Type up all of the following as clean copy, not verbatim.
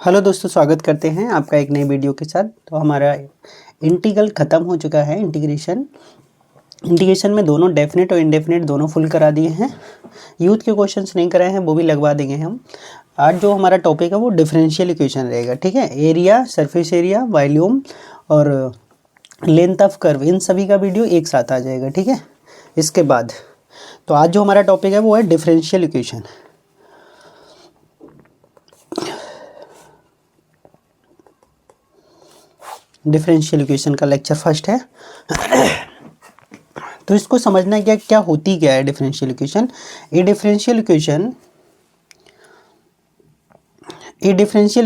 Hello दोस्तों, स्वागत करते हैं आपका एक नई वीडियो के साथ। तो हमारा इंटीग्रल ख़त्म हो चुका है। इंटीग्रेशन में दोनों डेफिनेट और इनडेफिनेट दोनों फुल करा दिए हैं। यूथ के क्वेश्चंस नहीं कराए हैं, वो भी लगवा देंगे हम। आज जो हमारा टॉपिक है वो डिफरेंशियल इक्वेशन रहेगा, ठीक है। एरिया, सरफेस एरिया, वॉल्यूम और लेंथ ऑफ कर्व, इन सभी का वीडियो एक साथ आ जाएगा, ठीक है। इसके बाद तो आज जो हमारा टॉपिक है वो है डिफरेंशियल इक्वेशन। डिफरेंशियल इक्वेशन का लेक्चर फर्स्ट है। तो इसको समझना है क्या होती क्या है differential equation. A differential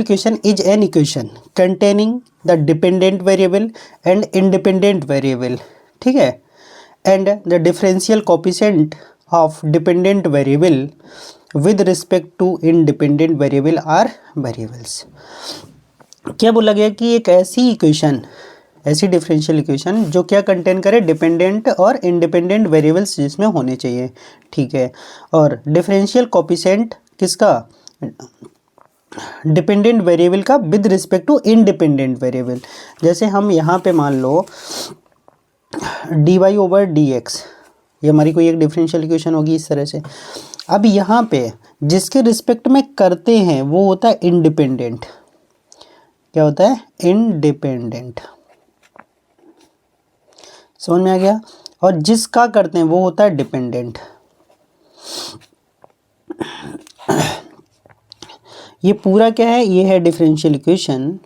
equation is an equation containing the dependent variable and independent variable, ठीक है, and the differential coefficient of dependent variable with respect to independent variable are variables. क्या बोला गया कि एक ऐसी डिफरेंशियल इक्वेशन जो क्या कंटेन करे, डिपेंडेंट और इंडिपेंडेंट वेरिएबल्स जिसमें होने चाहिए, ठीक है। और डिफरेंशियल कोएफिशिएंट किसका, डिपेंडेंट वेरिएबल का with respect to independent variable. जैसे हम यहाँ पे मान लो dy/dx, ये हमारी कोई एक डिफरेंशियल इक्वेशन होगी इस तरह से। अब यहाँ पे जिसके रिस्पेक्ट में करते हैं वो होता है इंडिपेंडेंट। क्या होता है? इंडिपेंडेंट। समझ में आ गया। और जिसका करते हैं वो होता है डिपेंडेंट। ये पूरा क्या है? ये है डिफरेंशियल इक्वेशन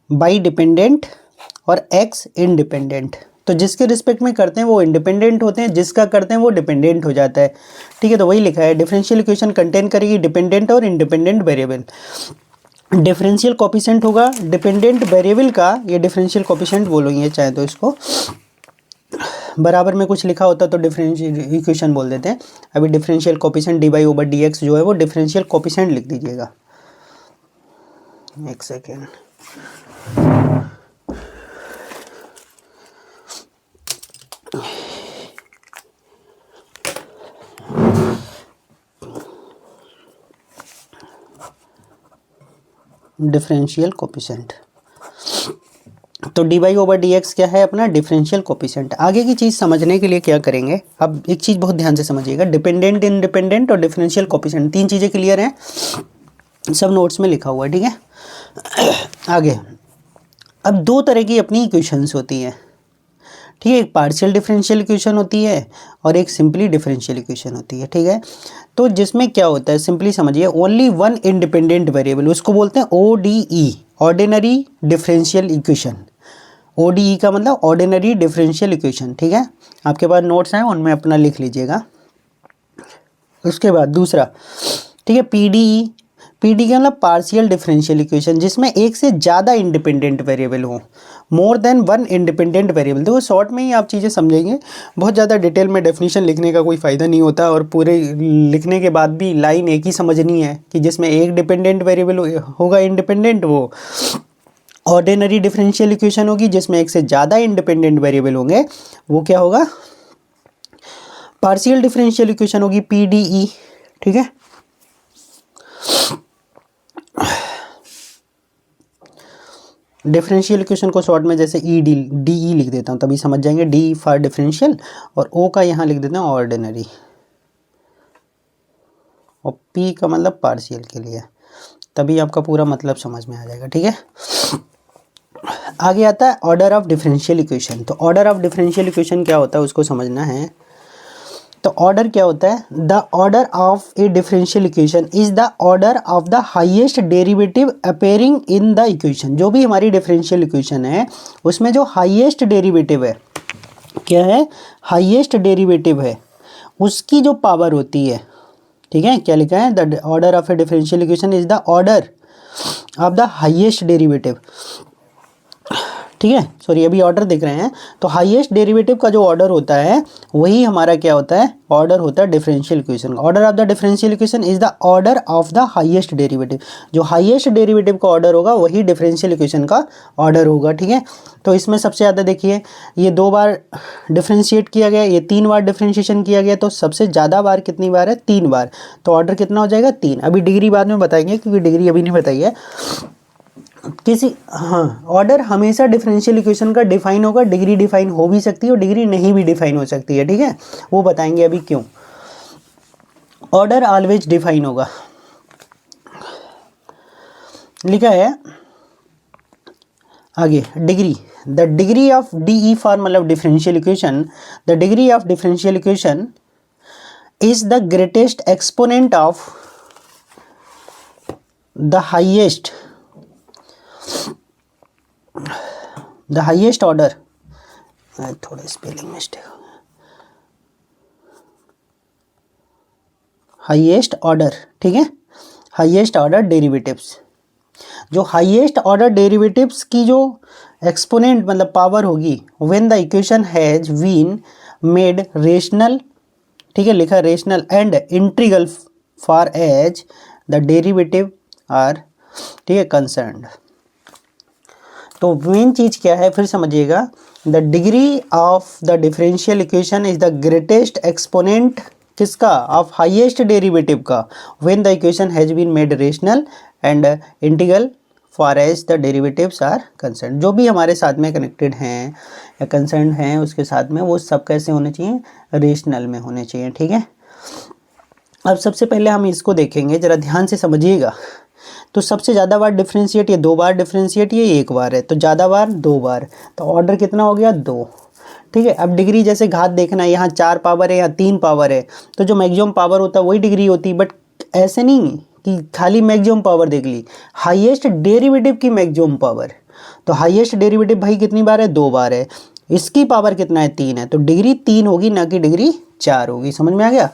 बाई डिपेंडेंट और एक्स इंडिपेंडेंट। तो जिसके रिस्पेक्ट में करते हैं वो इंडिपेंडेंट होते हैं, जिसका करते हैं वो डिपेंडेंट हो जाता है, ठीक है। तो वही लिखा है, डिफरेंशियल इक्वेशन कंटेन करेगी डिपेंडेंट और इंडिपेंडेंट वेरिएबल। डिफरेंशियल कोएफिशिएंट होगा डिपेंडेंट वेरिएबल का, ये डिफरेंशियल कोएफिशिएंट बोलोगे चाहे तो इसको। बराबर में कुछ लिखा होता तो डिफरेंशियल इक्वेशन बोल देते हैं। अभी डिफरेंशियल कोएफिशिएंट dy/dx जो है वो डिफरेंशियल कोएफिशिएंट लिख दीजिएगा। एक सेकेंड। डिफरेंशियल कोएफिशिएंट, तो dy/dx क्या है? अपना डिफरेंशियल कोएफिशिएंट। आगे की चीज़ समझने के लिए क्या करेंगे, अब एक चीज़ बहुत ध्यान से समझिएगा। डिपेंडेंट, इंडिपेंडेंट और डिफरेंशियल कोएफिशिएंट, तीन चीज़ें क्लियर हैं, सब नोट्स में लिखा हुआ है, ठीक है। आगे अब दो तरह की अपनी इक्वेशंस होती हैं, ठीक है। एक पार्शियल डिफरेंशियल इक्वेशन होती है और एक सिंपली डिफरेंशियल इक्वेशन होती है, ठीक है। तो जिसमें क्या होता है, सिंपली समझिए, ओनली वन इंडिपेंडेंट वेरिएबल, उसको बोलते हैं ODE, ordinary differential equation. ODE का मतलब ऑर्डिनरी डिफरेंशियल इक्वेशन, ठीक है। आपके पास नोट्स हैं, उनमें अपना लिख लीजिएगा। उसके बाद दूसरा, ठीक है, PD का मतलब पार्शियल डिफरेंशियल इक्वेशन, जिसमें एक से ज़्यादा इंडिपेंडेंट वेरिएबल हो, more than one independent variable. देखो शॉर्ट में ही आप चीज़ें समझेंगे, बहुत ज़्यादा डिटेल में डेफिनेशन लिखने का कोई फ़ायदा नहीं होता। और पूरे लिखने के बाद भी लाइन एक ही समझनी है कि जिसमें एक डिपेंडेंट वेरिएबल होगा इंडिपेंडेंट, वो ऑर्डिनरी डिफरेंशियल इक्वेशन होगी। जिसमें एक से ज़्यादा इंडिपेंडेंट वेरिएबल होंगे वो क्या होगा? पार्शियल डिफरेंशियल इक्वेशन होगी, PDE, ठीक है। डिफरेंशियल इक्वेशन को शॉर्ट में जैसे DE लिख देता हूँ, तभी समझ जाएंगे। D फॉर डिफरेंशियल और O का यहाँ लिख देते हैं ऑर्डिनरी, और P का मतलब पार्शियल के लिए, तभी आपका पूरा मतलब समझ में आ जाएगा, ठीक है। आगे आता है ऑर्डर ऑफ डिफरेंशियल इक्वेशन। तो ऑर्डर ऑफ डिफरेंशियल इक्वेशन क्या होता है उसको समझना है। तो ऑर्डर क्या होता है? The order of A differential equation is the order of the highest derivative appearing in the equation. जो भी हमारी डिफरेंशियल इक्वेशन है उसमें जो हाईएस्ट डेरिवेटिव है, क्या है? हाईएस्ट डेरिवेटिव है, उसकी जो पावर होती है, ठीक है। क्या लिखा है? The order of A differential equation is the order of the highest derivative, ठीक है। सॉरी, अभी ऑर्डर देख रहे हैं। तो हाईएस्ट डेरिवेटिव का जो ऑर्डर होता है वही हमारा क्या होता है, ऑर्डर होता है डिफरेंशियल इक्वेशन का। Order of the differential equation is the order of the highest derivative. जो हाईएस्ट डेरिवेटिव का ऑर्डर होगा वही डिफरेंशियल इक्वेशन का ऑर्डर होगा, ठीक है। तो इसमें सबसे ज़्यादा देखिए ये 2 बार डिफरेंशिएट किया गया, ये 3 बार डिफरेंशिएशन किया गया, तो सबसे ज़्यादा बार कितनी बार है, 3 बार। तो ऑर्डर कितना हो जाएगा, 3। अभी डिग्री बाद में बताएंगे क्योंकि डिग्री अभी नहीं बताई है किसी। हाँ, ऑर्डर हमेशा डिफरेंशियल इक्वेशन का डिफाइन होगा, डिग्री डिफाइन हो भी सकती है और डिग्री नहीं भी डिफाइन हो सकती है, ठीक है, वो बताएंगे अभी क्यों। ऑर्डर ऑलवेज डिफाइन होगा, लिखा है आगे degree, the degree of d for मतलब differential equation, the degree of differential equation is the greatest exponent of the highest order, थोड़ा स्पेलिंग मिस्टेक हो गया, हाईएस्ट ऑर्डर, ठीक है, हाईएस्ट ऑर्डर डेरिवेटिव्स। जो हाईएस्ट ऑर्डर डेरिवेटिव्स की जो exponent मतलब पावर होगी, when the equation has been made rational, ठीक है, लिखा rational and integral for as the derivative are, ठीक है, कंसर्न्ड। तो मेन चीज क्या है फिर समझिएगा, the degree of the differential equation is the greatest exponent किसका, ऑफ हाईएस्ट डेरिवेटिव का, when the equation has been made rational and integral for as the derivatives are concern. जो भी हमारे साथ में कनेक्टेड हैं या कंसर्न हैं उसके साथ में वो सब कैसे होने चाहिए, रेशनल में होने चाहिए, ठीक है। अब सबसे पहले हम इसको देखेंगे, जरा ध्यान से समझिएगा। तो सबसे ज़्यादा बार डिफरेंशिएट ये 2 बार डिफरेंशिएट ये 1 बार है, तो ज़्यादा बार 2 बार, तो ऑर्डर कितना हो गया 2, ठीक है। अब डिग्री जैसे घात देखना है, यहाँ 4 पावर है, यहाँ 3 पावर है, तो जो मैक्सिमम पावर होता है वही डिग्री होती है, बट ऐसे नहीं कि खाली मैक्सिमम पावर देख ली, हाईएस्ट डेरिवेटिव की मैक्सिमम पावर। तो हाईएस्ट डेरिवेटिव भाई कितनी बार है, 2 बार है, इसकी पावर कितना है, 3 है, तो डिग्री 3 होगी ना कि डिग्री 4 होगी। समझ में आ गया।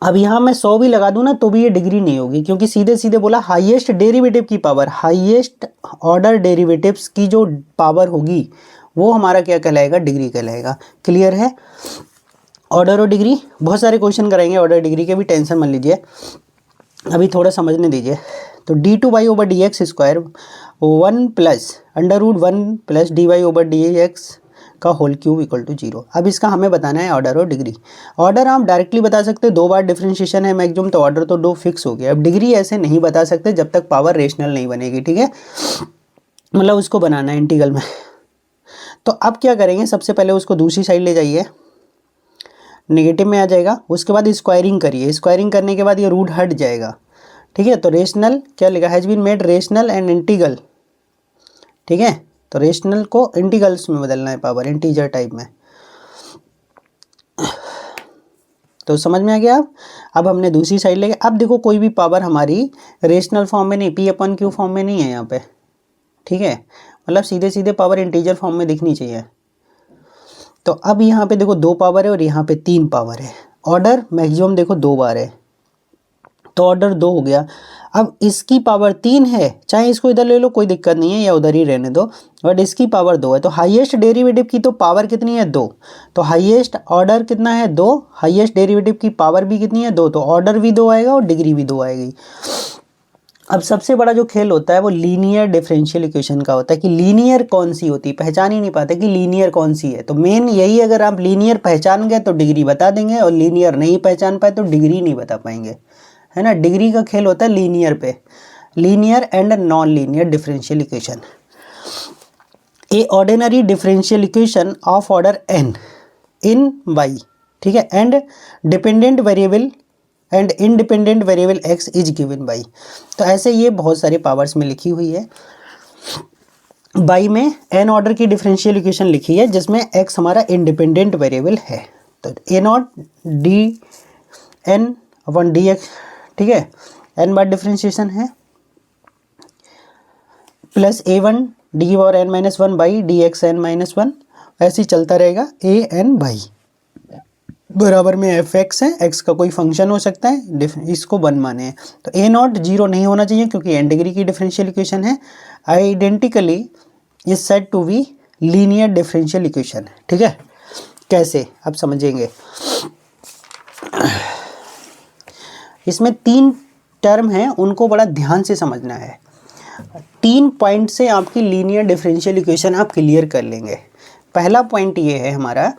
अब यहाँ मैं 100 भी लगा दूं ना तो भी ये डिग्री नहीं होगी, क्योंकि सीधे सीधे बोला हाईएस्ट डेरिवेटिव की पावर, हाईएस्ट ऑर्डर डेरिवेटिव्स की जो पावर होगी वो हमारा क्या कहलाएगा, डिग्री कहलाएगा। क्लियर है। ऑर्डर और डिग्री बहुत सारे क्वेश्चन कराएंगे, ऑर्डर डिग्री के भी टेंशन मत लीजिए, अभी थोड़ा समझने दीजिए। तो d2y/dx square 1 plus √1 plus dy/dx का होल क्यूब इक्वल टू 0। अब इसका हमें बताना है ऑर्डर और डिग्री। ऑर्डर हम डायरेक्टली बता सकते हैं, 2 बार डिफरेंशिएशन है मैक्सिमम, तो ऑर्डर तो 2 फिक्स हो गया। अब डिग्री ऐसे नहीं बता सकते जब तक पावर रेशनल नहीं बनेगी, ठीक है, मतलब उसको बनाना है इंटीग्रल में। तो अब क्या करेंगे, सबसे पहले उसको दूसरी साइड ले जाइए, नेगेटिव में आ जाएगा, उसके बाद स्क्वायरिंग करिए, स्क्वायरिंग करने के बाद ये रूट हट जाएगा, ठीक है। तो रेशनल क्या लिखा, has been made rational and integral, ठीक है। तो रेशनल को इंटीग्रल्स में बदलना है, पावर इंटीजर टाइप में। तो समझ में आ गया। अब हमने दूसरी साइड लेके, अब देखो कोई भी पावर हमारी रेशनल फॉर्म में नहीं, p/q फॉर्म में नहीं है यहाँ पे, ठीक है, मतलब सीधे सीधे पावर इंटीजर फॉर्म में दिखनी चाहिए। तो अब यहाँ पे देखो 2 पावर है और यहाँ पे 3 पावर है, ऑर्डर मैक्सिमम देखो 2 बार है, तो ऑर्डर 2 हो गया। अब इसकी पावर 3 है, चाहे इसको इधर ले लो कोई दिक्कत नहीं है या उधर ही रहने दो, बट इसकी पावर 2 है। तो हाईएस्ट डेरिवेटिव की तो पावर कितनी है, 2, तो हाईएस्ट ऑर्डर कितना है, 2, हाईएस्ट डेरिवेटिव की पावर भी कितनी है, 2, तो ऑर्डर भी 2 आएगा और डिग्री भी 2 आएगी। अब सबसे बड़ा जो खेल होता है वो लीनियर डिफरेंशियल इक्वेशन का होता है, कि लीनियर कौन सी होती है, पहचान ही नहीं पाते कि लीनियर कौन सी है। तो मेन यही, अगर आप लीनियर पहचान गए तो डिग्री बता देंगे, और लीनियर नहीं पहचान पाए तो डिग्री नहीं बता पाएंगे, है ना। डिग्री का खेल होता है लीनियर पे, linear and non linear differential equation. A ordinary differential equation of order n in y, ठीक है, and dependent variable and independent variable x is given by. तो ऐसे ये बहुत सारे पावर्स में लिखी हुई है। बाई में n ऑर्डर की डिफरेंशियल इक्वेशन लिखी है जिसमें x हमारा इंडिपेंडेंट वेरिएबल है, तो a0 dn/dx, ठीक है, n बार डिफरेंशिएशन है, plus a1 d⁻n-1 by dxn-1, ऐसे ही चलता रहेगा। an बाई बराबर में fx है, x का कोई फंक्शन हो सकता है, इसको 1 माने हैं। तो a0 0 नहीं होना चाहिए क्योंकि n डिग्री की डिफरेंशियल इक्वेशन है। Identically is said to be linear differential equation, ठीक है। कैसे, अब समझेंगे। इसमें 3 टर्म हैं, उनको बड़ा ध्यान से समझना है। 3 पॉइंट से आपकी लीनियर डिफरेंशियल इक्वेशन आप क्लियर कर लेंगे। पहला पॉइंट ये है हमारा,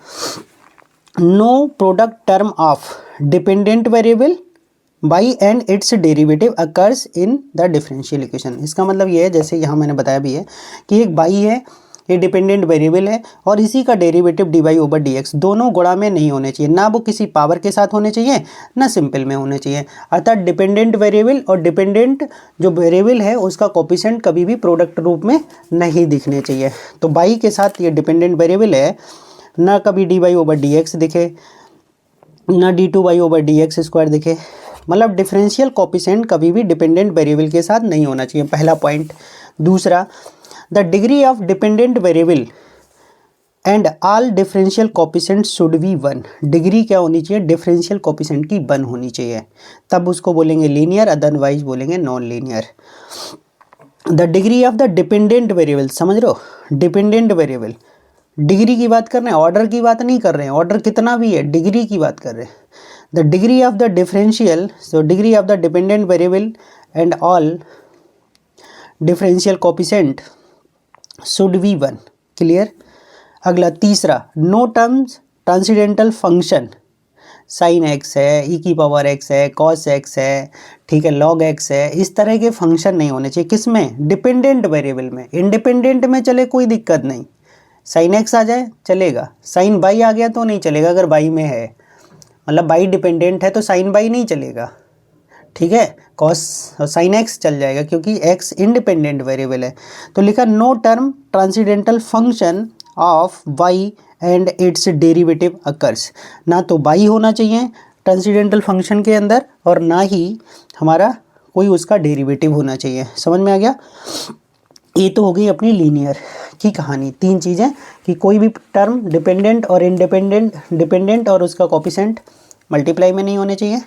no product term of dependent variable by and its derivative occurs in the differential equation. इसका मतलब ये है, जैसे यहाँ मैंने बताया भी है कि एक बाई है, ये डिपेंडेंट वेरिएबल है और इसी का derivative D Y over D X दोनों गुणा में नहीं होने चाहिए, ना वो किसी पावर के साथ होने चाहिए ना सिंपल में होने चाहिए। अर्थात डिपेंडेंट वेरिएबल और डिपेंडेंट जो वेरिएबल है उसका कोफिशिएंट कभी भी प्रोडक्ट रूप में नहीं दिखने चाहिए। तो बाई के साथ ये डिपेंडेंट वेरिएबल है, ना कभी D Y over D X दिखे, ना D two Y over D x square दिखे। मतलब डिफरेंशियल कोफिशिएंट कभी भी डिपेंडेंट वेरिएबल के साथ नहीं होना चाहिए, पहला पॉइंट। दूसरा, the degree of dependent variable and all differential coefficient should be 1। Degree क्या होनी चाहिए, डिफरेंशियल कोफिशिएंट की 1 होनी चाहिए, तब उसको बोलेंगे लीनियर, अदरवाइज बोलेंगे non linear. The degree of the dependent variable, समझ रहे हो, डिपेंडेंट वेरिएबल डिग्री की बात कर रहे हैं, ऑर्डर की बात नहीं कर रहे हैं, ऑर्डर कितना भी है, डिग्री की बात कर रहे हैं। The degree of the differential, so degree of the dependent variable and all differential coefficient should be 1। Clear. अगला तीसरा, no terms transcendental function sine X है, ई की पावर एक्स है, कॉस एक्स है, ठीक है, लॉग एक्स है, इस तरह के फंक्शन नहीं होने चाहिए। किसमें, डिपेंडेंट वेरिएबल में। इंडिपेंडेंट में चले कोई दिक्कत नहीं, साइन एक्स आ जाए चलेगा, साइन बाई आ गया तो नहीं चलेगा अगर बाई में है, मतलब बाई डिपेंडेंट है तो साइन बाई नहीं चलेगा, ठीक है, कॉस साइन एक्स चल जाएगा क्योंकि एक्स इंडिपेंडेंट वेरिएबल है। तो लिखा no term transcendental function of Y and its derivative occurs. ना तो बाई होना चाहिए ट्रांसेंडेंटल फंक्शन के अंदर और ना ही हमारा कोई उसका डेरिवेटिव होना चाहिए। समझ में आ गया। ये तो हो गई अपनी लीनियर की कहानी। 3 चीज़ें कि कोई भी टर्म डिपेंडेंट और इंडिपेंडेंट, डिपेंडेंट और उसका कोफिशिएंट मल्टीप्लाई में नहीं होने चाहिए।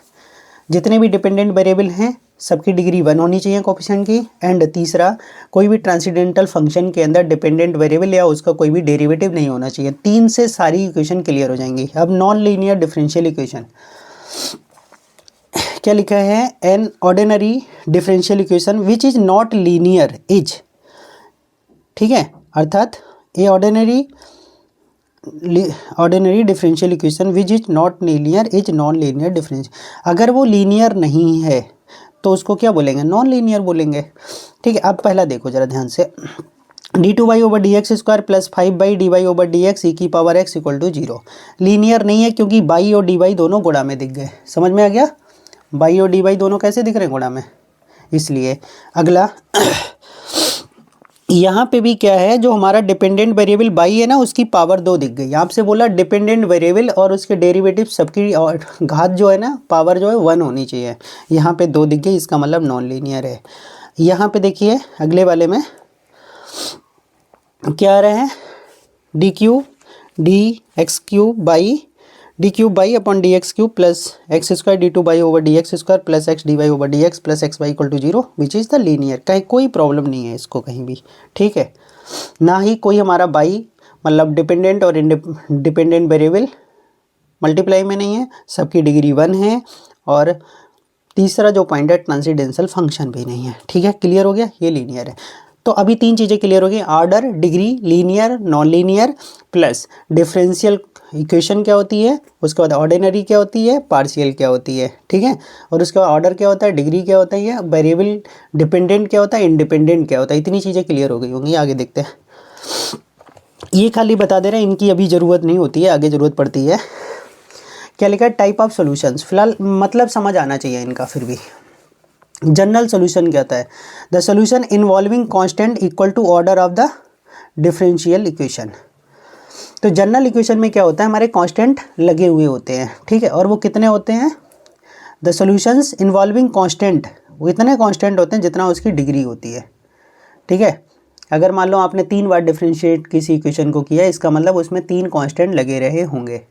जितने भी डिपेंडेंट वेरिएबल हैं सबकी डिग्री 1 होनी चाहिए कोफिशिएंट की। एंड तीसरा, कोई भी ट्रांसेंडेंटल फंक्शन के अंदर डिपेंडेंट वेरिएबल या उसका कोई भी डेरिवेटिव नहीं होना चाहिए। 3 से सारी इक्वेशन क्लियर हो जाएंगी। अब नॉन लीनियर डिफरेंशियल इक्वेशन क्या लिखा है, an ordinary differential equation which is not linear is, ठीक है, अर्थात ए ordinary differential equation which is not linear is non linear differential. अगर वो लीनियर नहीं है तो उसको क्या बोलेंगे, नॉन लीनियर बोलेंगे, ठीक है। अब पहला देखो जरा ध्यान से, d two Y over D x square plus 5 by d Y over D x e की power x equal to 0 linear नहीं है क्योंकि बाई और डी वाई दोनों गुणा में दिख गए। समझ में आ गया, बाई और डी वाई दोनों कैसे दिख रहे हैं, गुणा में, इसलिए। अगला यहाँ पे भी क्या है, जो हमारा डिपेंडेंट वेरिएबल बाई है ना उसकी पावर 2 दिख गई। आपसे बोला डिपेंडेंट वेरिएबल और उसके डेरिवेटिव सबकी और घात जो है ना, पावर जो है 1 होनी चाहिए। यहाँ पे 2 दिख गई, इसका मतलब नॉन लीनियर है। यहाँ पे देखिए अगले वाले में क्या आ रहे हैं, d cube d x cube y d cube y upon d x cube plus x square d two y over D x square plus x d Y over D x plus x y equal to 0 which is the linear. कहीं कोई problem नहीं है इसको कहीं भी, ठीक है। ना ही कोई हमारा बाई मतलब डिपेंडेंट और डिपेंडेंट वेरिएबल मल्टीप्लाई में नहीं है, सबकी डिग्री 1 है। और तीसरा जो पॉइंट है ट्रांसेंडेंटल फंक्शन भी नहीं है, ठीक है, क्लियर हो गया, ये लीनियर है। तो अभी 3 चीज़ें क्लियर हो गई, order, degree, linear, non linear, plus differential equation क्या होती है, उसके बाद ऑर्डिनरी क्या होती है, पार्शियल क्या होती है, ठीक है, और उसके बाद ऑर्डर क्या होता है, डिग्री क्या होता है, वेरिएबल डिपेंडेंट क्या होता है, इंडिपेंडेंट क्या होता है। इतनी चीज़ें क्लियर हो गई होंगी। आगे देखते हैं, ये खाली बता दे रहे हैं, इनकी अभी ज़रूरत नहीं होती है, आगे ज़रूरत पड़ती है। क्या लिखा है, टाइप ऑफ सॉल्यूशंस, फिलहाल मतलब समझ आना चाहिए इनका। फिर भी जनरल सोल्यूशन क्या होता है, the solution involving constant equal to order of the differential equation. तो जनरल इक्वेशन में क्या होता है, हमारे कांस्टेंट लगे हुए होते हैं, ठीक है, और वो कितने होते हैं, द सोल्यूशंस इन्वॉल्विंग कांस्टेंट, वो इतने कांस्टेंट होते हैं जितना उसकी डिग्री होती है, ठीक है। अगर मान लो आपने 3 बार डिफरेंशिएट किसी इक्वेशन को किया, इसका मतलब उसमें 3 कांस्टेंट लगे रहे होंगे,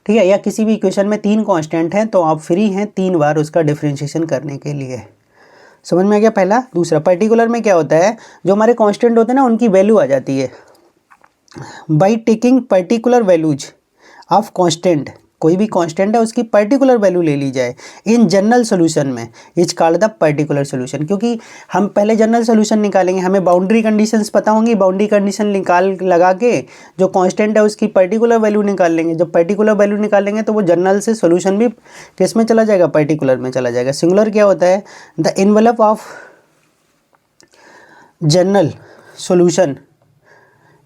ठीक है। या किसी भी इक्वेशन में 3 कांस्टेंट हैं तो आप फ्री हैं 3 बार उसका डिफरेंशिएशन करने के लिए। समझ में आ गया पहला। दूसरा, पर्टिकुलर में क्या होता है, जो हमारे कांस्टेंट होते हैं ना उनकी वैल्यू आ जाती है by taking particular values of constant, कोई भी कांस्टेंट है उसकी पर्टिकुलर वैल्यू ले ली जाए इन जनरल सोल्यूशन में, is called the particular solution. क्योंकि हम पहले जनरल सोल्यूशन निकालेंगे, हमें बाउंड्री कंडीशंस पता होंगी, बाउंड्री कंडीशन लगा के जो कांस्टेंट है उसकी पर्टिकुलर वैल्यू निकाल लेंगे। जब पर्टिकुलर वैल्यू निकालेंगे तो वो जनरल से सोल्यूशन भी किस में चला जाएगा, पर्टिकुलर में चला जाएगा। सिंगुलर क्या होता है, the envelope of general solution,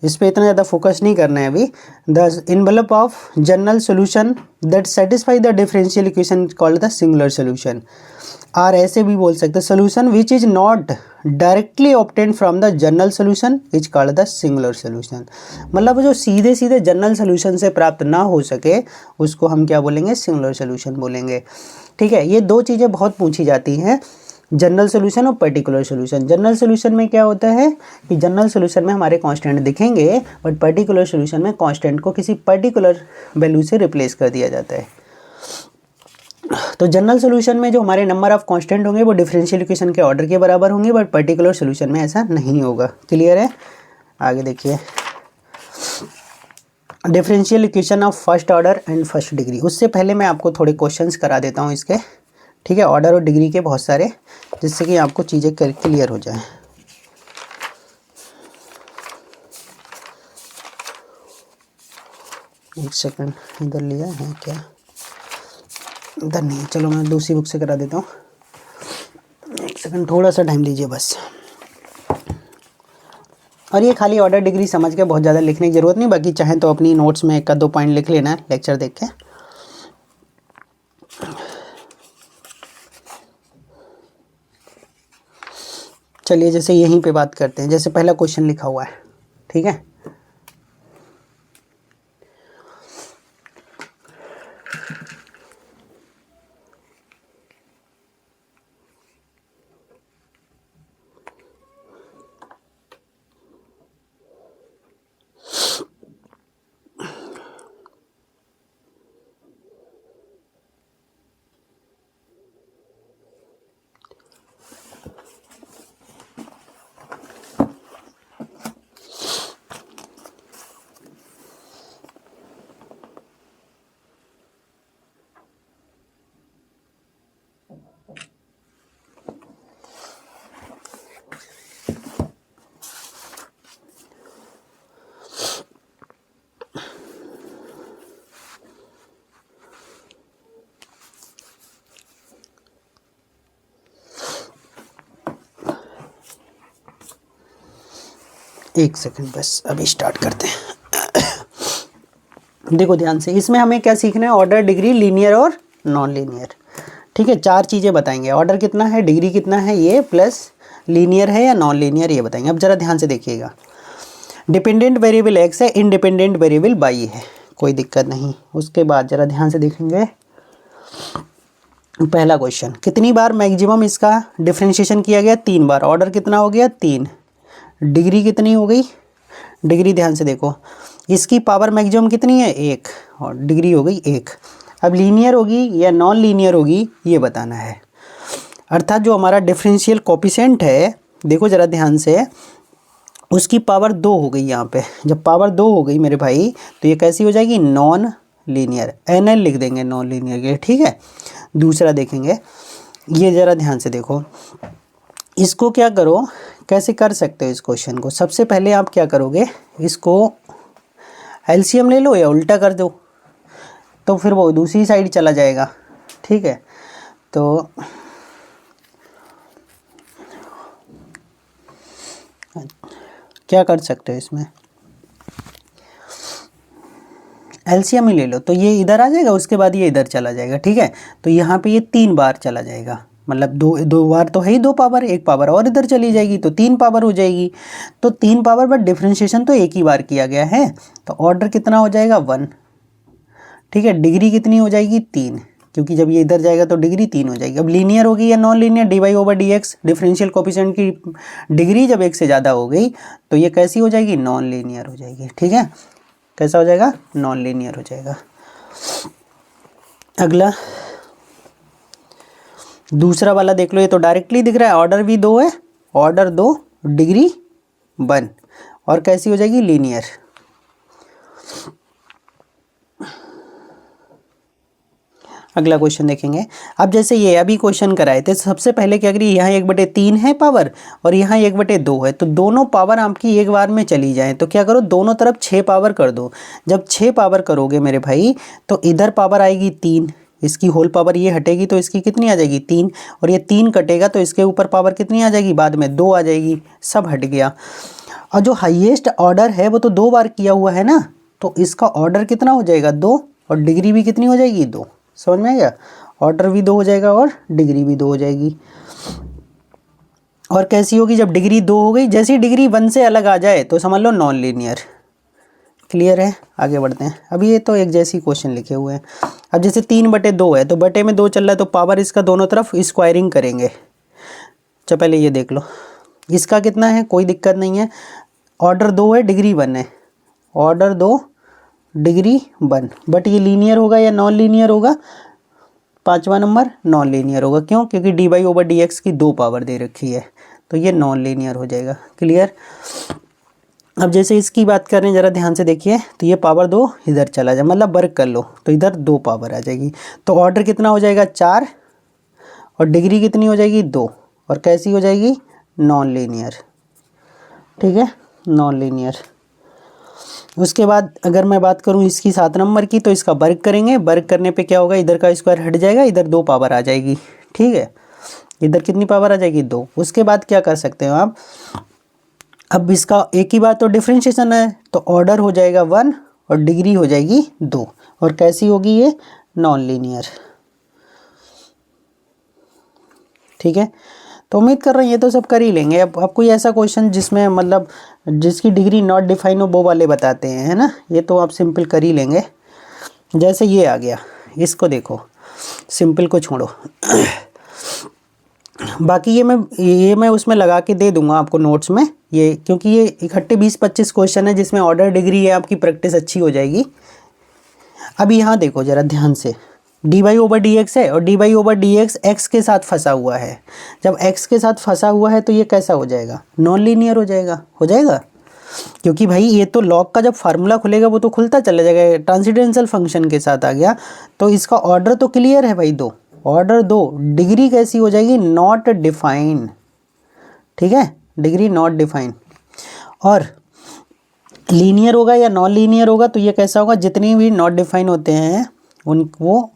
इस पर इतना ज़्यादा फोकस नहीं करना है अभी। The envelope of general solution that satisfy the differential equation called the singular solution. और ऐसे भी बोल सकते हैं, solution which is not directly obtained from the general solution is called the singular solution. मतलब जो सीधे सीधे जनरल सोल्यूशन से प्राप्त ना हो सके उसको हम क्या बोलेंगे, सिंगुलर सोल्यूशन बोलेंगे। ठीक है, ये दो चीज़ें बहुत पूछी जाती हैं, जनरल सोल्यूशन और पर्टिकुलर सोल्यूशन। जनरल सोल्यूशन में क्या होता है कि जनरल सोल्यूशन में हमारे कांस्टेंट दिखेंगे, बट पर्टिकुलर सोल्यूशन में कांस्टेंट को किसी पर्टिकुलर वैल्यू से रिप्लेस कर दिया जाता है। तो जनरल सोल्यूशन में जो हमारे नंबर ऑफ कांस्टेंट होंगे वो डिफरेंशियल इक्वेशन के ऑर्डर के बराबर होंगे, बट पर्टिकुलर सोल्यूशन में ऐसा नहीं होगा। क्लियर है? आगे देखिए, differential equation of first order and first degree. उससे पहले मैं आपको थोड़े क्वेश्चंस करा देता हूँ इसके, ठीक है, ऑर्डर और डिग्री के बहुत सारे, जिससे कि आपको चीज़ें क्लियर हो जाए। एक सेकंड, इधर लिया है क्या, इधर नहीं, चलो मैं दूसरी बुक से करा देता हूँ। एक सेकंड, थोड़ा सा टाइम दीजिए बस। और ये खाली ऑर्डर डिग्री समझ के बहुत ज़्यादा लिखने की ज़रूरत नहीं, बाकी चाहें तो अपनी नोट्स में एक का दो पॉइंट लिख लेना है लेक्चर देख के। चलिए जैसे यहीं पे बात करते हैं, जैसे पहला क्वेश्चन लिखा हुआ है, ठीक है। एक सेकंड बस, अभी स्टार्ट करते हैं। देखो ध्यान से, इसमें हमें क्या सीखना है, ऑर्डर, डिग्री, लीनियर और नॉन लीनियर। ठीक है, चार चीज़ें बताएंगे, ऑर्डर कितना है, डिग्री कितना है ये, प्लस लीनियर है या नॉन लीनियर ये बताएंगे। अब जरा ध्यान से देखिएगा, डिपेंडेंट वेरिएबल एक्स है, इंडिपेंडेंट वेरिएबल वाई है, कोई दिक्कत नहीं। उसके बाद जरा ध्यान से देखेंगे पहला क्वेश्चन, कितनी बार मैक्सिमम इसका डिफरेंशिएशन किया गया, 3 बार। ऑर्डर कितना हो गया, 3। डिग्री कितनी हो गई, डिग्री ध्यान से देखो, इसकी पावर मैक्सिमम कितनी है, 1, और डिग्री हो गई 1। अब लीनियर होगी या नॉन लीनियर होगी ये बताना है। अर्थात जो हमारा डिफरेंशियल कोफिशिएंट है, देखो ज़रा ध्यान से, उसकी पावर 2 हो गई यहाँ पे। जब पावर 2 हो गई मेरे भाई, तो ये कैसी हो जाएगी, नॉन लीनियर। NL लिख देंगे नॉन लीनियर के, ठीक है। दूसरा देखेंगे, ये ज़रा ध्यान से देखो, इसको क्या करो, कैसे कर सकते हो इस क्वेश्चन को। सबसे पहले आप क्या करोगे, इसको LCM ले लो या उल्टा कर दो, तो फिर वो दूसरी साइड चला जाएगा, ठीक है। तो क्या कर सकते हो इसमें, LCM ही ले लो, तो ये इधर आ जाएगा, उसके बाद ये इधर चला जाएगा, ठीक है। तो यहाँ पे ये 3 बार चला जाएगा, मतलब दो बार तो है ही, 2 पावर, 1 पावर और इधर चली जाएगी, तो 3 पावर हो जाएगी। तो 3 पावर, बट डिफरेंशिएशन तो एक ही बार किया गया है, तो ऑर्डर कितना हो जाएगा, 1, ठीक है। डिग्री कितनी हो जाएगी, 3, क्योंकि जब ये इधर जाएगा तो डिग्री 3 हो जाएगी। अब लीनियर होगी या non linear, dy/dx, differential coefficient की डिग्री जब 1 से ज़्यादा हो गई तो ये कैसी हो जाएगी, नॉन लीनियर हो जाएगी, ठीक है। कैसा हो जाएगा, नॉन लीनियर हो जाएगा। अगला दूसरा वाला देख लो, ये तो डायरेक्टली दिख रहा है, ऑर्डर भी 2 है, ऑर्डर 2, डिग्री 1, और कैसी हो जाएगी, लीनियर। अगला क्वेश्चन देखेंगे। अब जैसे ये अभी क्वेश्चन कराए थे, सबसे पहले क्या करिए, यहाँ 1/3 है पावर और यहाँ 1/2 है, तो दोनों पावर आपकी एक बार में चली जाए तो क्या करो, दोनों तरफ 6 पावर कर दो। जब 6 पावर करोगे मेरे भाई तो इधर पावर आएगी 3, इसकी होल पावर ये हटेगी तो इसकी कितनी आ जाएगी 3, और ये 3 कटेगा तो इसके ऊपर पावर कितनी आ जाएगी, बाद में 2 आ जाएगी, सब हट गया। और जो हाईएस्ट ऑर्डर है वो तो 2 बार किया हुआ है ना, तो इसका ऑर्डर कितना हो जाएगा 2, और डिग्री भी कितनी हो जाएगी 2। समझ में आ गया, ऑर्डर भी 2 हो जाएगा और डिग्री भी 2 हो जाएगी। और कैसी होगी, जब डिग्री 2 हो गई, जैसी डिग्री 1 से अलग आ जाए तो समझ लो नॉन लीनियर। क्लियर है, आगे बढ़ते हैं। अभी ये तो एक जैसी क्वेश्चन लिखे हुए हैं। अब जैसे 3/2 है तो बटे में 2 चल रहा है तो पावर इसका दोनों तरफ स्क्वायरिंग करेंगे। चलो पहले ये देख लो, इसका कितना है, कोई दिक्कत नहीं है, ऑर्डर 2 है डिग्री 1 है, ऑर्डर 2 डिग्री 1, बट ये लीनियर होगा या नॉन लीनियर होगा, 5वां नंबर नॉन लीनियर होगा। क्यों, क्योंकि dy/dx की 2 पावर दे रखी है तो ये नॉन लीनियर हो जाएगा। क्लियर। अब जैसे इसकी बात करें जरा ध्यान से देखिए, तो ये पावर 2 इधर चला जाए, मतलब वर्क कर लो तो इधर 2 पावर आ जाएगी, तो ऑर्डर कितना हो जाएगा 4, और डिग्री कितनी हो जाएगी 2, और कैसी हो जाएगी नॉन लीनियर। ठीक है, नॉन लीनियर। उसके बाद अगर मैं बात करूं इसकी 7 नंबर की, तो इसका वर्क करेंगे, वर्क करने पे क्या होगा, इधर का स्क्वायर हट जाएगा, इधर 2 पावर आ जाएगी। ठीक है, इधर कितनी पावर आ जाएगी 2। उसके बाद क्या कर सकते हो आप, अब इसका एक ही बात तो डिफरेंशिएशन है, तो ऑर्डर हो जाएगा 1 और डिग्री हो जाएगी 2, और कैसी होगी ये नॉन लीनियर। ठीक है, तो उम्मीद कर रहे हैं ये तो सब कर ही लेंगे। अब कोई ऐसा क्वेश्चन जिसमें मतलब जिसकी डिग्री नॉट डिफाइन हो वो वाले बताते हैं, है ना, ये तो आप सिंपल कर ही लेंगे। जैसे ये आ गया, इसको देखो, सिंपल को छोड़ो बाकी ये मैं उसमें लगा के दे दूंगा आपको नोट्स में, ये क्योंकि ये इकट्ठे 20-25 क्वेश्चन है जिसमें ऑर्डर डिग्री है, आपकी प्रैक्टिस अच्छी हो जाएगी। अब यहाँ देखो जरा ध्यान से, dy/dx है और dy/dx x के साथ फंसा हुआ है। जब x के साथ फंसा हुआ है तो ये कैसा हो जाएगा, नॉन लीनियर हो जाएगा, क्योंकि भाई ये तो लॉग का जब फार्मूला खुलेगा वो तो खुलता चला जाएगा, ट्रांसेंडेंटल फंक्शन के साथ आ गया, तो इसका ऑर्डर तो क्लियर है भाई 2, ऑर्डर 2, डिग्री कैसी हो जाएगी नॉट डिफाइन। ठीक है, डिग्री नॉट डिफाइन। और लीनियर होगा या नॉन लीनियर होगा तो ये कैसा होगा, जितने भी नॉट डिफाइन होते हैं उन वो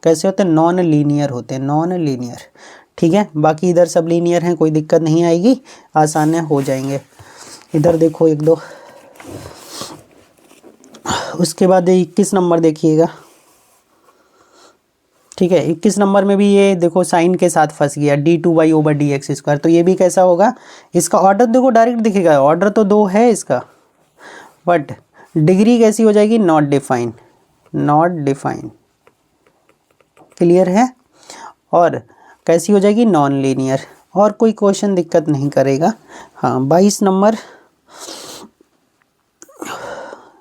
कैसे होते हैं, नॉन लीनियर होते हैं, नॉन लीनियर। ठीक है, बाकी इधर सब लीनियर हैं, कोई दिक्कत नहीं आएगी, आसान है, हो जाएंगे। इधर देखो 1-2, उसके बाद 21 नंबर देखिएगा। ठीक है, 21 नंबर में भी ये देखो साइन के साथ फंस गया, d2y/dx², तो ये भी कैसा होगा, इसका ऑर्डर देखो डायरेक्ट दिखेगा, ऑर्डर तो 2 है इसका, बट डिग्री कैसी हो जाएगी not define, not define. Clear है, और कैसी हो जाएगी नॉन लीनियर, और कोई क्वेश्चन दिक्कत नहीं करेगा। हाँ, 22 नंबर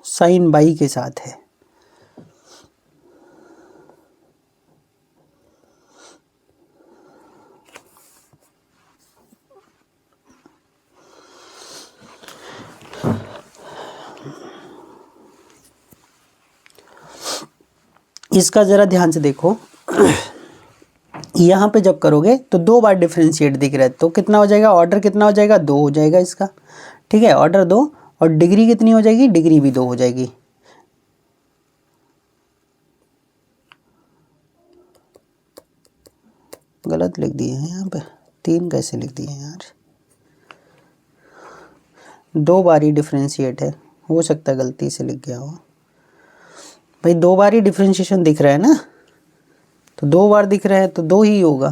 साइन बाई के साथ है। इसका ज़रा ध्यान से देखो, यहाँ पे जब करोगे तो 2 बार डिफरेंशिएट दिख रहा है, तो कितना हो जाएगा, ऑर्डर कितना हो जाएगा 2 हो जाएगा इसका। ठीक है, ऑर्डर 2, और डिग्री कितनी हो जाएगी, डिग्री भी 2 हो जाएगी। गलत लिख दिए हैं यहाँ पे, 3 कैसे लिख दिए हैं यार, 2 बार ही डिफरेंशिएट है, हो सकता है गलती से लिख गया हो भाई, 2 बार ही डिफरेंशिएशन दिख रहा है ना, तो 2 बार दिख रहा है तो 2 ही होगा।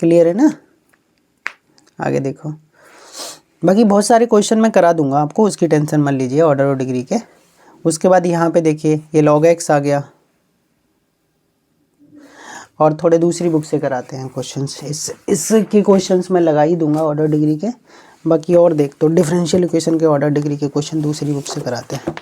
क्लियर है ना, आगे देखो, बाकी बहुत सारे क्वेश्चन मैं करा दूंगा आपको, उसकी टेंशन मत लीजिए ऑर्डर और डिग्री के। उसके बाद यहाँ पे देखिए ये log x आ गया, और थोड़े दूसरी बुक से कराते हैं क्वेश्चंस, इसके क्वेश्चंस मैं लगा ही दूंगा ऑर्डर डिग्री के। बाकी और देख तो डिफरेंशियल इक्वेशन के ऑर्डर डिग्री के क्वेश्चन दूसरी बुक से कराते हैं।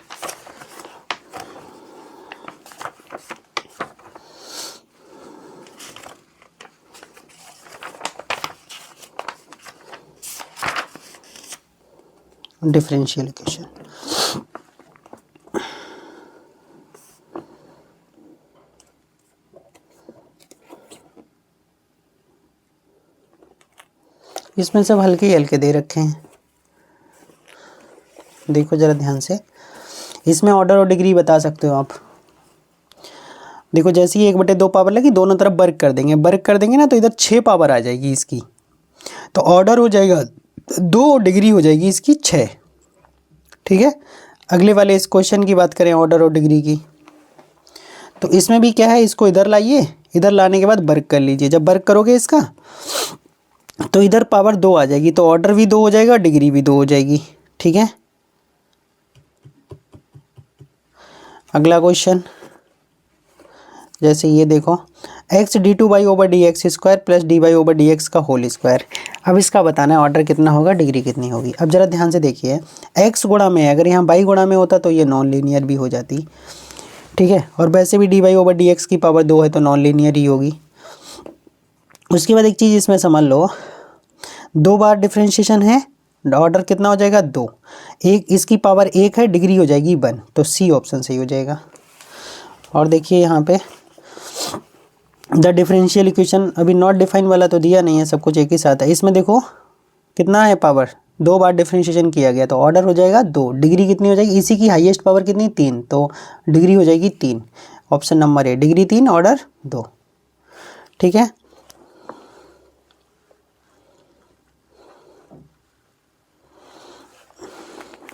डिफरेंशियल इक्वेशन, इसमें सब हल्के हल्के दे रखे हैं, देखो ज़रा ध्यान से। इसमें ऑर्डर और डिग्री बता सकते हो आप। देखो जैसे ही 1/2 पावर लगी, दोनों तरफ वर्क कर देंगे ना, तो इधर 6 पावर आ जाएगी इसकी, तो ऑर्डर हो जाएगा 2, डिग्री हो जाएगी इसकी 6। ठीक है, अगले वाले इस क्वेश्चन की बात करें ऑर्डर और डिग्री की, तो इसमें भी क्या है, इसको इधर लाइए, इधर लाने के बाद वर्क कर लीजिए। जब वर्क करोगे इसका, तो इधर पावर 2 आ जाएगी, तो ऑर्डर भी 2 हो जाएगा, डिग्री भी 2 हो जाएगी। ठीक है, अगला क्वेश्चन जैसे ये देखो, एक्स d2//dx² प्लस dy/dx का होल स्क्वायर। अब इसका बताना है ऑर्डर कितना होगा, डिग्री कितनी होगी। अब जरा ध्यान से देखिए, x गुणा में, अगर यहाँ y गुणा में होता तो ये नॉन लीनियर भी हो जाती। ठीक है, और वैसे भी dy/dx की पावर 2 है तो नॉन लीनियर ही होगी। उसके बाद एक चीज़ इसमें समझ लो, 2 बार डिफ्रेंशिएशन है, ऑर्डर कितना हो जाएगा 2, एक इसकी पावर 1 है, डिग्री हो जाएगी 1, तो सी ऑप्शन सही हो जाएगा। और देखिए यहाँ पे द डिफरेंशियल इक्वेशन, अभी नॉट डिफाइन वाला तो दिया नहीं है, सब कुछ एक ही साथ है। इसमें देखो कितना है पावर, 2 बार डिफरेंशिएशन किया गया, तो ऑर्डर हो जाएगा 2, डिग्री कितनी हो जाएगी, इसी की हाईएस्ट पावर कितनी 3, तो डिग्री हो जाएगी 3। Option number A, degree 3 order 2। ठीक है,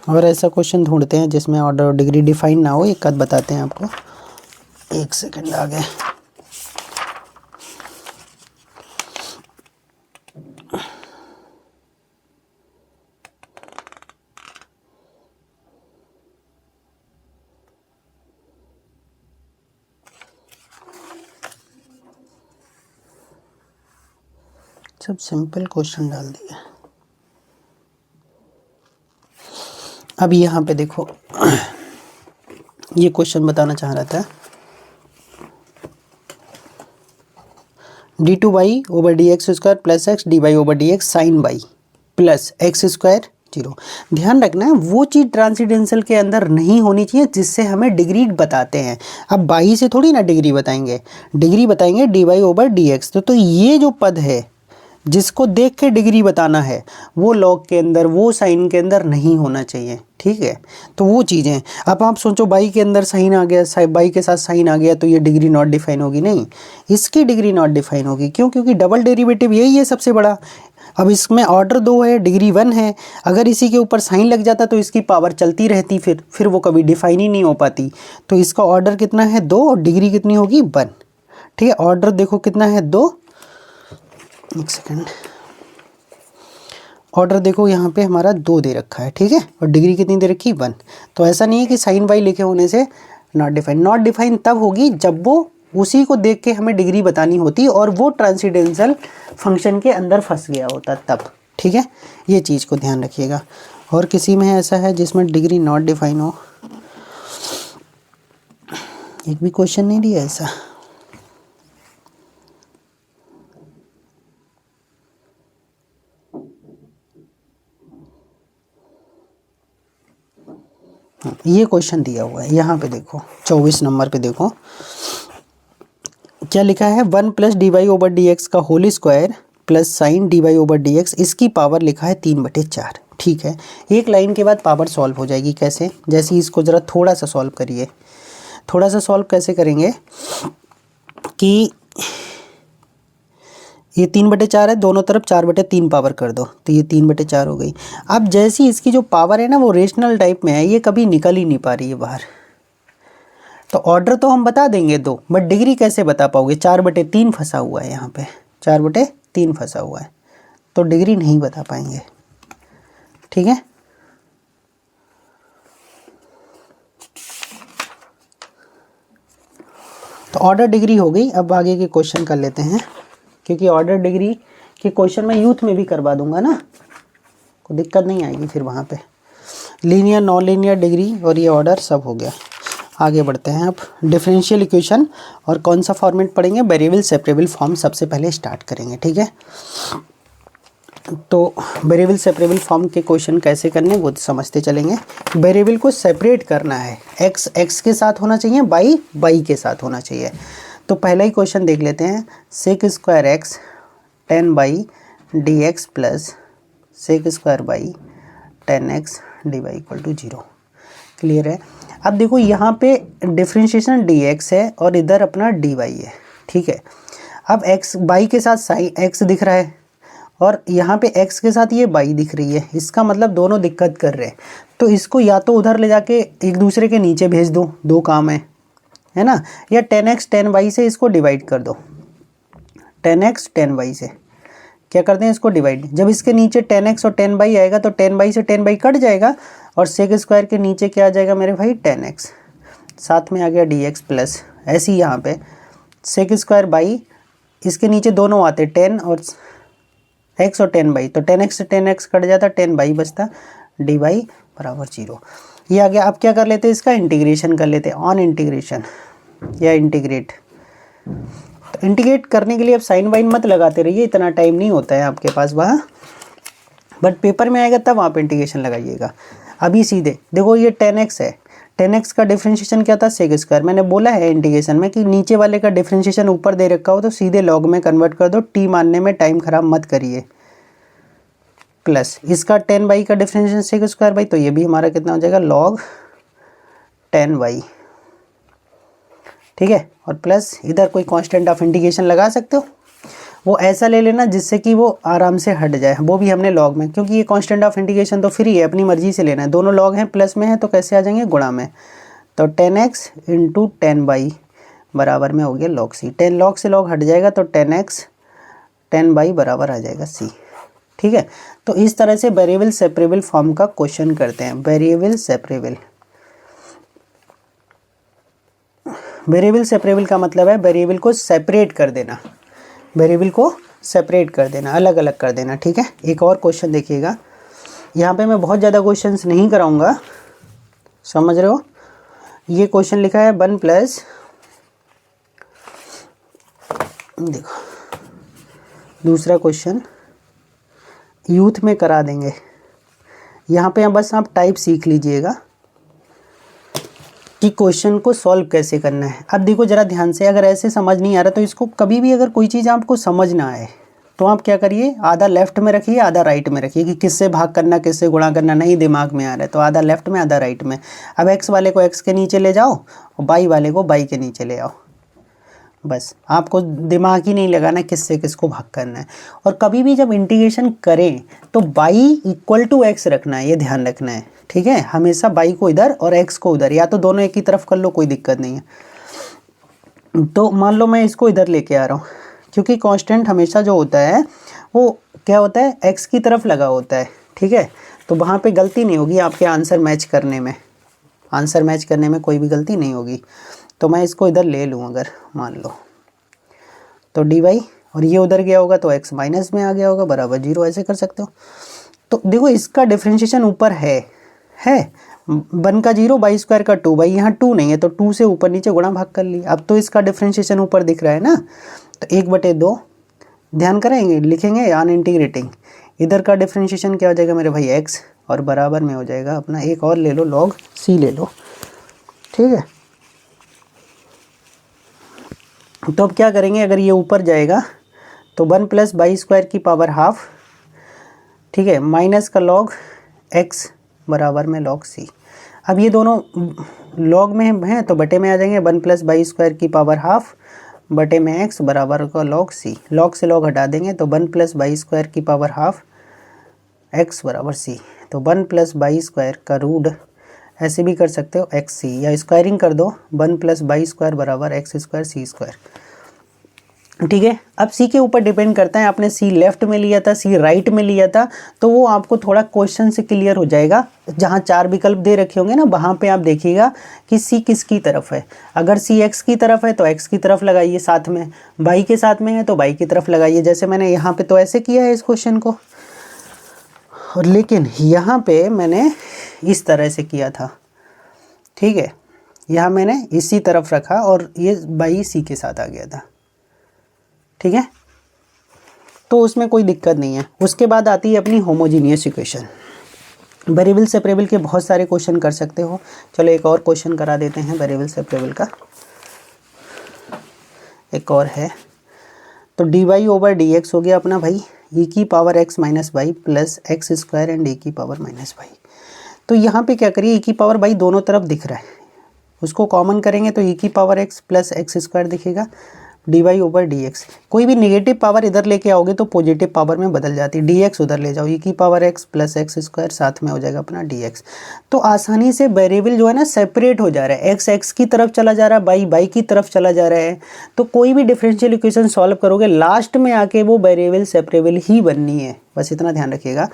और ऐसा क्वेश्चन ढूंढते हैं जिसमें ऑर्डर और डिग्री डिफाइन ना हो, एक आध बताते हैं आपको। 1 सेकंड आ गए। सब सिंपल क्वेश्चन डाल दिया। अब यहाँ पे देखो, ये क्वेश्चन बताना चाह रहा था, d2//dx² plus x dy/dx sine y plus x² 0। ध्यान रखना है वो चीज़ ट्रांसीडेंशल के अंदर नहीं होनी चाहिए जिससे हमें डिग्री बताते हैं। अब बाई से थोड़ी ना डिग्री बताएंगे, डिग्री बताएंगे dy/dx। तो ये जो पद है जिसको देख के डिग्री बताना है, वो लॉग के अंदर, वो साइन के अंदर नहीं होना चाहिए। ठीक है, तो वो चीज़ें, अब आप सोचो बाई के अंदर साइन आ गया, बाई के साथ साइन आ गया, तो ये डिग्री नॉट डिफाइन होगी, नहीं, इसकी डिग्री नॉट डिफाइन होगी। क्यों? क्योंकि डबल डेरिवेटिव यही है सबसे बड़ा। अब इसमें ऑर्डर 2 है, डिग्री 1 है, अगर इसी के ऊपर साइन लग जाता तो इसकी पावर चलती रहती, फिर वो कभी डिफाइन ही नहीं हो पाती। तो इसका ऑर्डर कितना है 2 और डिग्री कितनी होगी 1। ठीक है, ऑर्डर देखो कितना है 2, 1 सेकंड, ऑर्डर देखो यहाँ पे हमारा 2 दे रखा है। ठीक है, और डिग्री कितनी दे रखी 1। तो ऐसा नहीं है कि साइन बाई लिखे होने से नॉट डिफाइन। नॉट डिफाइन तब होगी जब वो उसी को देख के हमें डिग्री बतानी होती और वो ट्रांसीडेंशल फंक्शन के अंदर फंस गया होता तब। ठीक है, ये चीज़ को ध्यान रखिएगा। और किसी में ऐसा है जिसमें डिग्री नॉट डिफाइन हो, एक भी क्वेश्चन नहीं दिया ऐसा। ये क्वेश्चन दिया हुआ है यहाँ पे देखो, 24 नंबर पे देखो क्या लिखा है, 1 प्लस dy/dx का whole square plus sign dy/dx, इसकी पावर लिखा है 3/4। ठीक है, एक लाइन के बाद पावर सॉल्व हो जाएगी। कैसे? जैसे इसको ज़रा थोड़ा सा सॉल्व करिए। थोड़ा सा सॉल्व कैसे करेंगे कि ये 3/4 है, दोनों तरफ 4/3 पावर कर दो, तो ये 3/4 हो गई। अब जैसी इसकी जो पावर है ना वो रेशनल टाइप में है, ये कभी निकल ही नहीं पा रही है बाहर। तो ऑर्डर तो हम बता देंगे 2, बट डिग्री कैसे बता पाओगे? 4/3 फंसा हुआ है यहाँ पे, 4/3 फंसा हुआ है, तो डिग्री नहीं बता पाएंगे। ठीक है, तो ऑर्डर डिग्री हो गई। अब आगे के क्वेश्चन कर लेते हैं, क्योंकि ऑर्डर डिग्री के क्वेश्चन मैं यूथ में भी करवा दूंगा ना, कोई दिक्कत नहीं आएगी फिर वहाँ पे। लीनियर, नॉन लीनियर, डिग्री और ये ऑर्डर सब हो गया। आगे बढ़ते हैं। अब डिफरेंशियल इक्वेशन और कौन सा फॉर्मेट पढ़ेंगे? वेरिएबल सेपरेबल फॉर्म सबसे पहले स्टार्ट करेंगे। ठीक है, तो वेरिएबल सेपरेबल फॉर्म के क्वेश्चन कैसे करने वो समझते चलेंगे। वेरिएबल को सेपरेट करना है, एक्स एक्स के साथ होना चाहिए, वाई वाई के साथ होना चाहिए। तो पहला ही क्वेश्चन देख लेते हैं, sec² x 10/, d x plus sec square y 10x d y equal to 0। Clear है। अब देखो यहाँ पे डिफ्रेंशिएशन dx है और इधर अपना dy है, ठीक है। अब x बाई के साथ साइन x दिख रहा है और यहाँ पे x के साथ ये बाई दिख रही है, इसका मतलब दोनों दिक्कत कर रहे हैं। तो इसको या तो उधर ले जाके एक दूसरे के नीचे भेज दो, दो काम है ना, या 10x 10y से इसको डिवाइड कर दो। 10x 10y से क्या करते हैं, इसको डिवाइड। जब इसके नीचे 10x और 10y आएगा तो 10y से 10y कट जाएगा और सेक स्क्वायर के नीचे क्या आ जाएगा मेरे भाई 10x, साथ में आ गया dx प्लस। ऐसे ही यहाँ पे सेक स्क्वायर बाई, इसके नीचे दोनों आते 10 और x और 10y, तो 10x से 10x कट जाता, 10y बचता, dy बराबर 0। ये आ गया। अब क्या कर लेते हैं, इसका इंटीग्रेशन कर लेते हैं, ऑन इंटीग्रेशन या इंटीग्रेट। तो इंटीग्रेट करने के लिए अब साइन वाइन मत लगाते रहिए, इतना टाइम नहीं होता है आपके पास वहाँ, बट पेपर में आएगा तब आप इंटीग्रेशन लगाइएगा। अभी सीधे देखो ये 10x है, 10x का डिफरेंशिएशन क्या था, सेक स्क्वायर। मैंने बोला है इंटीग्रेशन में कि नीचे वाले का डिफरेंशिएशन ऊपर दे रखा हो तो सीधे लॉग में कन्वर्ट कर दो, टी मानने में टाइम खराब मत करिए। प्लस इसका 10y का डिफरेंशिएशन सेक स्क्वायर बाई, तो ये भी हमारा कितना हो जाएगा लॉग 10y, ठीक है। और प्लस इधर कोई कांस्टेंट ऑफ इंटीग्रेशन लगा सकते हो, वो ऐसा ले लेना जिससे कि वो आराम से हट जाए, वो भी हमने लॉग में, क्योंकि ये कांस्टेंट ऑफ इंटीग्रेशन तो फ्री है, अपनी मर्जी से लेना है। दोनों लॉग हैं, प्लस में है तो कैसे आ जाएंगे, गुणा में। तो 10x इंटू 10y बराबर में हो गया लॉग c। 10 लॉग से लॉग हट जाएगा तो 10x 10y बराबर आ जाएगा c, ठीक है। तो इस तरह से वेरिएबल सेपरेबल फॉर्म का क्वेश्चन करते हैं। वेरिएबल सेपरेबल, वेरिएबल सेपरेबल का मतलब है वेरिएबल को सेपरेट कर देना, वेरिएबल को सेपरेट कर देना, अलग अलग कर देना, ठीक है। एक और क्वेश्चन देखिएगा, यहाँ पे मैं बहुत ज़्यादा क्वेश्चंस नहीं कराऊंगा, समझ रहे हो। ये क्वेश्चन लिखा है 1 प्लस, देखो दूसरा क्वेश्चन यूथ में करा देंगे। यहाँ पे बस आप टाइप सीख लीजिएगा कि क्वेश्चन को सॉल्व कैसे करना है। अब देखो ज़रा ध्यान से, अगर ऐसे समझ नहीं आ रहा तो इसको कभी भी, अगर कोई चीज़ आपको समझ ना आए तो आप क्या करिए, आधा लेफ्ट में रखिए आधा राइट में रखिए, कि किससे भाग करना किससे गुणा करना नहीं दिमाग में आ रहा है तो आधा लेफ्ट में आधा राइट में। अब x वाले को x के नीचे ले जाओ और y वाले को y के नीचे ले आओ, बस। आपको दिमाग ही नहीं लगाना किससे किसको भाग करना है। और कभी भी जब इंटीग्रेशन करें तो y इक्वल टू x रखना है, ये ध्यान रखना है, ठीक है। हमेशा y को इधर और x को उधर, या तो दोनों एक ही तरफ कर लो, कोई दिक्कत नहीं है। तो मान लो मैं इसको इधर लेके आ रहा हूँ, क्योंकि कांस्टेंट हमेशा जो होता है वो क्या होता है, x की तरफ लगा होता है, ठीक है। तो वहाँ पे गलती नहीं होगी आपके आंसर मैच करने में, आंसर मैच करने में कोई भी गलती नहीं होगी। तो मैं इसको इधर ले लूँ अगर मान लो, तो dy, और ये उधर गया होगा तो x माइनस में आ गया होगा बराबर 0, ऐसे कर सकते हो। तो देखो इसका डिफरेंशिएशन ऊपर है 1 का 0, बाई स्क्वायर का 2, बाई यहाँ 2 नहीं है तो 2 से ऊपर नीचे गुणा भाग कर ली। अब तो इसका डिफरेंशिएशन ऊपर दिख रहा है ना, तो 1/2 ध्यान करेंगे, लिखेंगे ऑन इंटीग्रेटिंग। इधर का डिफरेंशिएशन क्या हो जाएगा मेरे भाई x, और बराबर में हो जाएगा अपना, एक और ले लो लॉग c ले लो, ठीक है। तो अब क्या करेंगे, अगर ये ऊपर जाएगा तो 1 प्लस बाई स्क्वायर की पावर हाफ, ठीक है, माइनस का लॉग x बराबर में लॉग c। अब ये दोनों लॉग में हैं तो बटे में आ जाएंगे, 1 प्लस बाई स्क्वायर की पावर हाफ बटे में x बराबर का लॉग c। लॉग से लॉग हटा देंगे तो 1 प्लस बाई स्क्वायर की पावर हाफ x बराबर c। तो 1 प्लस बाई स्क्वायर का रूट ऐसे भी कर सकते हो x c, या स्क्वायरिंग कर दो, 1 प्लस बाई स्क्वायर बराबर x स्क्वायर c स्क्वायर, ठीक है। अब c के ऊपर डिपेंड करता है, आपने c लेफ्ट में लिया था c राइट में लिया था, तो वो आपको थोड़ा क्वेश्चन से क्लियर हो जाएगा। जहाँ 4 विकल्प दे रखे होंगे ना, वहाँ पे आप देखिएगा कि c किसकी तरफ है। अगर c x की तरफ है तो x की तरफ लगाइए, साथ में y के साथ में है तो y की तरफ लगाइए। जैसे मैंने यहाँ पे तो ऐसे किया है इस क्वेश्चन को, और लेकिन यहाँ पे मैंने इस तरह से किया था, ठीक है। यहाँ मैंने इसी तरफ रखा और ये y c के साथ आ गया था, ठीक है। तो उसमें कोई दिक्कत नहीं है। उसके बाद आती है अपनी होमोजीनियस इक्वेशन। वेरिएबल सेपरेबल के बहुत सारे क्वेश्चन कर सकते हो। चलो एक और क्वेश्चन करा देते हैं वेरिएबल सेपरेबल का, एक और है। तो dy ओवर dx हो गया अपना भाई, ई की power x minus y plus x square and e की पावर माइनस वाई। तो यहाँ पे क्या करिए, ई की पावर वाई दोनों तरफ दिख रहा है, उसको कॉमन करेंगे तो ई की power x plus x square दिखेगा d Y over D x. कोई भी नेगेटिव पावर इधर लेके आओगे तो पॉजिटिव पावर में बदल जाती है, डी एक्स उधर ले जाओ, ई की power x plus x square साथ में हो जाएगा अपना डी एक्स। तो आसानी से वेरिएबल जो है ना सेपरेट हो जा रहा है, एक्स एक्स की तरफ चला जा रहा है, बाई बाई की तरफ चला जा रहा है। तो कोई भी डिफरेंशियल इक्वेशन सॉल्व करोगे लास्ट में आके वो वेरिएबल सेपरेबल ही बननी है, बस इतना ध्यान रखिएगा।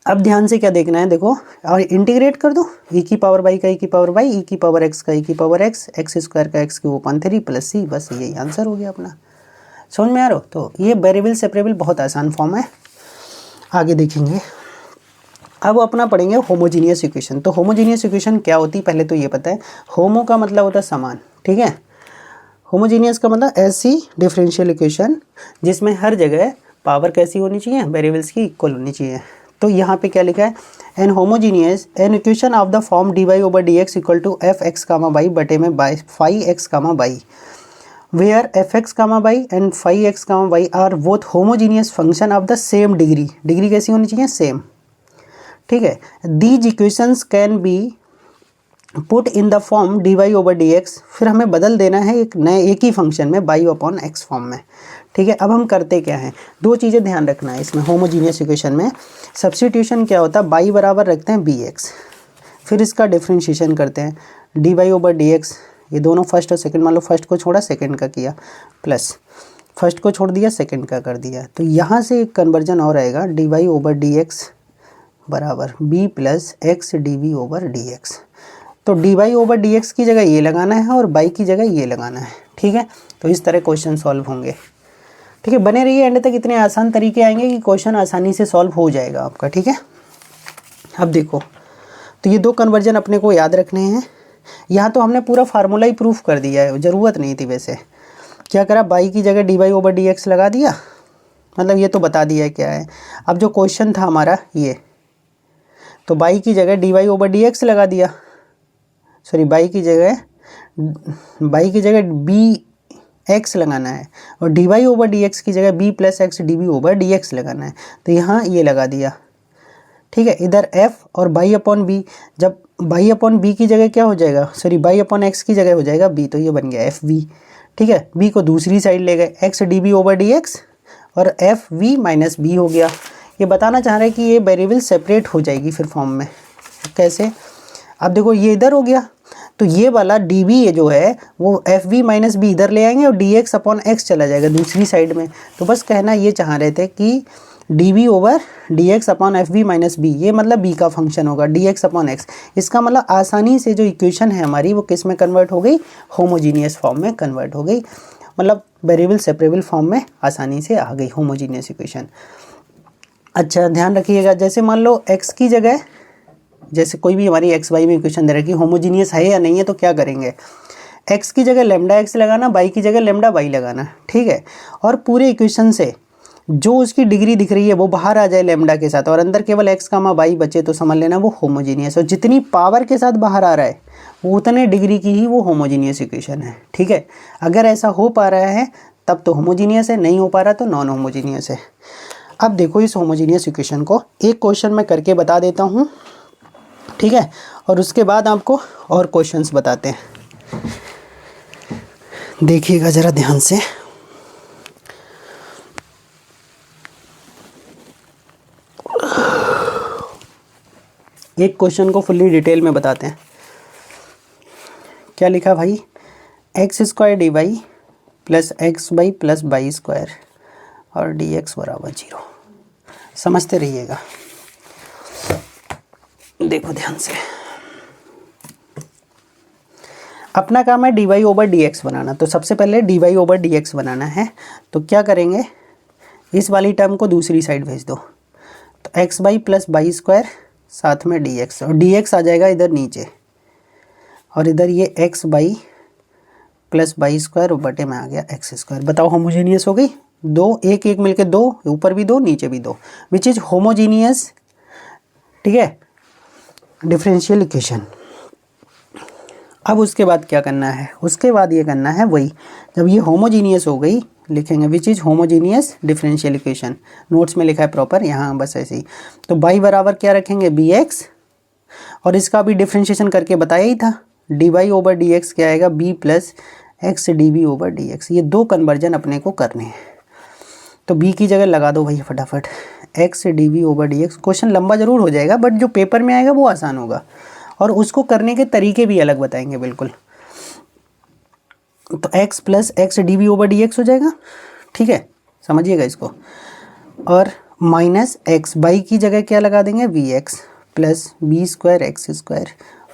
अब ध्यान से क्या देखना है, देखो और इंटीग्रेट कर दो, ई की पावर वाई का ई की पावर वाई, ई की पावर एक्स का ई की पावर एक्स, एक्स स्क्वायर का एक्स क्यूब अपॉन 3 प्लस सी, बस यही आंसर हो गया अपना। समझ में आ रहा हो? तो ये वेरिएबल सेपरेबल बहुत आसान फॉर्म है। आगे देखेंगे, अब अपना पढ़ेंगे होमोजीनियस इक्वेशन। तो होमोजीनियस इक्वेशन क्या होती है पहले तो ये पता है, होमो का मतलब होता है समान, ठीक है। होमोजीनियस का मतलब ऐसी डिफरेंशियल इक्वेशन जिसमें हर जगह पावर कैसी होनी चाहिए, वेरिएबल्स की इक्वल होनी चाहिए। तो यहाँ पे क्या लिखा है, an homogeneous an equation of the form d Y over D x equal to f x comma y बटे में y phi x comma y, where f x comma y and phi x comma y are both homogeneous function of the same degree. Degree कैसी होनी चाहिए, same, ठीक है। These equations can be put in the form d Y over D x, फिर हमें बदल देना है एक ही फंक्शन में बाई अपॉन एक्स फॉर्म में, ठीक है। अब हम करते क्या हैं, दो चीज़ें ध्यान रखना है इसमें होमोजीनियस इक्वेशन में। सब्स्टिट्यूशन क्या होता है, बाई बराबर रखते हैं बी एक्स, फिर इसका डिफ्रेंशिएशन करते हैं d Y over D x, ये दोनों फर्स्ट और सेकंड, मान लो फर्स्ट को छोड़ा सेकंड का किया, प्लस फर्स्ट को छोड़ दिया सेकंड का कर दिया। तो यहाँ से एक कन्वर्जन और आएगा d Y over D x बराबर b plus x d v over D x. तो d Y over D x की जगह ये लगाना है और बाई की जगह ये लगाना है, ठीक है। तो इस तरह क्वेश्चन सॉल्व होंगे, ठीक है। बने रहिए एंड तक, इतने आसान तरीके आएंगे कि क्वेश्चन आसानी से सॉल्व हो जाएगा आपका, ठीक है। अब देखो, तो ये दो कन्वर्जन अपने को याद रखने हैं। यहाँ तो हमने पूरा फार्मूला ही प्रूफ कर दिया है, ज़रूरत नहीं थी वैसे। क्या करा, बाई की जगह d Y over D x लगा दिया, मतलब ये तो बता दिया है क्या है। अब जो क्वेश्चन था हमारा ये, तो बाई की जगह d Y over D x लगा दिया, सॉरी बाई की जगह बी एक्स लगाना है, और d Y over D x की जगह b plus x d v over D x लगाना है। तो यहाँ ये लगा दिया, ठीक है। इधर एफ और बाई अपॉन बी, जब बाई अपॉन बी की जगह क्या हो जाएगा, सॉरी बाई अपॉन एक्स की जगह हो जाएगा बी, तो ये बन गया एफ वी, ठीक है। बी को दूसरी साइड ले गए, x d b over D x और एफ वी माइनस बी हो गया। ये बताना चाह रहे हैं कि ये वेरिएबल सेपरेट हो जाएगी फिर फॉर्म में, कैसे। अब देखो ये इधर हो गया, तो ये वाला डी बी ये जो है वो एफ वी माइनस बी इधर ले आएंगे और डी एक्स अपॉन एक्स चला जाएगा दूसरी साइड में। तो बस कहना ये चाह रहे थे कि d b over D x upon f v minus b, ये मतलब बी का फंक्शन होगा डी एक्स अपॉन एक्स। इसका मतलब आसानी से जो इक्वेशन है हमारी वो किस में कन्वर्ट हो गई, होमोजीनियस फॉर्म में कन्वर्ट हो गई, मतलब वेरिएबल सेपरेबल फॉर्म में आसानी से आ गई होमोजीनियस इक्वेशन। अच्छा ध्यान रखिएगा, जैसे मान लो एक्स की जगह, जैसे कोई भी हमारी एक्स वाई में इक्वेशन दे रखी है, होमोजीनियस है या नहीं है, तो क्या करेंगे, एक्स की जगह लेमडा एक्स लगाना, वाई की जगह लेमडा वाई लगाना, ठीक है। और पूरे इक्वेशन से जो उसकी डिग्री दिख रही है वो बाहर आ जाए लेमडा के साथ, और अंदर केवल एक्स कामा वाई बचे, तो समझ लेना वो होमोजीनियस। और जितनी पावर के साथ बाहर आ रहा है वो उतने डिग्री की ही वो होमोजीनियस इक्वेशन है, ठीक है। अगर ऐसा हो पा रहा है तब तो होमोजीनियस है, नहीं हो पा रहा तो नॉन होमोजीनियस है। अब देखो इस होमोजीनियस इक्वेशन को एक क्वेश्चन में करके बता देता हूँ, ठीक है, और उसके बाद आपको और क्वेश्चंस बताते हैं। देखिएगा ज़रा ध्यान से, एक क्वेश्चन को फुल्ली डिटेल में बताते हैं। क्या लिखा भाई, x square d y plus x y plus y square और डी एक्स बराबर 0। समझते रहिएगा, देखो ध्यान से। अपना काम है d Y over D x बनाना, तो सबसे पहले d Y over D x बनाना है। तो क्या करेंगे, इस वाली टर्म को दूसरी साइड भेज दो, तो x y plus y square साथ में डी एक्स, और डी एक्स आ जाएगा इधर नीचे, और इधर ये x y plus y square बटे में आ गया एक्स स्क्वायर। बताओ होमोजीनियस हो गई, दो एक एक मिलके दो, ऊपर भी दो नीचे भी दो, विच इज होमोजीनियस, ठीक है, डिफरेंशियल इक्वेशन। अब उसके बाद क्या करना है, उसके बाद ये करना है वही, जब ये होमोजीनियस हो गई लिखेंगे which is homogeneous differential equation, notes में लिखा है प्रॉपर, यहाँ बस ऐसे ही। तो बाई बराबर क्या रखेंगे बी एक्स, और इसका भी डिफ्रेंशिएशन करके बताया ही था, d Y over D x क्या आएगा b plus x d b over D x. ये दो कन्वर्जन अपने को करने हैं, तो बी की जगह लगा दो भैया फटाफट x d b over D x. Question लंबा जरूर हो जाएगा बट जो पेपर में आएगा वो आसान होगा, और उसको करने के तरीके भी अलग बताएंगे बिल्कुल। तो x plus x d b over D x हो जाएगा, ठीक है, समझिएगा इसको। और माइनस एक्स, बाई की जगह क्या लगा देंगे v x plus b square x square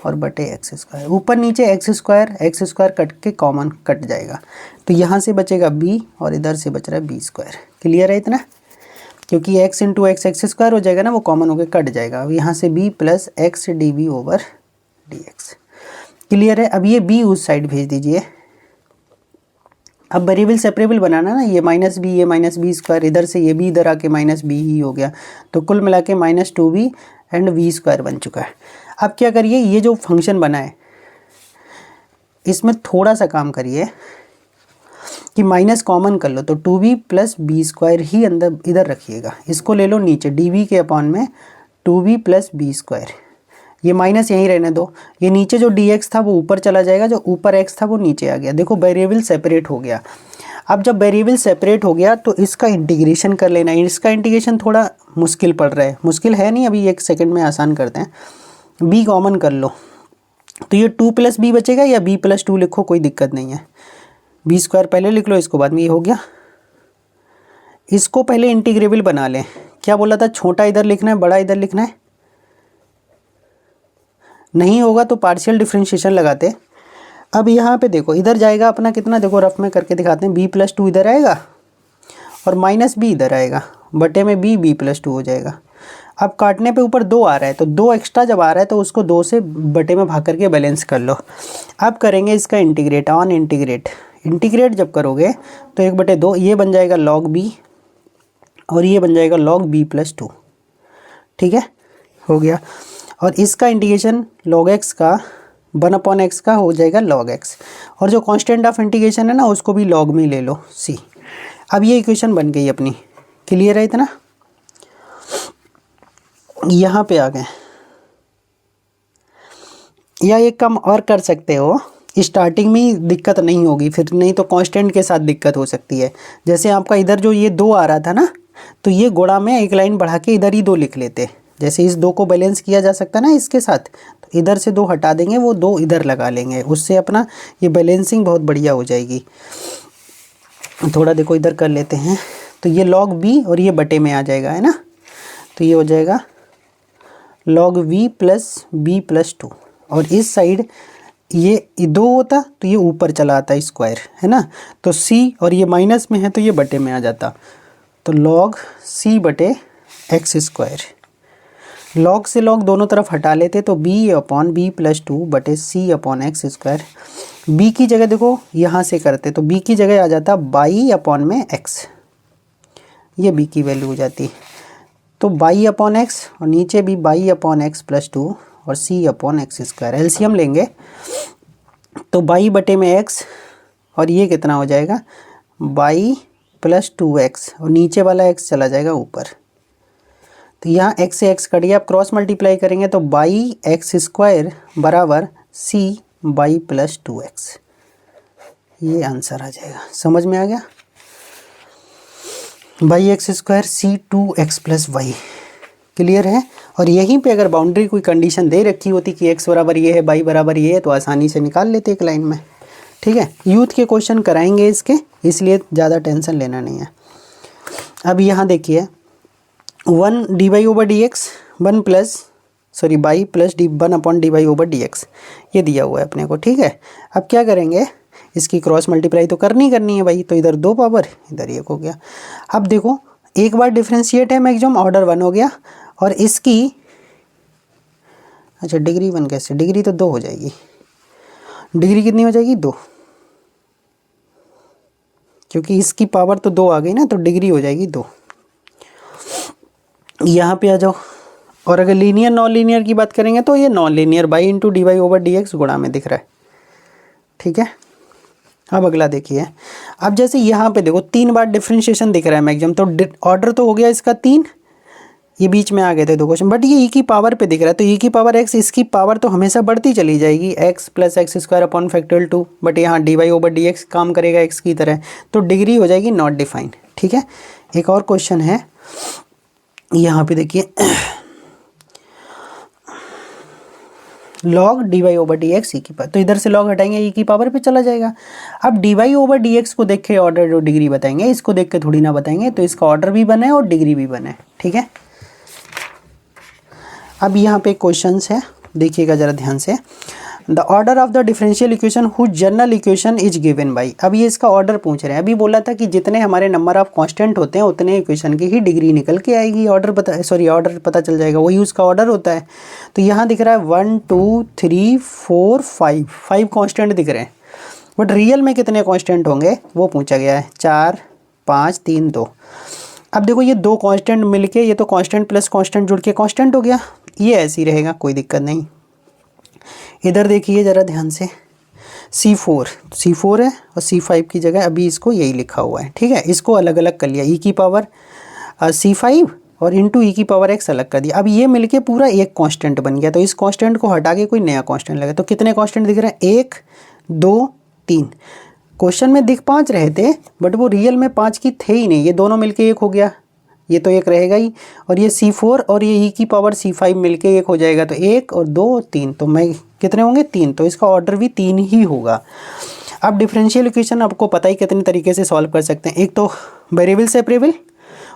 और बटे एक्स स्क्वायर। ऊपर नीचे एक्स स्क्वायर कट के कॉमन कट जाएगा, तो यहाँ से बचेगा b और इधर से बच रहा है बी स्क्वायर। क्लियर है इतना, क्योंकि x into x x square हो जाएगा ना, वो कॉमन होकर कट जाएगा। अब यहाँ से b plus x d b over D x. Clear है। अब ये b उस साइड भेज दीजिए। अब वेरिएबल सेपरेबल बनाना ना, ये माइनस बी स्क्वायर, इधर से ये b इधर आके माइनस बी ही हो गया, तो कुल मिला के minus 2b and we square बन चुका है। अब क्या करिए, ये जो फंक्शन बना है इसमें थोड़ा सा काम करिए कि माइनस कॉमन कर लो, तो 2b प्लस बी स्क्वायर ही अंदर इधर रखिएगा, इसको ले लो नीचे dv के अपॉन में 2b प्लस बी स्क्वायर, ये माइनस यहीं रहने दो। ये नीचे जो dx था वो ऊपर चला जाएगा, जो ऊपर x था वो नीचे आ गया। देखो वेरिएबल सेपरेट हो गया। अब जब वेरिएबल सेपरेट हो गया तो इसका इंटीग्रेशन कर लेना है। इसका इंटीग्रेशन थोड़ा मुश्किल पड़ रहा है, मुश्किल है नहीं, अभी एक सेकंड में आसान करते हैं। b कॉमन कर लो, तो ये 2 प्लस बी बचेगा, या b प्लस 2 लिखो, कोई दिक्कत नहीं है। बी स्क्वायर पहले लिख लो, इसको बाद में ये हो गया। इसको पहले इंटीग्रेबल बना लें। क्या बोला था, छोटा इधर लिखना है बड़ा इधर लिखना है, नहीं होगा तो पार्शियल डिफरेंशिएशन लगाते। अब यहाँ पे देखो इधर जाएगा अपना कितना, देखो रफ में करके दिखाते हैं, b प्लस 2 इधर आएगा और माइनस b इधर आएगा, बटे में b प्लस 2 हो जाएगा। अब काटने पे ऊपर 2 आ रहा है, तो 2 एक्स्ट्रा जब आ रहा है तो उसको 2 से बटे में भाग करके बैलेंस कर लो। अब करेंगे इसका इंटीग्रेट, ऑन इंटीग्रेट जब करोगे तो 1/2 ये बन जाएगा log b और ये बन जाएगा log b प्लस 2, ठीक है, हो गया। और इसका इंटीग्रेशन log x का 1/x का हो जाएगा log x, और जो कांस्टेंट ऑफ इंटीग्रेशन है ना उसको भी log में ले लो c। अब ये इक्वेशन बन गई अपनी। क्लियर है इतना, यहाँ पे आ गए। या एक काम और कर सकते हो, स्टार्टिंग में दिक्कत नहीं होगी, फिर नहीं तो कांस्टेंट के साथ दिक्कत हो सकती है। जैसे आपका इधर जो ये 2 आ रहा था ना, तो ये गुणा में एक लाइन बढ़ा के इधर ही 2 लिख लेते। जैसे इस 2 को बैलेंस किया जा सकता है ना इसके साथ, तो इधर से 2 हटा देंगे, वो 2 इधर लगा लेंगे, उससे अपना ये बैलेंसिंग बहुत बढ़िया हो जाएगी। थोड़ा देखो इधर कर लेते हैं, तो ये log b और ये बटे में आ जाएगा, है ना, तो ये हो जाएगा log v plus b plus 2, और इस साइड ये 2 होता तो ये ऊपर चला आता स्क्वायर, है ना, तो c और ये माइनस में है तो ये बटे में आ जाता, तो log c बटे एक्स स्क्वायर। log से log दोनों तरफ हटा लेते तो b अपॉन बी प्लस 2 बटे c upon x square. b की जगह देखो यहाँ से करते तो b की जगह आ जाता बाई अपॉन में x, ये b की वैल्यू हो जाती, तो बाई अपॉन एक्स और नीचे भी बाई अपॉन एक्स प्लस 2 और c upon x square. LCM लेंगे तो बाई बटे में x और ये कितना हो जाएगा बाई प्लस 2x, और नीचे वाला x चला जाएगा ऊपर, तो यहाँ x से x कट गया। आप क्रॉस मल्टीप्लाई करेंगे तो बाई एक्स स्क्वायर बराबर c बाई प्लस 2x, ये आंसर आ जाएगा। समझ में आ गया, y x square c 2x plus y. Clear है। और यहीं पे अगर बाउंड्री कोई कंडीशन दे रखी होती कि x बराबर ये है बाई बराबर ये है, तो आसानी से निकाल लेते एक लाइन में, ठीक है। यूथ के क्वेश्चन कराएंगे इसके, इसलिए ज़्यादा टेंशन लेना नहीं है। अब यहाँ देखिए 1 d Y over D x, y plus d 1 upon d Y over D x, ये दिया हुआ है अपने को, ठीक है। अब क्या करेंगे, इसकी क्रॉस मल्टीप्लाई तो करनी है भाई, तो इधर 2 पावर इधर 1 हो गया। अब देखो एक बार डिफ्रेंशिएट है मैक्सिमम ऑर्डर 1 हो गया, और इसकी अच्छा डिग्री 1 कैसे, डिग्री तो 2 हो जाएगी, डिग्री कितनी हो जाएगी 2, क्योंकि इसकी पावर तो 2 आ गई ना, तो डिग्री हो जाएगी 2। यहाँ पे आ जाओ, और अगर लीनियर नॉन लीनियर की बात करेंगे तो ये non linear y into d Y over D x गुणा में दिख रहा है, ठीक है। अब अगला देखिए, अब जैसे यहाँ पे देखो 3 बार डिफ्रेंशिएशन दिख रहा है मैक्सिमम, तो ऑर्डर तो हो गया इसका 3, ये बीच में आ गए थे 2 क्वेश्चन, बट ये ई की पावर पे दिख रहा है, तो ई की पावर एक्स, इसकी पावर तो हमेशा बढ़ती चली जाएगी, x plus x square upon factorial 2, but यहाँ d Y over D x काम करेगा एक्स की तरह, तो डिग्री हो जाएगी नॉट डिफाइंड। ठीक है, एक और क्वेश्चन है यहाँ पे देखिए, log d Y over D x e की पावर, तो इधर से लॉग हटाएंगे ई की पावर पे चला जाएगा। अब d Y over D x को देख के ऑर्डर और डिग्री बताएंगे, इसको देख के थोड़ी ना बताएंगे, तो इसका ऑर्डर भी बने और डिग्री भी बने। ठीक है, अब यहाँ पे क्वेश्चन है, देखिएगा जरा ध्यान से, the order of the differential equation whose general equation is given by, अब ये इसका ऑर्डर पूछ रहे हैं। अभी बोला था कि जितने हमारे नंबर ऑफ कांस्टेंट होते हैं उतने इक्वेशन की ही डिग्री निकल के आएगी, ऑर्डर पता चल जाएगा, वही उसका ऑर्डर होता है। तो यहाँ दिख रहा है 1 2 3 4 5 कांस्टेंट दिख रहे हैं, बट रियल में कितने कांस्टेंट होंगे वो पूछा गया है, 4 5 3 2। अब देखो ये 2 कांस्टेंट मिलके, ये तो कांस्टेंट प्लस कांस्टेंट जुड़ के कांस्टेंट हो गया, ये ऐसे ही रहेगा, कोई दिक्कत नहीं। इधर देखिए ज़रा ध्यान से, C4 है और C5 की जगह अभी इसको यही लिखा हुआ है। ठीक है, इसको अलग अलग कर लिया, ई की पावर C5 और इंटू ई की पावर x अलग कर दिया। अब ये मिलके पूरा एक कांस्टेंट बन गया, तो इस कांस्टेंट को हटा के कोई नया कांस्टेंट लगा, तो कितने कांस्टेंट दिख रहे हैं, 1 2 3। क्वेश्चन में दिख 5 रहे थे, बट वो रियल में 5 की थे ही नहीं, ये दोनों मिलके एक हो गया, ये तो एक रहेगा ही, और ये C4 और ये ई की पावर C5 मिलके एक हो जाएगा, तो 1 और 2 और 3, तो मैं कितने होंगे 3, तो इसका ऑर्डर भी 3 ही होगा। अब डिफरेंशियल इक्वेशन आपको पता ही कितने तरीके से सॉल्व कर सकते हैं, एक तो वेरिएबल सेपरेबल,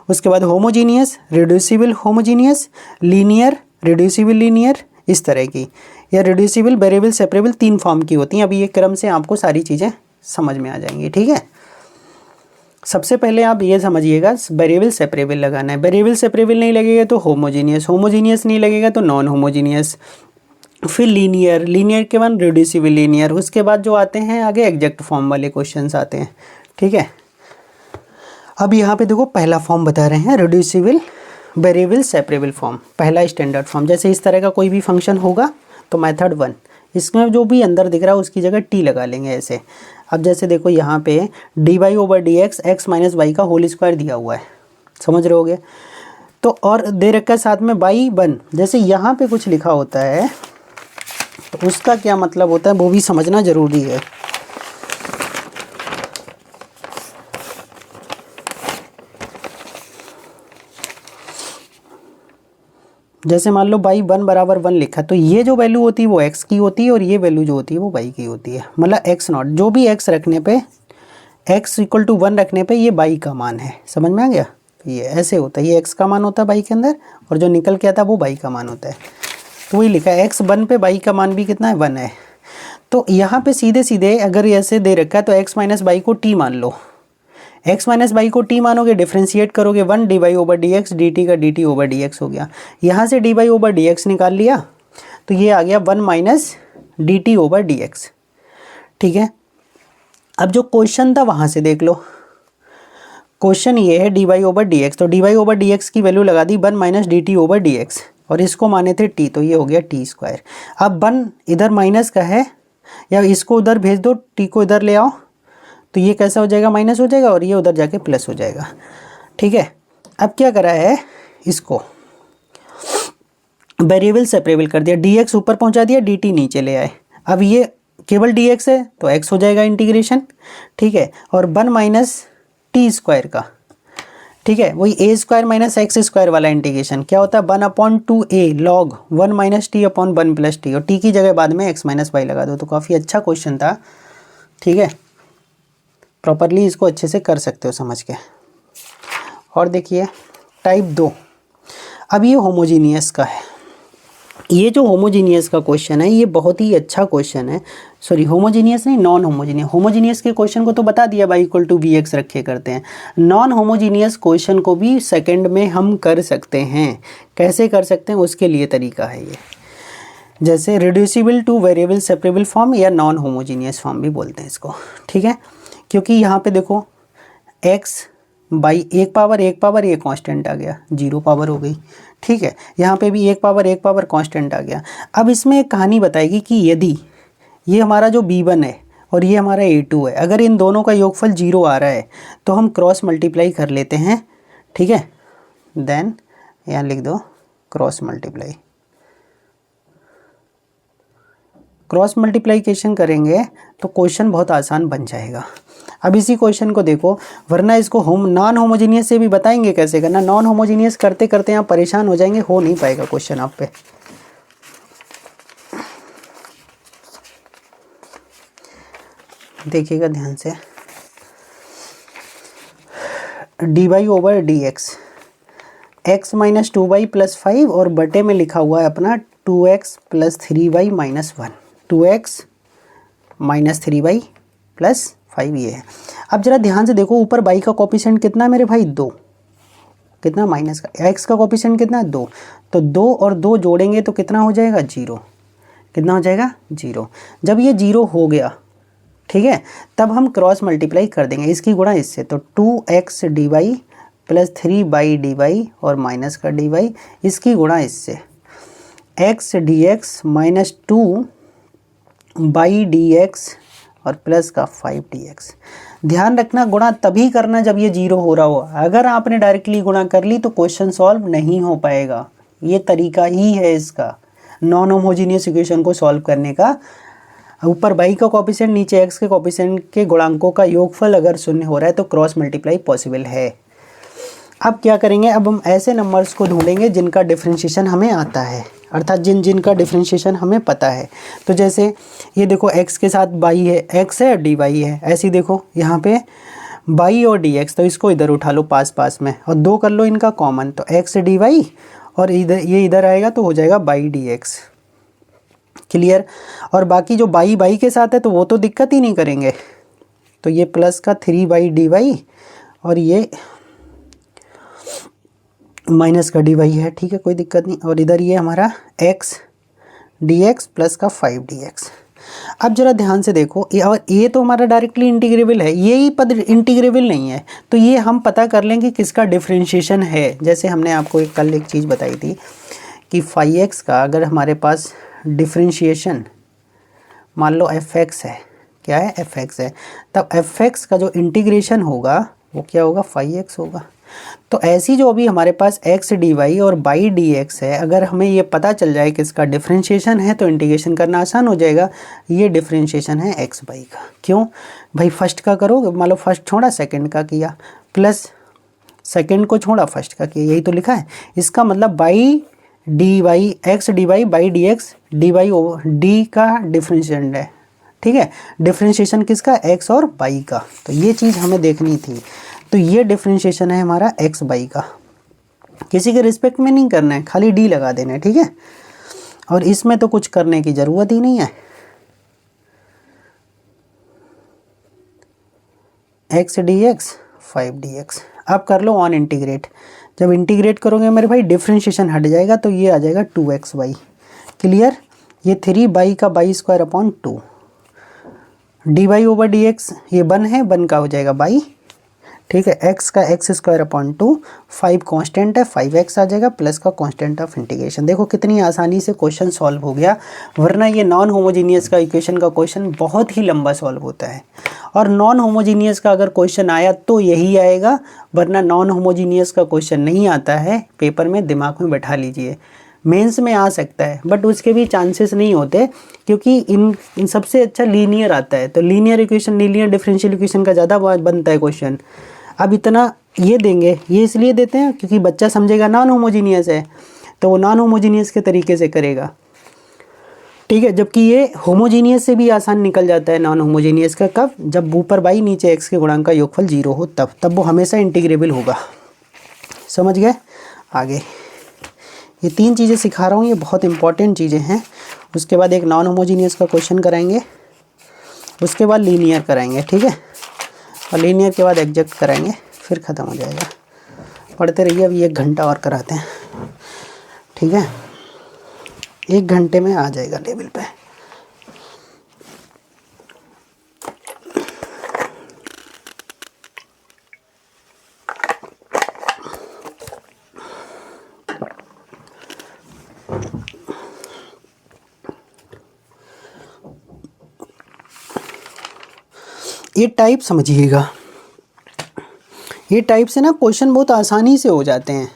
उसके बाद homogeneous, reducible homogeneous, linear, reducible linear, इस तरह की, या रिड्यूसिबल वेरिएबल सेपरेबल 3 फॉर्म की होती हैं। अभी ये क्रम से आपको सारी चीज़ें समझ में आ जाएंगी। ठीक है, सबसे पहले आप ये समझिएगा वेरिएबल सेपरेबल लगाना है, वेरिएबल सेपरेबल नहीं लगेगा तो होमोजीनियस नहीं लगेगा तो नॉन होमोजीनियस, फिर लीनियर के बाद रिड्यूसिबल लीनियर, उसके बाद जो आते हैं आगे एग्जैक्ट फॉर्म वाले क्वेश्चंस आते हैं। ठीक है, अब यहाँ पे देखो पहला फॉर्म बता रहे हैं, रिड्यूसिबल वेरिएबल सेपरेबल फॉर्म, पहला स्टैंडर्ड फॉर्म। जैसे इस तरह का कोई भी फंक्शन होगा तो मेथड 1, इसमें जो भी अंदर दिख रहा है उसकी जगह टी लगा लेंगे ऐसे। अब जैसे देखो यहाँ पे d Y over D x x minus y का होल स्क्वायर दिया हुआ है, समझ रहे होगे, तो और दे रखा है साथ में बाई 1, जैसे यहाँ पे कुछ लिखा होता है तो उसका क्या मतलब होता है वो भी समझना ज़रूरी है। जैसे मान लो बाई 1 बराबर 1 लिखा, तो ये जो वैल्यू होती है वो x की होती है और ये वैल्यू जो होती है वो y की होती है, मतलब x नॉट, जो भी x रखने पे x इक्वल टू 1 रखने पे ये y का मान है, समझ में आ गया। तो ये ऐसे होता है, ये x का मान होता है y के अंदर और जो निकल के आता है वो y का मान होता है, तो वही लिखा है x 1 पे y का मान भी कितना है 1 है। तो यहाँ पे सीधे सीधे अगर ऐसे दे रखा है तो x माइनस वाई को t मान लो, x माइनस वाई को t मानोगे, डिफ्रेंशिएट करोगे 1 d Y over D x, d t का d t over D x हो गया। यहाँ से d Y over D x निकाल लिया तो ये आ गया 1 minus d t over D x. ठीक है, अब जो क्वेश्चन था वहाँ से देख लो, क्वेश्चन ये है d Y over D x, तो d Y over D x की वैल्यू लगा दी 1 minus d t over D x और इसको माने थे t, तो ये हो गया टी स्क्वायर। अब 1 इधर माइनस का है, या इसको उधर भेज दो, t को इधर ले आओ, तो ये कैसा हो जाएगा माइनस हो जाएगा और ये उधर जाके प्लस हो जाएगा। ठीक है, अब क्या करा है, इसको वेरिएबल सेपरेबल कर दिया, dx ऊपर पहुंचा दिया, dt नीचे ले आए। अब ये केवल dx है तो x हो जाएगा इंटीग्रेशन। ठीक है, और 1 माइनस टी स्क्वायर का, ठीक है, वही ए स्क्वायर माइनस एक्स स्क्वायर वाला इंटीग्रेशन क्या होता है 1/2a log 1 minus T upon 1 plus T, और टी की जगह बाद में x माइनस वाई लगा दो। तो काफ़ी अच्छा क्वेश्चन था। ठीक है, प्रॉपरली इसको अच्छे से कर सकते हो समझ के। और देखिए टाइप 2, अब ये होमोजीनियस का है, ये जो होमोजीनियस का क्वेश्चन है ये बहुत ही अच्छा क्वेश्चन है, सॉरी होमोजीनियस नहीं, नॉन होमोजीनियस। होमोजीनियस के क्वेश्चन को तो बता दिया y equal to v x रखे करते हैं, नॉन होमोजीनियस क्वेश्चन को भी सेकंड में हम कर सकते हैं। कैसे कर सकते हैं उसके लिए तरीका है ये, जैसे reducible two variable separable form या नॉन होमोजीनियस फॉर्म भी बोलते हैं इसको। ठीक है, क्योंकि यहाँ पे देखो x बाई एक पावर ये कांस्टेंट आ गया, 0 पावर हो गई। ठीक है, यहाँ पे भी एक पावर कांस्टेंट आ गया। अब इसमें एक कहानी बताएगी कि यदि ये हमारा जो b1 है और ये हमारा a2 है। अगर इन दोनों का योगफल 0 आ रहा है तो हम क्रॉस मल्टीप्लाई कर लेते हैं, ठीक है। देन यहाँ लिख दो क्रॉस मल्टीप्लाई। क्रॉस मल्टीप्लिकेशन करेंगे तो क्वेश्चन बहुत आसान बन जाएगा। अब इसी क्वेश्चन को देखो, वरना इसको नॉन होमोजीनियस से भी बताएंगे कैसे करना। नॉन होमोजीनियस करते करते आप परेशान हो जाएंगे, हो नहीं पाएगा क्वेश्चन आप पे। देखिएगा ध्यान से, d Y over D x, x minus 2y plus 5 और बटे में लिखा हुआ है अपना 2x plus 3y minus 1, 2x minus 3y plus 5 ये है। अब जरा ध्यान से देखो, ऊपर y का कोफिशिएंट कितना है मेरे भाई, 2, कितना माइनस का, x का कोफिशिएंट कितना है 2, तो 2 और 2 जोड़ेंगे तो कितना हो जाएगा 0, कितना हो जाएगा 0। जब ये 0 हो गया, ठीक है, तब हम क्रॉस मल्टीप्लाई कर देंगे, इसकी गुणा इससे, तो 2x d y plus 3y d y और माइनस का डी वाई, इसकी गुणा इससे, x d x minus 2y d x और प्लस का 5 डी एक्स। ध्यान रखना गुणा तभी करना जब ये 0 हो रहा हो। अगर आपने डायरेक्टली गुणा कर ली तो क्वेश्चन सॉल्व नहीं हो पाएगा। ये तरीका ही है इसका नॉन होमोजीनियस इक्वेशन को सॉल्व करने का। ऊपर y का कोफिशिएंट, नीचे x के कोफिशिएंट के गुणांकों का योगफल अगर शून्य हो रहा है तो क्रॉस मल्टीप्लाई पॉसिबल है। अब क्या करेंगे, अब हम ऐसे नंबर्स को ढूंढेंगे जिनका डिफरेंशिएशन हमें आता है, अर्थात जिनका डिफरेंशिएशन हमें पता है। तो जैसे ये देखो x के साथ y है, x है dy है, ऐसी देखो यहाँ पे y और dx, तो इसको इधर उठा लो पास पास में और 2 कर लो इनका कॉमन, तो x dy और इधर ये इधर आएगा तो हो जाएगा y dx। क्लियर। और बाकी जो y के साथ है तो वो तो दिक्कत ही नहीं करेंगे, तो ये प्लस का 3y dy और ये माइनस का dy है, ठीक है, कोई दिक्कत नहीं। और इधर ये हमारा x dx प्लस का 5 dx। अब जरा ध्यान से देखो, ये तो हमारा डायरेक्टली इंटीग्रेबल है, ये ही पद इंटीग्रेबल नहीं है, तो ये हम पता कर लेंगे किसका डिफरेंशिएशन है। जैसे हमने आपको कल एक चीज़ बताई थी कि फाई एक्स का अगर हमारे पास डिफरेंशिएशन मान लो fx है, क्या है fx है, तब fx का जो इंटीग्रेशन होगा वो क्या होगा, फाई एक्स होगा। तो ऐसी जो अभी हमारे पास x dy और y dx है, अगर हमें ये पता चल जाए कि इसका डिफरेंशिएशन है तो इंटीग्रेशन करना आसान हो जाएगा। ये डिफरेंशिएशन है x y का। क्यों भाई, फर्स्ट का करो, मान लो फर्स्ट छोड़ा सेकंड का किया, प्लस सेकंड को छोड़ा फर्स्ट का किया, यही तो लिखा है। इसका मतलब y dy x dy y dx dy over d का डिफरेंशिएशन है, ठीक है। डिफरेंशिएशन किसका, x और y का, तो ये चीज़ हमें देखनी थी। तो ये डिफरेंशिएशन है हमारा x y का, किसी के रिस्पेक्ट में नहीं करना है, खाली d लगा देना है, ठीक है। और इसमें तो कुछ करने की ज़रूरत ही नहीं है। x dx 5 dx। अब कर लो ऑन इंटीग्रेट। जब इंटीग्रेट करोगे मेरे भाई डिफरेंशिएशन हट जाएगा, तो ये आ जाएगा 2xy। क्लियर। ये 3y का by square upon 2 dy over dx, ये 1 है, 1 का हो जाएगा बाई, ठीक है। x का एक्स स्क्वायर अपॉन 2, 5 कांस्टेंट है, 5x आ जाएगा प्लस का कांस्टेंट ऑफ इंटीग्रेशन। देखो कितनी आसानी से क्वेश्चन सॉल्व हो गया, वरना ये नॉन होमोजीनियस का इक्वेशन का क्वेश्चन बहुत ही लंबा सॉल्व होता है। और नॉन होमोजीनियस का अगर क्वेश्चन आया तो यही आएगा, वरना नॉन होमोजीनियस का क्वेश्चन नहीं आता है पेपर में, दिमाग में बैठा लीजिए। मेंस में आ सकता है बट उसके भी चांसेस नहीं होते, क्योंकि इन सबसे अच्छा लीनियर आता है। तो linear equation, linear differential equation का ज़्यादा बनता है क्वेश्चन। अब इतना ये देंगे, ये इसलिए देते हैं क्योंकि बच्चा समझेगा नॉन होमोजीनियस है, तो वो नॉन होमोजीनियस के तरीके से करेगा, ठीक है। जबकि ये होमोजीनियस से भी आसान निकल जाता है नॉन होमोजीनियस का। कब, जब ऊपर बाई नीचे एक्स के गुणांक का योगफल 0 हो, तब वो हमेशा इंटीग्रेबल होगा। समझ गए। आगे ये 3 चीज़ें सिखा रहा हूँ, ये बहुत इंपॉर्टेंट चीज़ें हैं। उसके बाद एक नॉन होमोजीनियस का क्वेश्चन कराएंगे, उसके बाद लीनियर कराएंगे, ठीक है, और लीनियर के बाद एग्जैक्ट कराएंगे, फिर ख़त्म हो जाएगा। पढ़ते रहिए, अभी 1 घंटा और कराते हैं, ठीक है। 1 घंटे में आ जाएगा लेवल पे। ये टाइप समझिएगा, ये टाइप से ना क्वेश्चन बहुत आसानी से हो जाते हैं।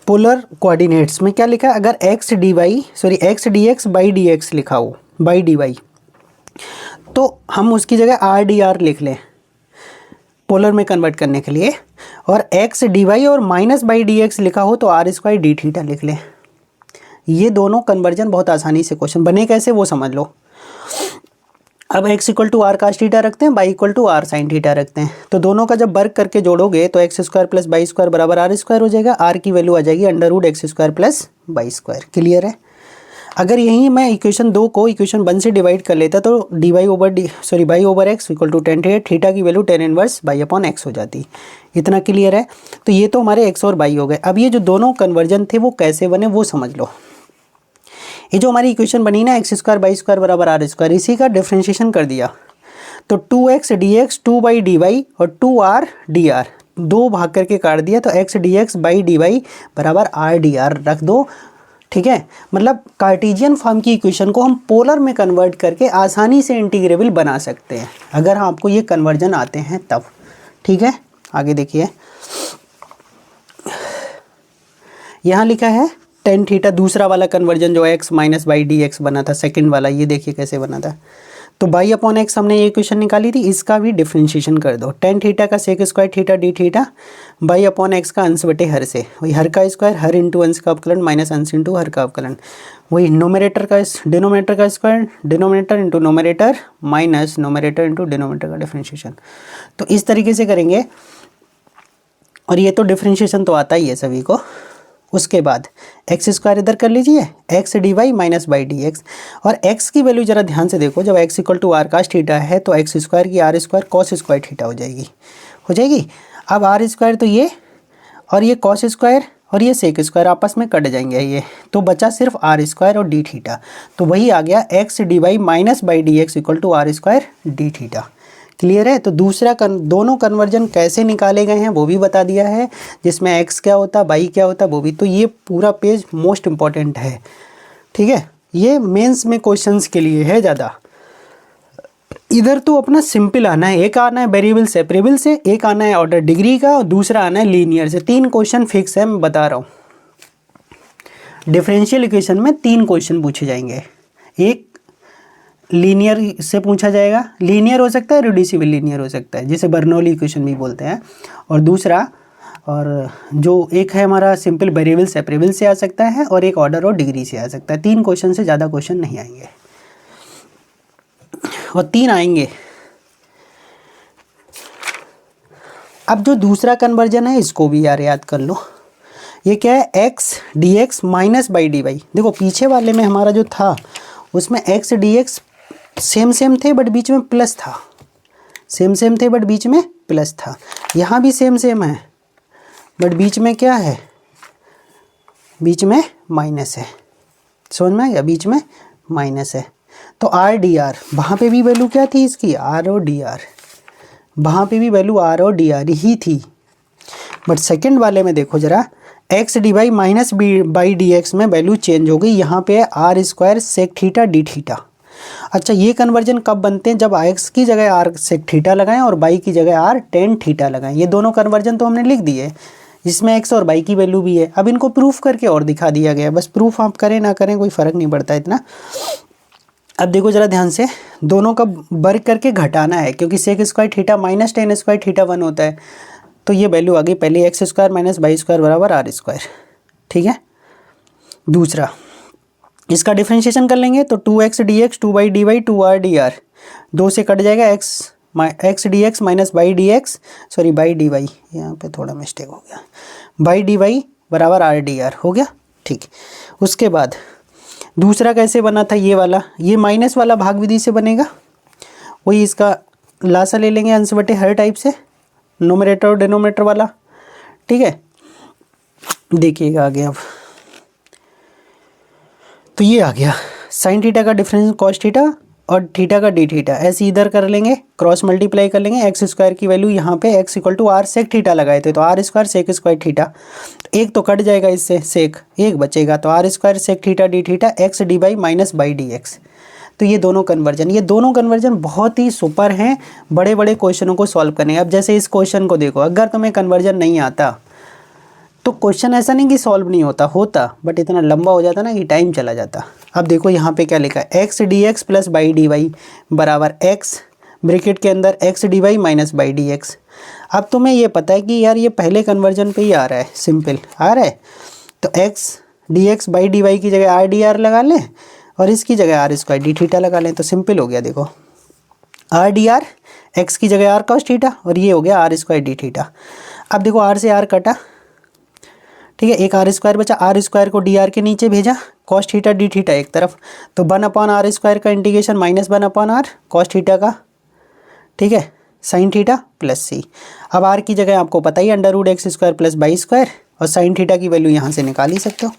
पोलर कोऑर्डिनेट्स में क्या लिखा है, अगर x d x y d x लिखा हो बाई डी वाई, तो हम उसकी जगह आर डी आर लिख लें पोलर में कन्वर्ट करने के लिए, और एक्स डी वाई और माइनस बाई डी एक्स लिखा हो तो आर स्क्वायर डी थीटा लिख लें। ये दोनों कन्वर्जन बहुत आसानी से क्वेश्चन बने कैसे वो समझ लो। अब x equal to r cos theta रखते हैं, y equal to r sine theta रखते हैं, तो दोनों का जब वर्क करके जोड़ोगे तो x square plus y square बराबर आर स्क्वायर हो जाएगा। आर की वैल्यू आ जाएगी under root x square plus y square. Clear है। अगर यही मैं इक्वेशन 2 को इक्वेशन 1 से डिवाइड कर लेता तो dy over x equal to tan theta की value tan inverse y upon x हो जाती। इतना क्लियर है। तो ये तो हमारे x और y हो गए। अब ये जो दोनों कन्वर्जन थे वो कैसे बने वो समझ लो। ये जो हमारी इक्वेशन बनी ना एक्स स्क्वायर बाई स्क्वायर बराबर आर स्क्वायर, इसी का डिफ्रेंशिएशन कर दिया तो 2x dx 2 dy और 2r dr, दो भाग करके काट दिया तो x dx बाई dy बराबर r dr रख दो। ठीक है, मतलब कार्टेशियन फॉर्म की इक्वेशन को हम पोलर में कन्वर्ट करके आसानी से इंटीग्रेबल बना सकते हैं अगर आपको ये कन्वर्जन आते हैं तब। ठीक है, आगे देखिए यहाँ लिखा है टेन थीटा, दूसरा वाला कन्वर्जन जो x minus y d x बना था, सेकंड वाला, ये देखिए कैसे बना था। तो बाई अपॉन एक्स हमने ये इक्वेशन निकाली थी, इसका भी डिफ्रेंशिएशन कर दो। टेन थीटा का sec square theta d theta y upon x का अंश बटे हर से, वही हर का स्क्वायर हर इंटू अंश का अवकलन माइनस अंश इंटू हर का अवकलन, वही डिनोमिनेटर का square denominator into nominator minus nominator into denominator का डिफ्रेंशिएशन। तो इस तरीके से करेंगे और ये तो डिफ्रेंशिएशन तो आता ही है सभी को। उसके बाद एक्स स्क्वायर इधर कर लीजिए, x d y minus y d x, और एक्स की वैल्यू जरा ध्यान से देखो, जब x equal to r cos theta है तो एक्स स्क्वायर की r square cos square theta हो जाएगी। अब आर स्क्वायर तो ये और ये कॉस स्क्वायर और ये सेक स्क्वायर आपस में कट जाएंगे, ये तो बचा सिर्फ आर स्क्वायर और डी थीटा, तो वही आ गया x d y minus y d x equal to r square d theta. Clear है। तो दूसरा दोनों कन्वर्जन कैसे निकाले गए हैं वो भी बता दिया है, जिसमें x क्या होता y क्या होता वो भी। तो ये पूरा पेज मोस्ट इम्पॉर्टेंट है। ठीक है, ये मेंस में क्वेश्चंस के लिए है ज़्यादा। इधर तो अपना सिंपल आना है, एक आना है वेरिएबल सेपरेबल से, एक आना है ऑर्डर डिग्री का और दूसरा आना है लीनियर से। 3 क्वेश्चन फिक्स है, मैं बता रहा हूँ। डिफरेंशियल इक्वेशन में 3 क्वेश्चन पूछे जाएंगे, एक लीनियर से पूछा जाएगा, लीनियर हो सकता है, रिड्यूसिबल लीनियर हो सकता है जिसे बर्नौली इक्वेशन भी बोलते हैं, और दूसरा और जो एक है हमारा सिंपल वेरिएबल सेपरेबल से आ सकता है, और एक ऑर्डर और डिग्री से आ सकता है। 3 क्वेश्चन से ज़्यादा क्वेश्चन नहीं आएंगे, और 3 आएंगे। अब जो दूसरा कन्वर्जन है इसको भी यार याद कर लो। ये क्या है, x d x minus y d y. देखो पीछे वाले में हमारा जो था उसमें एक्स डी एक्स सेम थे बट बीच में प्लस था, सेम थे बट बीच में प्लस था। यहाँ भी सेम है बट बीच में क्या है, बीच में माइनस है। समझ में आ गया, बीच में माइनस है। तो आर डी आर, वहाँ पे भी वैल्यू क्या थी इसकी, आर और डी आर, वहाँ पे भी वैल्यू आर और डी आर ही थी। बट सेकंड वाले में देखो जरा, x d y minus y d x में वैल्यू चेंज हो गई। यहाँ पे r square sec theta d theta. अच्छा, ये कन्वर्जन कब बनते हैं, जब एक्स की जगह आर सेक थीटा लगाएं और बाई की जगह आर टेन थीटा लगाएं। ये दोनों कन्वर्जन तो हमने लिख दिए, जिसमें एक्स और बाई की वैल्यू भी है। अब इनको प्रूफ करके और दिखा दिया गया, बस प्रूफ आप करें ना करें कोई फ़र्क नहीं पड़ता इतना। अब देखो जरा ध्यान से, दोनों का वर्क करके घटाना है, क्योंकि sec square theta minus tan square theta 1 होता है। तो ये वैल्यू आ गई पहले, x square minus y square बराबर आर स्क्वायर। ठीक है, दूसरा इसका डिफ्रेंशिएशन कर लेंगे तो 2x dx 2y dy 2r dr, 2 से कट जाएगा x dx minus y d x, sorry y d y, यहाँ पर थोड़ा मिस्टेक हो गया, बाई डी वाई बराबर आर डी आर हो गया। ठीक, उसके बाद दूसरा कैसे बना था ये वाला, ये माइनस वाला भाग विधि से बनेगा, वही इसका लासा ले लेंगे अंश बटे हर टाइप से, नोमिनेटर और डिनोमिनेटर वाला। ठीक है, देखिएगा आगे। अब तो ये आ गया साइन थीटा का डिफरेंस कॉस थीटा और थीटा का डी थीटा, ऐसे इधर कर लेंगे, क्रॉस मल्टीप्लाई कर लेंगे। एक्स स्क्वायर की वैल्यू यहाँ पे x equal to r sec theta लगाए थे, तो r square sec square theta, एक तो कट जाएगा इससे सेक, एक बचेगा, तो r square sec theta d theta x d y minus y d x. तो ये दोनों कन्वर्जन बहुत ही सुपर हैं बड़े बड़े क्वेश्चनों को सॉल्व करने। अब जैसे इस क्वेश्चन को देखो, अगर तुम्हें कन्वर्जन नहीं आता तो क्वेश्चन ऐसा नहीं कि सॉल्व नहीं होता, बट इतना लंबा हो जाता ना कि टाइम चला जाता। अब देखो यहाँ पे क्या लिखा है, x d x plus y d y बराबर एक्स ब्रैकेट के अंदर x d y minus y d x. अब तुम्हें ये पता है कि यार ये पहले कन्वर्जन पे ही आ रहा है, सिंपल आ रहा है, तो x d x y d y की जगह आर डी आर लगा लें और इसकी जगह आर स्क्वायर डी थीटा लगा लें, तो सिंपल हो गया। देखो आर डी आर, एक्स की जगह आर कॉस थीटा और ये हो गया आर स्क्वायर डी थीटा। अब देखो आर से आर कटा, ठीक है, एक आर स्क्वायर बचा, आर स्क्वायर को डी आर के नीचे भेजा, कॉस थीटा डी थीटा एक तरफ, तो 1/r स्क्वायर का integration minus 1/r cos theta का, ठीक है, साइन थीटा प्लस सी। अब आर की जगह आपको पता ही under root x square plus y square, और साइन थीटा की वैल्यू यहाँ से निकाल ही सकते हो,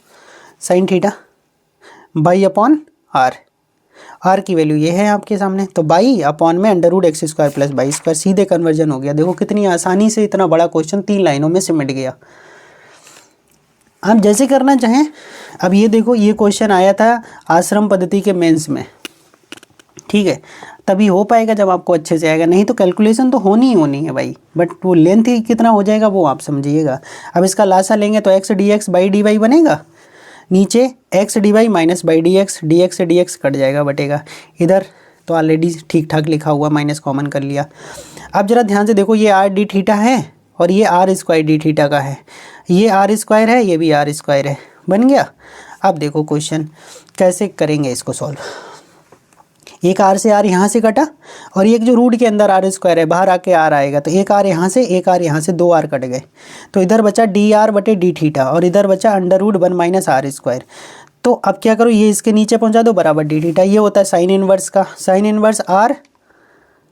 sine theta y upon r, r की वैल्यू ये है आपके सामने, तो बाई अपॉन में under root x square plus y square, सीधे कन्वर्जन हो गया। देखो कितनी आसानी से इतना बड़ा क्वेश्चन 3 लाइनों में सिमट गया। आप जैसे करना चाहें। अब ये देखो ये क्वेश्चन आया था आश्रम पद्धति के मेंस में, ठीक है, तभी हो पाएगा जब आपको अच्छे से आएगा, नहीं तो कैलकुलेशन तो होनी ही होनी है भाई, बट वो लेंथ ही कितना हो जाएगा वो आप समझिएगा। अब इसका लासा लेंगे तो x d x y d y बनेगा, नीचे x d y minus y d x से डी एक्स कट जाएगा बटेगा, इधर तो ऑलरेडी ठीक ठाक लिखा हुआ, माइनस कॉमन कर लिया। अब जरा ध्यान से देखो, ये आर डी थीटा है और ये आर स्क्वायर डी थीटा का है, ये आर स्क्वायर है, ये भी आर स्क्वायर है, बन गया। अब देखो क्वेश्चन कैसे करेंगे इसको सॉल्व। एक आर से आर यहाँ से कटा और एक जो रूट के अंदर आर स्क्वायर है बाहर आके आर आएगा, तो एक आर यहाँ से एक आर यहाँ से, 2 आर कट गए, तो इधर बचा डी आर बटे डी थीटा और इधर बचा under root 1 minus r square. तो अब क्या करो, ये इसके नीचे पहुँचा दो बराबर डी थीटा, ये होता है साइन इनवर्स का, साइन इनवर्स आर,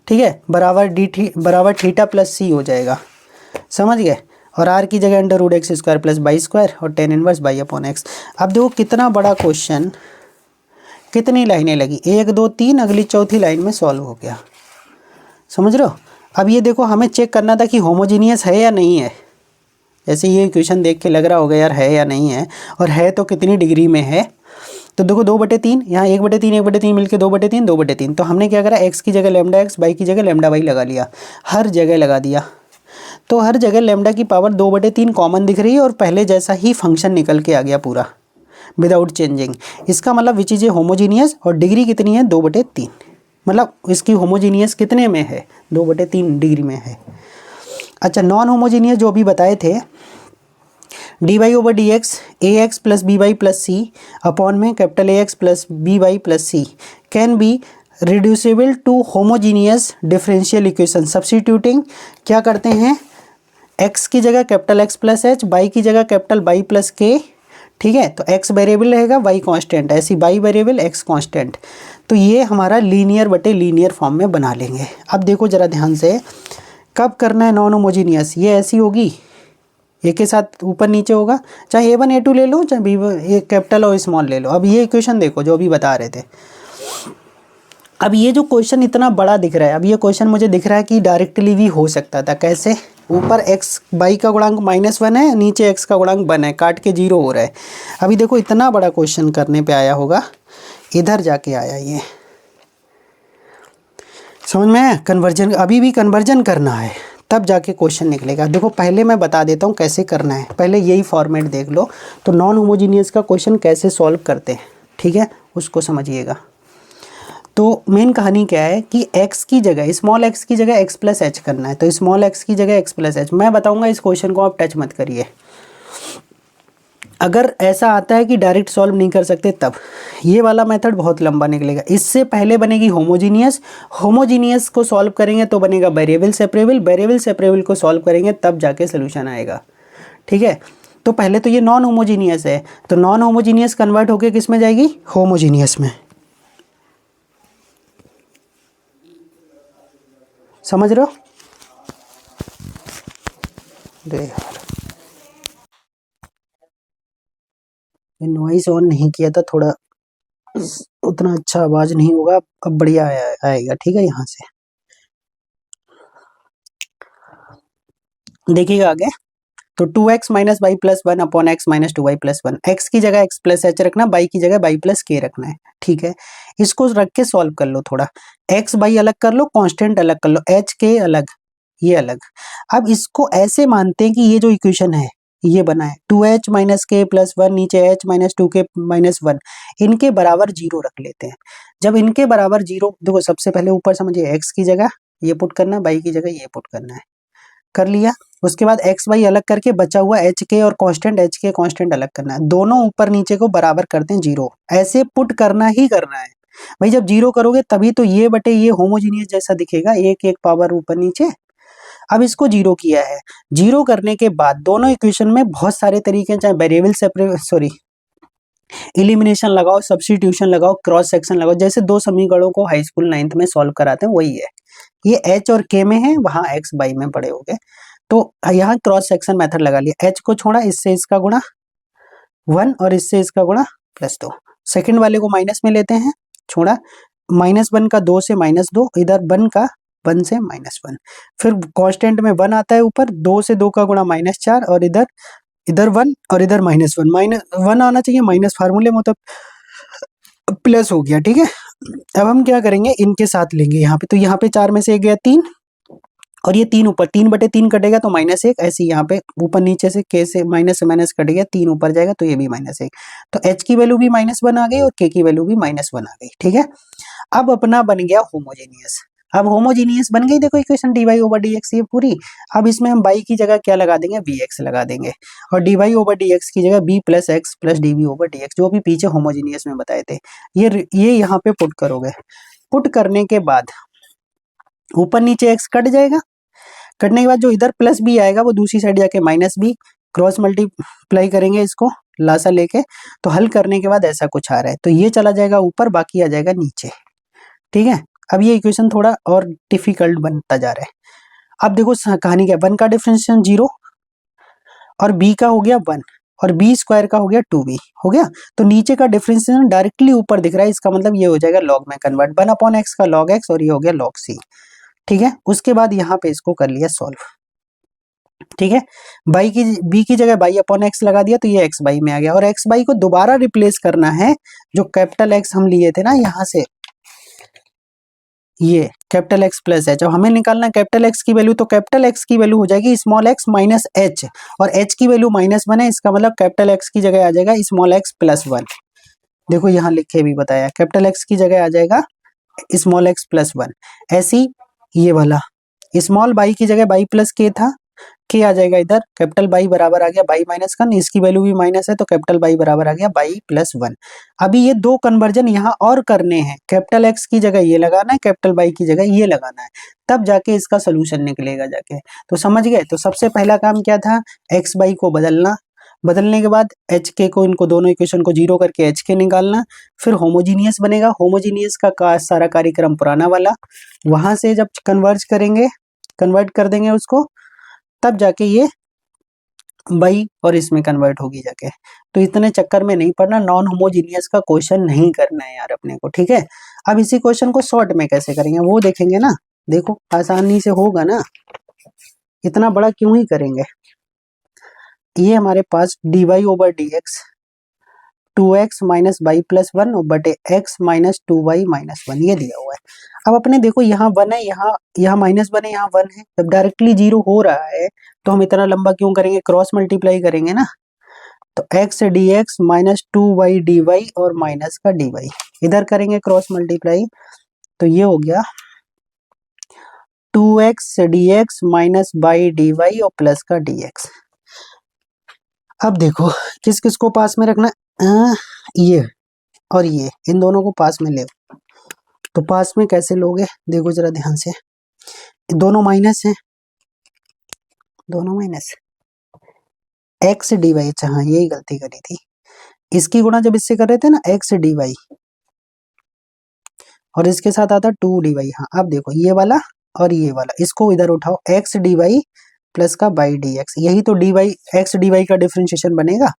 ठीक है, बराबर थीटा प्लस सी हो जाएगा, समझ गए। और आर की जगह under root x square plus y square और tan inverse y upon x. अब देखो कितना बड़ा क्वेश्चन, कितनी लाइनें लगी, 1 2 3, अगली चौथी लाइन में सॉल्व हो गया, समझ रहे हो। अब ये देखो हमें चेक करना था कि होमोजीनियस है या नहीं है, जैसे ये क्वेश्चन देख के लग रहा होगा यार है या नहीं है, और है तो कितनी डिग्री में है। तो देखो 2/3, यहाँ 1/3 1/3 मिलकर 2/3 2/3, तो हमने क्या करा, एक्स की जगह लैम्डा एक्स, बाई की जगह लैम्डा वाई लगा लिया, हर जगह लगा दिया, तो हर जगह लैम्डा की पावर 2/3 कॉमन दिख रही है और पहले जैसा ही फंक्शन निकल के आ गया पूरा विदाउट चेंजिंग। इसका मतलब विच इज ए होमोजीनियस, और डिग्री कितनी है 2/3, मतलब इसकी होमोजीनियस कितने में है 2/3 डिग्री में है। अच्छा नॉन होमोजीनियस जो अभी बताए थे, d Y over D x a x plus b y plus c upon में capital a x plus b y plus c can be reducible to homogeneous differential equation. Substituting क्या करते हैं, x की जगह capital x plus h, y की जगह capital by plus के, ठीक है, तो x वेरिएबल रहेगा, y कांस्टेंट, ऐसी बाई वेरिएबल x कांस्टेंट, तो ये हमारा लीनियर बटे लीनियर फॉर्म में बना लेंगे। अब देखो जरा ध्यान से, कब करना है नॉन होमोजीनियस, ये ऐसी होगी, एक के साथ ऊपर नीचे होगा, चाहे A1 A2 ले लो, चाहे B1 कैपिटल और स्मॉल ले लो। अब ये इक्वेशन देखो जो अभी बता रहे थे, अब ये जो क्वेश्चन इतना बड़ा दिख रहा है, अब ये क्वेश्चन मुझे दिख रहा है कि डायरेक्टली भी हो सकता था। कैसे, ऊपर x बाई का गुणांक -1 है, नीचे x का गुणांक 1 है, काट के 0 हो रहा है। अभी देखो इतना बड़ा क्वेश्चन करने पे आया होगा, इधर जाके आया ये, समझ में, कन्वर्जन, अभी भी कन्वर्जन करना है तब जाके क्वेश्चन निकलेगा। देखो पहले मैं बता देता हूँ कैसे करना है, पहले यही फॉर्मेट देख लो, तो नॉन होमोजीनियस का क्वेश्चन कैसे सॉल्व करते हैं, ठीक है, उसको समझिएगा। तो मेन कहानी क्या है कि x की जगह, स्मॉल x की जगह x प्लस एच करना है, तो स्मॉल x की जगह x प्लस एच। मैं बताऊंगा इस क्वेश्चन को आप टच मत करिए, अगर ऐसा आता है कि डायरेक्ट सॉल्व नहीं कर सकते तब ये वाला मेथड बहुत लंबा निकलेगा। इससे पहले बनेगी होमोजीनियस, होमोजीनियस को सॉल्व करेंगे तो बनेगा वेरिएबल सेपरेबल, वेरिएबल सेपरेबल को सॉल्व करेंगे तब जाके सोल्यूशन आएगा, ठीक है। तो पहले तो ये नॉन होमोजीनियस है, तो नॉन होमोजीनियस कन्वर्ट होकर किस में जाएगी, होमोजीनियस में, समझ रहे हो। नॉइस ऑन नहीं किया था, थोड़ा उतना अच्छा आवाज नहीं होगा, अब बढ़िया आएगा, ठीक है। यहाँ से देखिएगा आगे, तो 2x minus y plus one upon x minus 2y plus one, x की जगह x प्लस एच रखना, बाई की जगह बाई प्लस के रखना है, ठीक है। इसको रख के सॉल्व कर लो थोड़ा, x बाई अलग कर लो, कांस्टेंट अलग कर लो, h के अलग, ये अलग। अब इसको ऐसे मानते हैं कि ये जो इक्वेशन है ये बना है 2h माइनस के प्लस वन, नीचे h minus 2k minus one, इनके बराबर जीरो रख लेते हैं। जब इनके बराबर जीरो, देखो सबसे पहले ऊपर समझिए x की जगह ये पुट करना, बाई की जगह ये पुट करना है, कर लिया। उसके बाद एक्स वाई अलग करके बचा हुआ एच के और कांस्टेंट, एच के कांस्टेंट अलग करना है, दोनों ऊपर नीचे को बराबर करते हैं जीरो, ऐसे पुट करना ही करना है भाई। जब जीरो करोगे तभी तो ये बटे ये होमोजीनियस जैसा दिखेगा, एक एक पावर ऊपर नीचे। अब इसको जीरो किया है, जीरो करने के बाद दोनों इक्वेशन में बहुत सारे तरीके हैं, चाहे वेरिएबल सेपरेट इलिमिनेशन लगाओ, सब्स्टिट्यूशन लगाओ, क्रॉस सेक्शन लगाओ, जैसे दो समीकरणों को हाई स्कूल 9th में सॉल्व कराते हैं वही है। ये h और k में है, वहां x बाई में पड़े हो गए, तो यहाँ क्रॉस सेक्शन मेथड लगा लिया, h को छोड़ा, इससे इसका गुणा 1 और इससे इसका गुणा +2, सेकंड वाले को माइनस में लेते हैं, छोड़ा, -1 का 2 से -2, इधर 1 का 1 से -1, फिर कांस्टेंट में 1 आता है ऊपर, 2 से 2 का गुणा -4, और इधर 1 और इधर -1, -1 आना चाहिए, माइनस फार्मूले में, मतलब प्लस हो गया, ठीक है। अब हम क्या करेंगे, इनके साथ लेंगे यहाँ पे, तो यहाँ पे 4 में से 1 गया 3, और ये 3 ऊपर, 3/3 कटेगा तो -1, ऐसे यहाँ पे ऊपर नीचे से k से माइनस कट गया, 3 ऊपर जाएगा तो ये भी -1, तो h की वैल्यू भी -1 आ गई और k की वैल्यू भी -1 आ गई, ठीक है। अब अपना बन गया होमोजेनियस, अब होमोजीनियस बन गई, देखो इक्वेशन dy ओवर dx ये पूरी। अब इसमें हम बाई की जगह क्या लगा देंगे, bx लगा देंगे, और dy ओवर dx की जगह b plus x plus db over dx, जो भी पीछे होमोजीनियस में बताए थे, ये यहाँ पे पुट करोगे। पुट करने के बाद ऊपर नीचे x कट जाएगा, कटने के बाद जो इधर प्लस b आएगा वो दूसरी साइड जाके -b, क्रॉस मल्टीप्लाई करेंगे इसको लासा लेके, तो हल करने के बाद ऐसा कुछ आ रहा है, तो ये चला जाएगा ऊपर, बाकी आ जाएगा नीचे, ठीक है। अब ये इक्वेशन थोड़ा और डिफिकल्ट बनता जा रहा है। अब देखो कहानी क्या, 1 का डिफरेंशिएशन 0 और b का हो गया 1 और b स्क्वायर का हो गया 2b, हो गया। तो नीचे का डिफरेंशिएशन डायरेक्टली ऊपर दिख रहा है, इसका मतलब ये हो जाएगा लॉग में कन्वर्ट, 1/x का log x और ये हो गया log c, ठीक है। उसके बाद यहाँ पे इसको कर लिया सॉल्व, ठीक है। b की जगह y/x लगा दिया तो ये x बाई में आ गया, और x बाई को दोबारा रिप्लेस करना है, जो कैपिटल X हम लिए थे ना यहाँ से, ये कैपिटल X प्लस एच, अब हमें निकालना है कैपिटल X की वैल्यू, तो कैपिटल X की वैल्यू हो जाएगी स्मॉल x माइनस एच, और h की वैल्यू -1 है, इसका मतलब कैपिटल X की जगह आ जाएगा स्मॉल x प्लस 1, देखो यहाँ लिखे भी बताया, कैपिटल X की जगह आ जाएगा स्मॉल x प्लस 1, ऐसी ये वाला स्मॉल बाई की जगह बाई प्लस के था, के आ जाएगा इधर, कैपिटल बाई बराबर आ गया बाई माइनस 1, इसकी वैल्यू भी माइनस है तो कैपिटल बाई बराबर आ गया बाई प्लस 1। अभी ये दो कन्वर्जन यहाँ और करने हैं, कैपिटल एक्स की जगह ये लगाना है, कैपिटल बाई की जगह ये लगाना है, तब जाके इसका सोल्यूशन निकलेगा जाके, तो समझ गए। तो सबसे पहला काम क्या था, एक्स बाई को बदलना, बदलने के बाद एच के को, इनको दोनों इक्वेशन को जीरो करके एच के निकालना, फिर होमोजीनियस बनेगा, होमोजीनियस का सारा कार्यक्रम पुराना वाला, वहां से जब कन्वर्ज करेंगे, कन्वर्ट कर देंगे उसको, तब जाके ये बाई और इसमें कन्वर्ट होगी जाके। तो इतने चक्कर में नहीं पड़ना, नॉन होमोजीनियस का क्वेश्चन नहीं करना है यार अपने को, ठीक है। अब इसी क्वेश्चन को शॉर्ट में कैसे करेंगे वो देखेंगे ना, देखो आसानी से होगा ना, इतना बड़ा क्यों ही करेंगे। ये हमारे पास dy over dx 2x minus by plus 1 बटे x माइनस 2y माइनस 1 ये दिया हुआ है। अब अपने देखो यहाँ 1 है, यहाँ -1 है, यहाँ 1 है, जब डायरेक्टली जीरो हो रहा है तो हम इतना लंबा क्यों करेंगे, क्रॉस मल्टीप्लाई करेंगे ना, तो x dx minus 2y dy और माइनस का dy इधर करेंगे क्रॉस मल्टीप्लाई, तो ये हो गया 2x dx minus by dy और प्लस का dx। अब देखो किस किस को पास में रखना, ये और ये, इन दोनों को पास में ले, तो पास में कैसे लोगे, देखो जरा ध्यान से, दोनों माइनस हैं, दोनों माइनस, एक्स डी वाई, अच्छा हाँ यही गलती करी थी, इसकी गुणा जब इससे कर रहे थे ना एक्स डी वाई, और इसके साथ आता 2 डी वाई, हाँ अब देखो ये वाला और ये वाला, इसको इधर उठाओ, एक्स डी वाई प्लस का बाई डी एक्स, यही तो d y x d y का डिफ्रेंशिएशन बनेगा,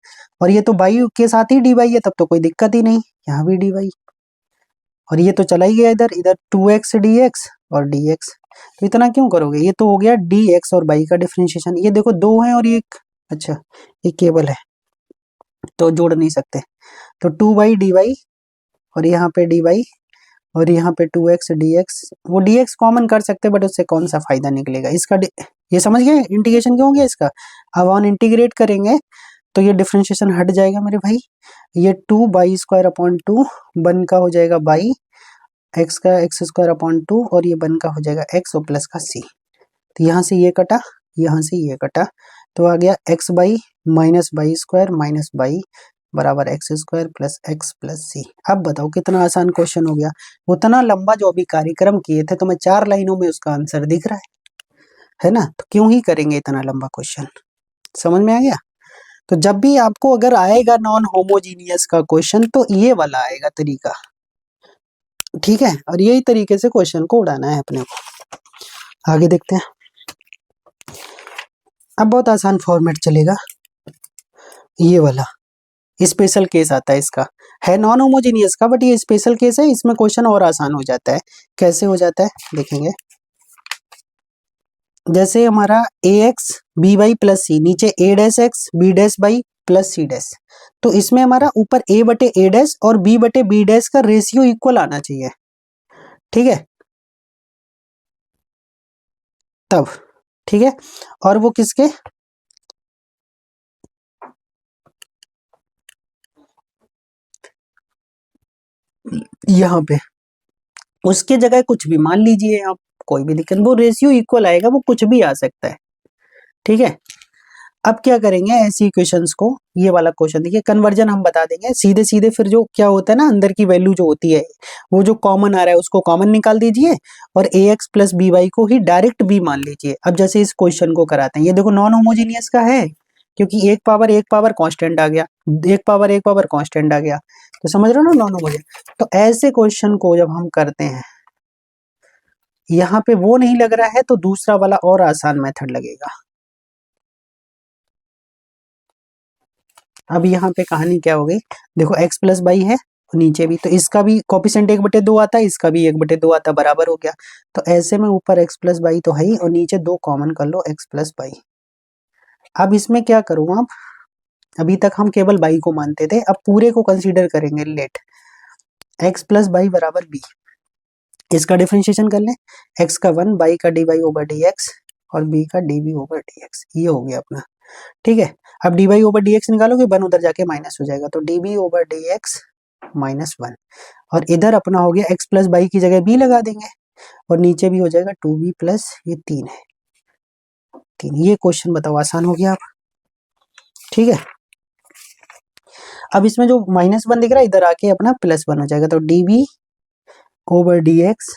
और ये तो बाई के साथ ही डी वाई है, तब तो कोई दिक्कत ही नहीं, यहाँ भी डी वाई, और ये तो चला ही गया इधर, इधर 2x dx और dx, तो इतना क्यों करोगे, ये तो हो गया dx और y का डिफरेंशिएशन, ये देखो 2 है और ये अच्छा ये केबल है तो जोड़ नहीं सकते, तो 2/dy और यहाँ पे dy और यहाँ पे 2x dx, वो dx कॉमन कर सकते बट उससे कौन सा फायदा निकलेगा इसका, ये समझ गए इंटीग्रेशन क्यों हो गया इसका। अब ऑन इंटीग्रेट करेंगे तो ये डिफ्रेंशिएशन हट जाएगा मेरे भाई, ये 2/2/2 बन का हो जाएगा बाई एक्स का x² और ये बन का हो जाएगा x और प्लस का c। तो यहाँ से ये कटा, यहाँ से ये कटा, तो आ गया x by minus y square minus by बराबर x² प्लस x प्लस सी। अब बताओ कितना आसान क्वेश्चन हो गया। उतना लंबा जो अभी कार्यक्रम किए थे तो मैं 4 लाइनों में उसका आंसर दिख रहा है ना, तो क्यों ही करेंगे इतना लंबा क्वेश्चन। समझ में आ गया। तो जब भी आपको अगर आएगा नॉन होमोजीनियस का क्वेश्चन तो ये वाला आएगा तरीका, ठीक है, और यही तरीके से क्वेश्चन को उड़ाना है अपने को। आगे देखते हैं। अब बहुत आसान फॉर्मेट चलेगा, ये वाला स्पेशल केस आता है इसका, है नॉन होमोजीनियस का बट ये स्पेशल केस है, इसमें क्वेश्चन और आसान हो जाता है। कैसे हो जाता है देखेंगे। जैसे हमारा a x b y plus c, नीचे a dash x b dash y plus c dash, तो इसमें हमारा ऊपर ए बटे ए डैश और बी बटे बी डैश का रेशियो इक्वल आना चाहिए, ठीक है, तब ठीक है। और वो किसके, यहाँ पे उसके जगह कुछ भी मान लीजिए आप, कोई भी दिक्कत, वो रेशियो इक्वल आएगा, वो कुछ भी आ सकता है, ठीक है। अब क्या करेंगे ऐसी इक्वेशंस को, ये वाला क्वेश्चन देखिए, कन्वर्जन हम बता देंगे सीधे सीधे, फिर जो क्या होता है ना अंदर की वैल्यू जो होती है वो जो कॉमन आ रहा है उसको कॉमन निकाल दीजिए और ए एक्स प्लस बी वाई को ही डायरेक्ट बी मान लीजिए। अब जैसे इस क्वेश्चन को कराते हैं, ये देखो नॉन होमोजीनियस का है क्योंकि एक पावर कांस्टेंट आ गया, एक पावर कांस्टेंट आ गया, तो समझ रहे हो ना नॉन होमोजीनियस। तो ऐसे क्वेश्चन को जब हम करते हैं, यहाँ पे वो नहीं लग रहा है तो दूसरा वाला और आसान मेथड लगेगा। अब यहाँ पे कहानी क्या हो गई, देखो x प्लस बाई है नीचे भी, तो इसका भी कॉपिशेंट 1/2 आता है, इसका भी 1/2 आता है, बराबर हो गया। तो ऐसे में ऊपर x प्लस बाई तो है ही और नीचे 2 कॉमन कर लो x प्लस बाई। अब इसमें क्या करूँ आप, अभी तक हम केवल बाई को मानते थे, अब पूरे को कंसीडर करेंगे। लेट x प्लस बाई बराबर b, इसका डिफरेंशिएशन कर लें, x का 1 बाई का d Y over D x और b का d b over D x, ये हो गया अपना, ठीक है। अब d Y over D x निकालोगे 1 उधर जाके माइनस हो जाएगा, तो d b over D x minus 1, और इधर अपना हो गया x प्लस बाई की जगह b लगा देंगे और नीचे भी हो जाएगा 2b प्लस ये 3 है 3। ये क्वेश्चन बताओ आसान हो गया आप, ठीक है। अब इसमें जो -1 दिख रहा है इधर आके अपना +1 हो जाएगा, तो d b over D x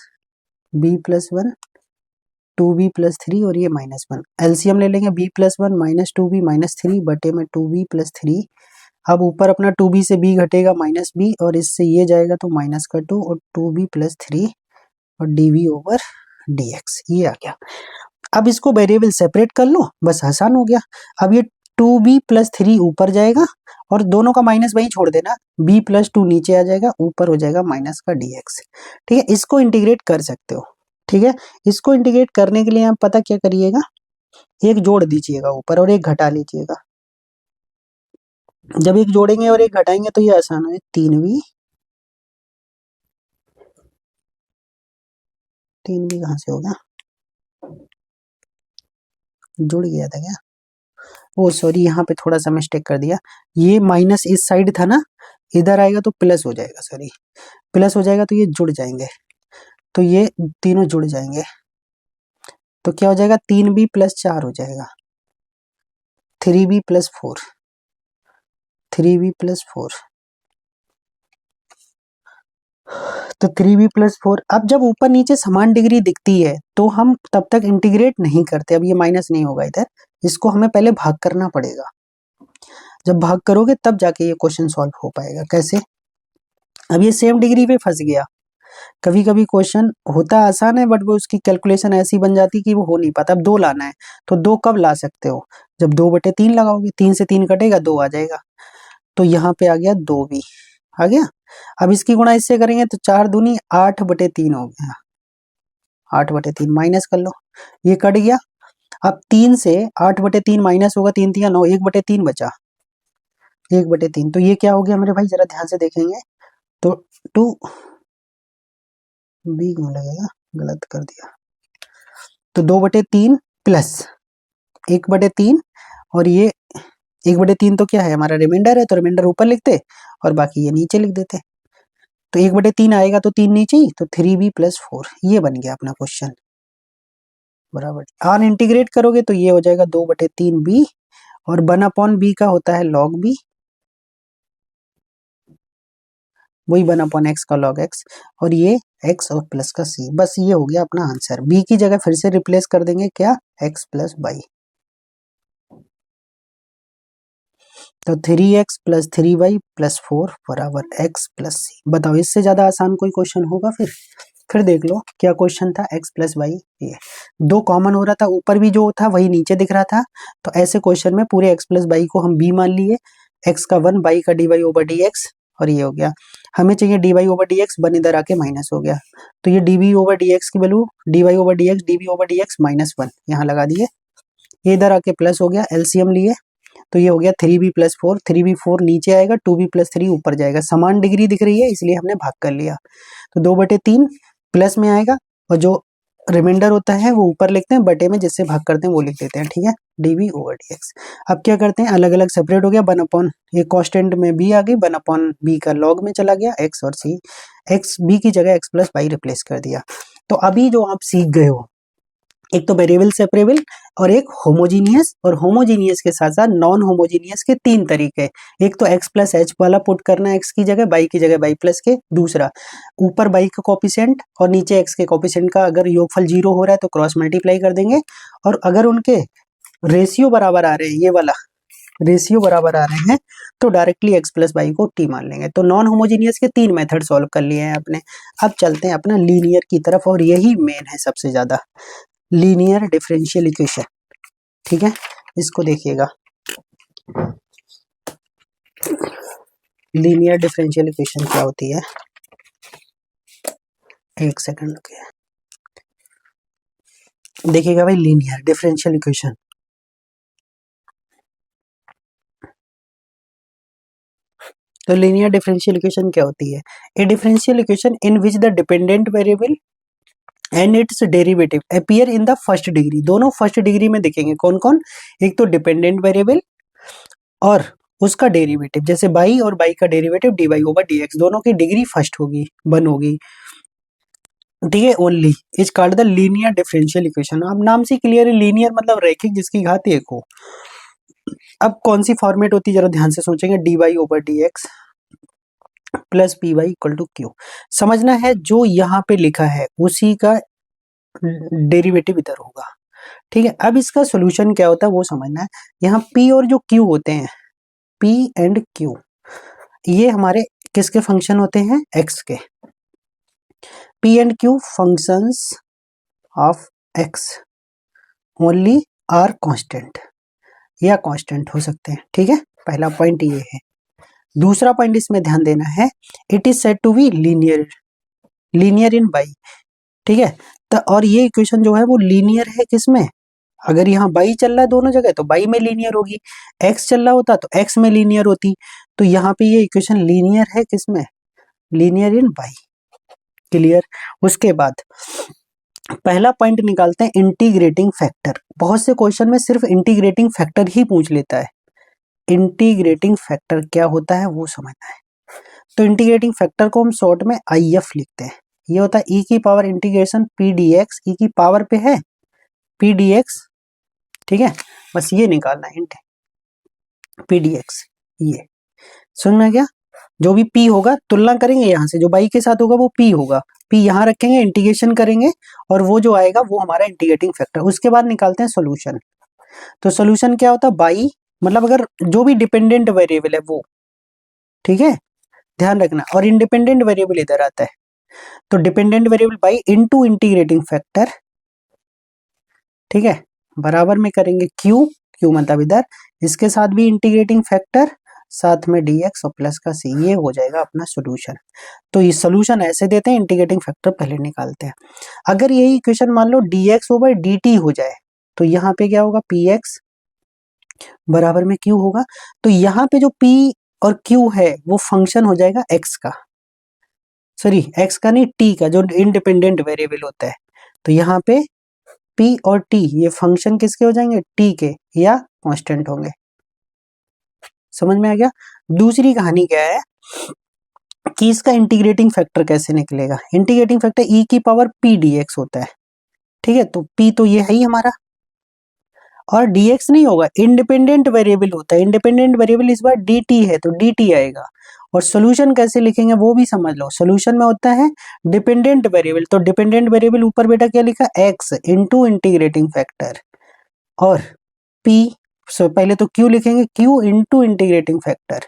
b plus 1 2b plus 3 और ये -1, एलसीएम ले लेंगे b plus 1 minus 2b minus 3 बटे में 2b प्लस 3। अब ऊपर अपना 2b से b घटेगा माइनस b और इससे ये जाएगा तो माइनस का 2 और 2b प्लस 3 और dv ओवर dx, ये आ गया। अब इसको वेरिएबल सेपरेट कर लो, बस आसान हो गया। अब ये 2b प्लस 3 ऊपर जाएगा और दोनों का माइनस वहीं छोड़ देना, b प्लस 2 नीचे आ जाएगा, ऊपर हो जाएगा माइनस का dx, ठीक है। इसको इंटीग्रेट कर सकते हो, ठीक है। इसको इंटीग्रेट करने के लिए आप पता क्या करिएगा, एक जोड़ दीजिएगा ऊपर और एक घटा लीजिएगा। जब एक जोड़ेंगे और एक घटाएंगे तो ये आसान है, 3b कहाँ से होगा, जुड़ गया था क्या, ओ सॉरी यहाँ पे थोड़ा सा मिस्टेक कर दिया, ये माइनस इस साइड था ना, इधर आएगा तो प्लस हो जाएगा, सॉरी प्लस हो जाएगा तो ये जुड़ जाएंगे, तो ये तीनों जुड़ जाएंगे, तो क्या हो जाएगा 3b प्लस 4 हो जाएगा, 3b प्लस 4 3b प्लस 4, तो 3b प्लस 4। अब जब ऊपर नीचे समान डिग्री दिखती है तो हम तब तक इंटीग्रेट नहीं करते, अब ये माइनस नहीं होगा इधर, इसको हमें पहले भाग करना पड़ेगा। जब भाग करोगे तब जाके ये क्वेश्चन सॉल्व हो पाएगा। कैसे, अब ये सेम डिग्री पे फंस गया, कभी कभी क्वेश्चन होता आसान है बट वो उसकी कैलकुलेशन ऐसी बन जाती कि वो हो नहीं पाता। अब 2 लाना है तो 2 कब ला सकते हो, जब 2/3 लगाओगे, 3 से 3 कटेगा 2 आ जाएगा, तो यहाँ पे आ गया 2b आ गया। अब इसकी गुणा इससे करेंगे तो 4 दूनी 8/3 हो गया, 8/3 माइनस कर लो, ये कट गया। अब 3 से 8/3 माइनस होगा, 3 3 9, 1/3 बचा, 1/3। तो ये क्या हो गया मेरे भाई, जरा ध्यान से देखेंगे तो 2 बी क्यों लगेगा, गलत कर दिया। तो 2/3 प्लस 1/3, और ये 1/3 तो क्या है हमारा रिमाइंडर है, तो रिमाइंडर ऊपर लिखते और बाकी ये नीचे लिख देते। तो 1/3 आएगा तो 3 नीचे ही, तो 3b + 4, ये बन गया अपना क्वेश्चन बराबर। आन इंटीग्रेट करोगे तो ये हो जाएगा 2/3b, और 1/b का होता है log b, वही 1/x का log x, और ये x और प्लस का c। बस ये हो गया अपना आंसर। b की जगह फिर से रिप्लेस कर देंगे क्या, x + y। तो 3x + 3y + 4 बराबर x + c। बताओ इससे ज्यादा आसान कोई क्वेश्चन होगा? फिर देख लो क्या क्वेश्चन था, x + y। ये 2 कॉमन हो रहा था, ऊपर भी जो था वही नीचे दिख रहा था, तो ऐसे क्वेश्चन में पूरे x + y को हम b मान लिए, x का 1, y का dy/dx, और ये हो गया। हमें चाहिए dy/dx, 1 इधर आके माइनस हो गया, तो ये dv/dx की वैल्यू dy/dx dv/dx -1 यहाँ लगा दिए, ये इधर आके प्लस हो गया, एलसीएम लिए तो ये हो गया 3b + 4, 3b 4 नीचे आएगा, 2b + 3 ऊपर जाएगा, समान डिग्री दिख रही है इसलिए हमने भाग कर लिया। तो 2/3 प्लस में आएगा, और जो रिमाइंडर होता है वो ऊपर लिखते हैं, बटे में जिससे भाग करते हैं वो लिख देते हैं, ठीक है, dv/dx। अब क्या करते हैं, अलग अलग सेपरेट हो गया, 1/, ये कांस्टेंट में b आ गई, 1/b का log में चला गया, x और c, x b की जगह x + y रिप्लेस कर दिया। तो अभी जो आप सीख गए हो, एक तो वेरिएबल सेपरेबल और एक होमोजीनियस, और होमोजीनियस के साथ साथ नॉन होमोजीनियस के 3 तरीके। एक तो x + h वाला पुट करना है, x की जगह, y की जगह y + के। दूसरा, ऊपर y का कोफिशिएंट और नीचे x के कोफिशिएंट का अगर योगफल 0 हो रहा है तो क्रॉस मल्टीप्लाई कर देंगे, और अगर उनके रेशियो बराबर आ रहे हैं, ये वाला रेशियो बराबर आ रहे हैं, तो डायरेक्टली x + y को t मान लेंगे। तो नॉन होमोजीनियस के 3 मेथड सॉल्व कर लिए हैं अपने। अब चलते हैं अपना लीनियर की तरफ, और यही मेन है सबसे ज्यादा, लीनियर डिफरेंशियल इक्वेशन, ठीक है। इसको देखिएगा, लीनियर डिफरेंशियल इक्वेशन क्या होती है, एक सेकंड रुकिए, देखिएगा भाई लीनियर डिफरेंशियल इक्वेशन। तो लीनियर डिफरेंशियल इक्वेशन क्या होती है, ए differential equation in which the dependent variable and its derivative appear in the first degree. दोनों फर्स्ट डिग्री में दिखेंगे, कौन कौन, एक तो डिपेंडेंट वेरिएबल और उसका डेरिवेटिव, जैसे बाई और बाई का डेरिवेटिव dy/dx, दोनों की डिग्री फर्स्ट होगी, 1 होगी, ठीक है। Only is called the linear differential equation. अब नाम से क्लियर है, लीनियर मतलब रैखिक, जिसकी घात 1 हो। अब कौन सी फॉर्मेट होती है, जरा ध्यान से सोचेंगे, dy/dx + py = q। समझना है जो यहाँ पे लिखा है उसी का डेरिवेटिव इधर होगा, ठीक है। अब इसका सोल्यूशन क्या होता है वो समझना है। यहाँ p और जो q होते हैं, p एंड q, ये हमारे किसके फंक्शन होते हैं, x के। p and q functions of x only are constant, या कांस्टेंट हो सकते हैं, ठीक है। पहला पॉइंट ये है। दूसरा पॉइंट इसमें ध्यान देना है, it is said to be linear, linear in y, ठीक है। तो और ये इक्वेशन जो है वो लीनियर है किसमें, अगर यहाँ बाई चल रहा है दोनों जगह तो बाई में लीनियर होगी, एक्स चल रहा होता तो एक्स में लीनियर होती, तो यहाँ पे ये इक्वेशन लीनियर है किसमें, लीनियर इन बाई, क्लियर। उसके बाद पहला पॉइंट निकालते हैं, इंटीग्रेटिंग फैक्टर। बहुत से क्वेश्चन में सिर्फ इंटीग्रेटिंग फैक्टर ही पूछ लेता है, इंटीग्रेटिंग फैक्टर क्या होता है वो समझना है। तो इंटीग्रेटिंग फैक्टर को हम शॉर्ट में IF लिखते हैं, ये होता है e की power integration p dx, e की पावर पे है p dx, ठीक है। बस ये निकालना है, p dx, ये सुनना क्या, जो भी p होगा तुलना करेंगे, यहाँ से जो बाई के साथ होगा वो p होगा, p यहाँ रखेंगे, इंटीग्रेशन करेंगे, और वो जो आएगा वो हमारा इंटीग्रेटिंग फैक्टर। उसके बाद निकालते हैं सोल्यूशन। तो सोल्यूशन क्या होता है, बाई मतलब अगर जो भी डिपेंडेंट वेरिएबल है वो, ठीक है, ध्यान रखना, और इंडिपेंडेंट वेरिएबल इधर आता है, तो dependent variable by into integrating factor, ठीक है, बराबर में करेंगे क्यू मतलब इधर, इसके साथ भी इंटीग्रेटिंग फैक्टर, साथ में dx और प्लस का c, ये हो जाएगा अपना सोल्यूशन। तो ये सोल्यूशन ऐसे देते हैं, इंटीग्रेटिंग फैक्टर पहले निकालते हैं। अगर यही इक्वेशन मान लो dx/dt हो जाए तो यहाँ पे क्या होगा, पी एक्स बराबर में क्यू होगा। तो यहाँ पे जो पी और क्यू है वो फंक्शन हो जाएगा एक्स का, सॉरी एक्स का नहीं, टी का, जो इंडिपेंडेंट वेरिएबल होता है। तो यहाँ पे पी और टी ये फंक्शन किसके हो जाएंगे, टी के, या कांस्टेंट होंगे। समझ में आ गया। दूसरी कहानी क्या है कि इसका इंटीग्रेटिंग फैक्टर कैसे निकलेगा। इंटीग्रेटिंग फैक्टर ई की पावर पी डी एक्स होता है, ठीक है। तो पी तो ये है ही हमारा, और dx नहीं होगा, इंडिपेंडेंट वेरिएबल होता है। इंडिपेंडेंट वेरिएबल इस बार dt है तो dt आएगा। और सोल्यूशन कैसे लिखेंगे वो भी समझ लो। सोल्यूशन में होता है डिपेंडेंट वेरिएबल, तो डिपेंडेंट वेरिएबल ऊपर बेटा क्या लिखा, x इंटू इंटीग्रेटिंग फैक्टर, और p पहले तो q लिखेंगे, q इंटू इंटीग्रेटिंग फैक्टर,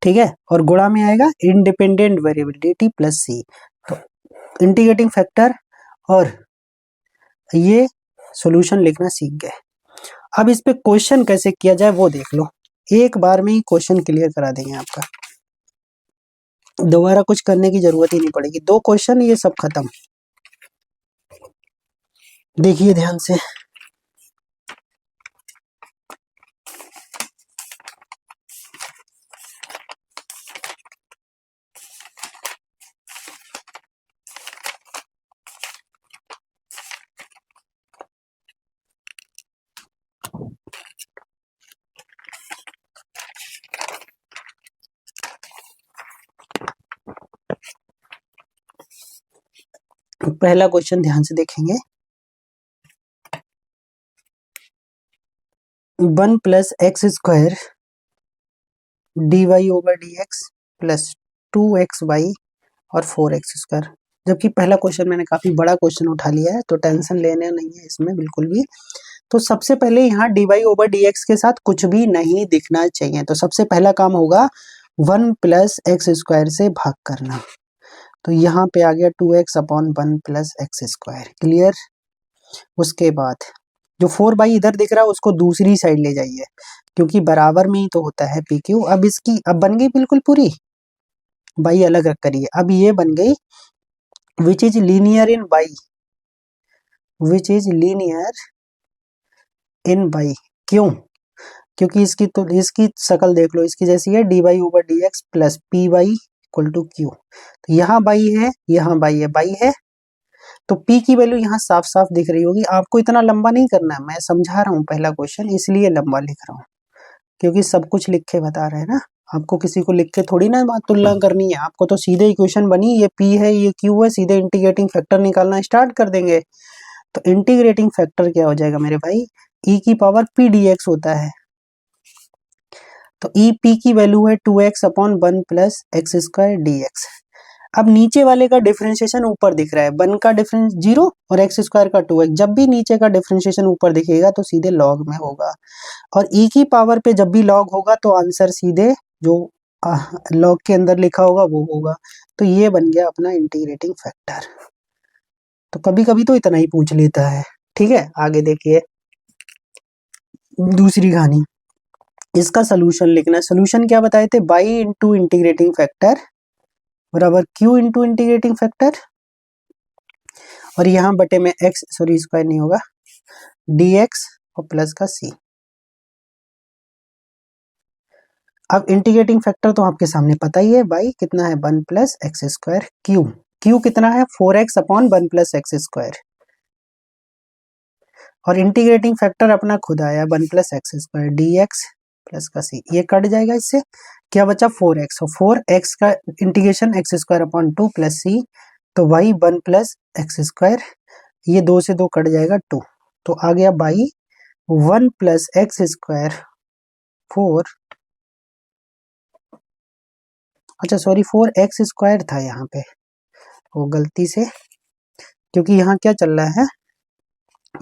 ठीक है। और गुणा में आएगा independent variable dt plus c। तो इंटीग्रेटिंग फैक्टर और ये सोल्यूशन लिखना सीख गए। अब इस पे क्वेश्चन कैसे किया जाए वो देख लो, एक बार में ही क्वेश्चन क्लियर करा देंगे आपका, दोबारा कुछ करने की जरूरत ही नहीं पड़ेगी। 2 क्वेश्चन, ये सब खत्म। देखिए ध्यान से, पहला क्वेश्चन ध्यान से देखेंगे। 1 plus x square d Y over D x plus 2xy और 4x स्क्वायर। जबकि पहला क्वेश्चन मैंने काफी बड़ा क्वेश्चन उठा लिया है, तो टेंशन लेने नहीं है इसमें बिल्कुल भी। तो सबसे पहले यहाँ d Y over D x के साथ कुछ भी नहीं दिखना चाहिए। तो सबसे पहला काम होगा 1 प्लस एक्स स्क्वायर से भाग करना। तो यहाँ पे आ गया 2x upon 1 plus x square, clear. उसके बाद जो 4 इधर दिख रहा है उसको दूसरी साइड ले जाइए, क्योंकि बराबर में ही तो होता है पी क्यू। अब इसकी अब बन गई बिल्कुल पूरी, बाई अलग रख करिए। अब ये बन गई which is linear in y, which is linear in y. क्यों, क्योंकि इसकी शक्ल देख लो, इसकी जैसी है, d Y over D x plus P y equal to Q. तो यहाँ बाई है, यहाँ बाई है, बाई है तो p की वैल्यू यहाँ साफ साफ दिख रही होगी। आपको इतना लंबा नहीं करना है, मैं समझा रहा हूँ पहला क्वेश्चन, इसलिए लंबा लिख रहा हूँ, क्योंकि सब कुछ लिख के बता रहे हैं ना। आपको किसी को लिख के थोड़ी ना बात तुलना करनी है, आपको तो सीधे इक्वेशन बनी, ये p है ये q है, सीधे इंटीग्रेटिंग फैक्टर निकालना स्टार्ट कर देंगे। तो इंटीग्रेटिंग फैक्टर क्या हो जाएगा मेरे भाई, e की पावर p dx होता है। तो e p की वैल्यू है 2x upon 1 plus x square dx। अब नीचे वाले का डिफरेंशिएशन ऊपर दिख रहा है, 1 का डिफरेंस 0 और एक्स स्क्वायर का 2x। जब भी नीचे का डिफरेंशिएशन ऊपर दिखेगा तो सीधे लॉग में होगा, और e की पावर पे जब भी लॉग होगा तो आंसर सीधे जो लॉग के अंदर लिखा होगा वो होगा। तो ये बन गया अपना इंटीग्रेटिंग फैक्टर। तो कभी कभी तो इतना ही पूछ लेता है, ठीक है। आगे देखिए दूसरी कहानी, इसका सोल्यूशन लिखना है। सोल्यूशन क्या बताए थे, बाई इंटू इंटीग्रेटिंग फैक्टर बराबर q इंटू इंटीग्रेटिंग फैक्टर, और यहाँ बटे में x, सॉरी स्क्वायर नहीं होगा, dx और प्लस का c। अब इंटीग्रेटिंग फैक्टर तो आपके सामने पता ही है, बाई कितना है 1 प्लस एक्स स्क्वायर, q कितना है 4x upon 1 plus x square, और इंटीग्रेटिंग फैक्टर अपना खुद आया 1 plus x square dx plus का c। ये कट जाएगा, इससे क्या बचा 4x, और 4x का integration x square upon 2 plus c, तो y 1 प्लस एक्स स्क्वायर, ये 2 से 2 कट जाएगा 2, तो आ गया बाई 1 प्लस एक्स स्क्वायर 4, अच्छा सॉरी 4x स्क्वायर था यहाँ पे, वो गलती से, क्योंकि यहाँ क्या चल रहा है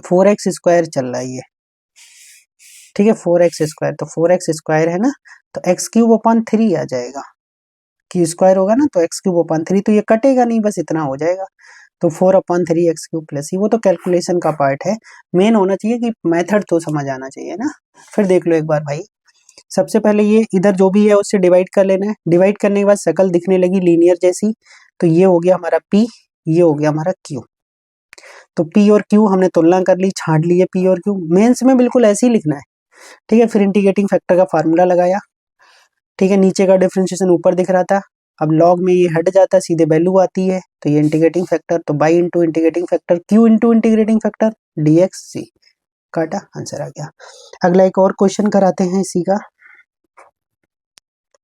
4x स्क्वायर चल रहा है ये, ठीक है 4x स्क्वायर, तो 4x स्क्वायर है ना, तो एक्स क्यूब अपॉन 3 आ जाएगा, क्यू स्क्वायर होगा ना तो एक्स क्यूब अपॉन 3, तो ये कटेगा नहीं, बस इतना हो जाएगा। तो 4 अपॉन 3 एक्स क्यूब प्लस ही, वो तो कैलकुलेशन का पार्ट है, मेन होना चाहिए कि मेथड तो समझ आना चाहिए ना। फिर देख लो एक बार भाई, सबसे पहले ये इधर जो भी है उससे डिवाइड कर लेना है, डिवाइड करने के बाद शक्ल दिखने लगी लीनियर जैसी, तो ये हो गया हमारा p, ये हो गया हमारा q। तो P और Q हमने तुलना कर ली, छांट लिए P और Q। मेंस में बिल्कुल ऐसे ही लिखना है, ठीक है। फिर इंटीग्रेटिंग फैक्टर का फार्मूला लगाया, ठीक है। नीचे का डिफरेंशिएशन ऊपर दिख रहा था, अब लॉग में ये हट जाता है, सीधे वैल्यू आती है, तो ये इंटीग्रेटिंग फैक्टर, तो y into integrating factor Q into integrating factor dx c, काटा, आंसर आ गया। अगला एक और क्वेश्चन कराते हैं इसी का,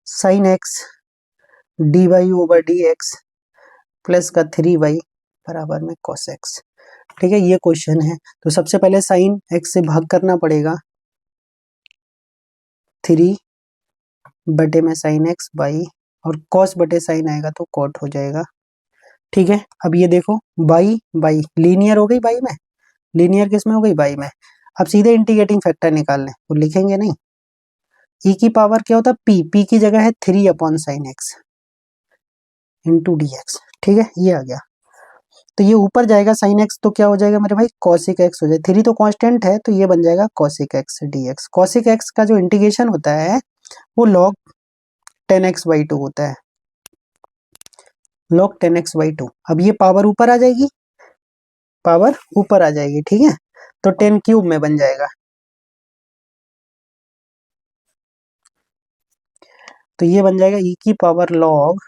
sine x d Y over D x plus का 3y बराबर में cos x, ठीक है। ये क्वेश्चन है, तो सबसे पहले साइन x से भाग करना पड़ेगा, 3 बटे में साइन एक्स बाई, और cos बटे साइन आएगा तो cot हो जाएगा, ठीक है। अब ये देखो बाई बाई लीनियर हो गई, बाई में लीनियर किस में हो गई, बाई में। अब सीधे इंटीग्रेटिंग फैक्टर निकालने, वो लिखेंगे नहीं, e की पावर क्या होता है, p की जगह है 3 upon sine x into D x, ठीक है। ये आ गया, तो ये ऊपर जाएगा साइन एक्स, तो क्या हो जाएगा मेरे भाई, कॉसिक एक्स हो जाए, 3 तो कांस्टेंट है, तो ये बन जाएगा cosec x d x. Cosec x का जो इंटीग्रेशन होता है वो log 10x/2 होता है, log 10x/2। अब ये पावर ऊपर आ जाएगी, पावर ऊपर आ जाएगी, ठीक है, तो 10 क्यूब में बन जाएगा, तो ये बन जाएगा e की पावर log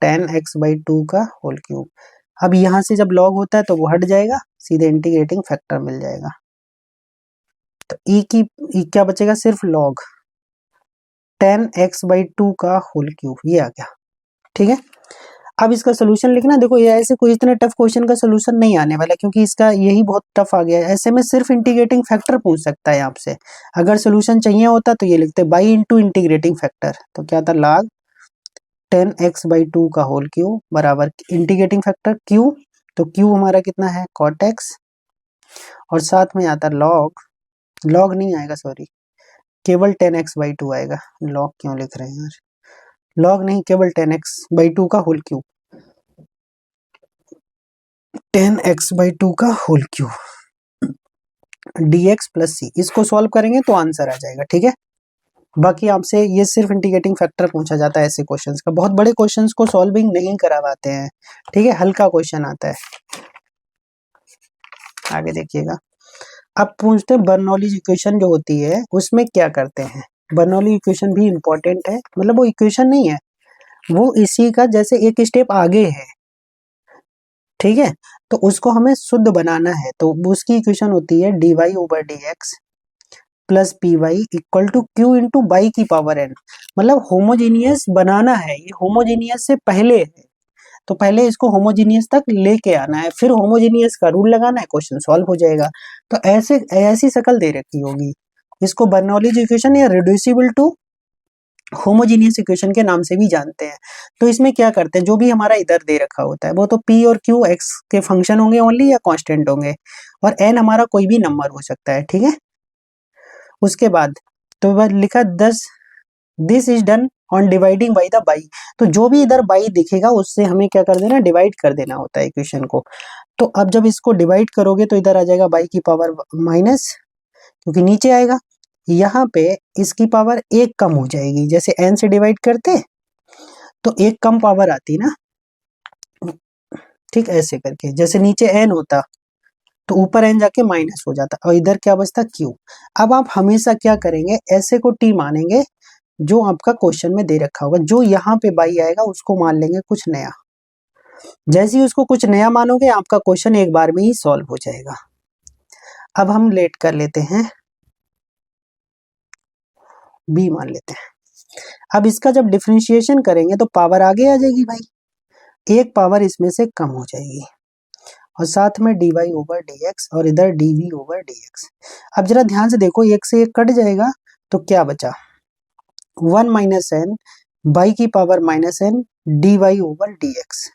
10x/2 का होल क्यूब। अब यहां से जब log होता है तो वो हट जाएगा, सीधे इंटीग्रेटिंग फैक्टर मिल जाएगा, तो e क्या बचेगा, सिर्फ log 10x/2 का होल क्यूब, ये आ गया, ठीक है। अब इसका सोल्यूशन लिखना, देखो ये ऐसे कोई इतने टफ क्वेश्चन का सोल्यूशन नहीं आने वाला, क्योंकि इसका यही बहुत टफ आ गया है। ऐसे में सिर्फ इंटीग्रेटिंग फैक्टर पूछ सकता है आपसे, अगर सोल्यूशन चाहिए होता तो ये लिखते बाई इंटू इंटीग्रेटिंग फैक्टर, तो क्या था, log 10x/2 का होल क्यूब बराबर इंटीग्रेटिंग फैक्टर q, तो q हमारा कितना है, cot x, और साथ में आता log नहीं आएगा, सॉरी, केवल 10x/2 आएगा, log क्यों लिख रहे हैं यार, log नहीं, केवल 10x/2 का होल क्यूब, 10x/2 का होल क्यूब dx प्लस सी, इसको सॉल्व करेंगे तो आंसर आ जाएगा, ठीक है। बाकी आपसे ये सिर्फ इंटीग्रेटिंग फैक्टर पूछा जाता है ऐसे क्वेश्चंस का, बहुत बड़े क्वेश्चंस को सॉल्विंग नहीं करवाते हैं, ठीक है, हल्का क्वेश्चन आता है। आगे देखिएगा, अब पूछते हैं बर्नौलीज इक्वेशन जो होती है उसमें क्या करते हैं। बर्नौली इक्वेशन भी इंपॉर्टेंट है, मतलब वो इक्वेशन नहीं है, वो इसी का जैसे एक स्टेप आगे है, ठीक है, तो उसको हमें शुद्ध बनाना है, तो उसकी इक्वेशन होती है dy over dx plus P y equal to Q into y की पावर n, मतलब होमोजीनियस बनाना है, ये होमोजीनियस से पहले है, तो पहले इसको होमोजीनियस तक लेके आना है, फिर होमोजीनियस का रूल लगाना है, क्वेश्चन सॉल्व हो जाएगा। तो ऐसे ऐसी शक्ल दे रखी होगी, इसको बर्नौलीज इक्वेशन या रिड्यूसिबल टू होमोजीनियस इक्वेशन के नाम से भी जानते हैं। तो इसमें क्या करते हैं, जो भी हमारा इधर दे रखा होता है वो तो p और q x के फंक्शन होंगे ओनली, या कांस्टेंट होंगे, और n हमारा कोई भी नंबर हो सकता है, ठीक है। उसके बाद तो वह लिखा 10, this is done on dividing by the by, तो जो भी इधर बाई दिखेगा उससे हमें क्या कर देना, डिवाइड कर देना होता है इक्वेशन को। तो अब जब इसको डिवाइड करोगे तो इधर आ जाएगा बाई की पावर माइनस, क्योंकि नीचे आएगा, यहाँ पे इसकी पावर एक कम हो जाएगी, जैसे n से डिवाइड करते तो एक कम पावर आती ना, ठीक, ऐसे करके, जैसे नीचे n होता तो ऊपर n जाके माइनस हो जाता, और इधर क्या बचता, q। अब आप हमेशा क्या करेंगे, ऐसे को t मानेंगे जो आपका क्वेश्चन में दे रखा होगा, जो यहाँ पे बाई आएगा उसको मान लेंगे कुछ नया, जैसे ही उसको कुछ नया मानोगे आपका क्वेश्चन एक बार में ही सॉल्व हो जाएगा। अब हम लेट कर लेते हैं, b मान लेते हैं। अब इसका जब डिफरेंशिएशन करेंगे तो पावर आगे आ जाएगी भाई, एक पावर इसमें से कम हो जाएगी, और साथ में dy ओवर dx और इधर dv ओवर dx। अब जरा ध्यान से देखो, एक से एक कट जाएगा तो क्या बचा, 1 माइनस एन बाई की power minus n dy over dx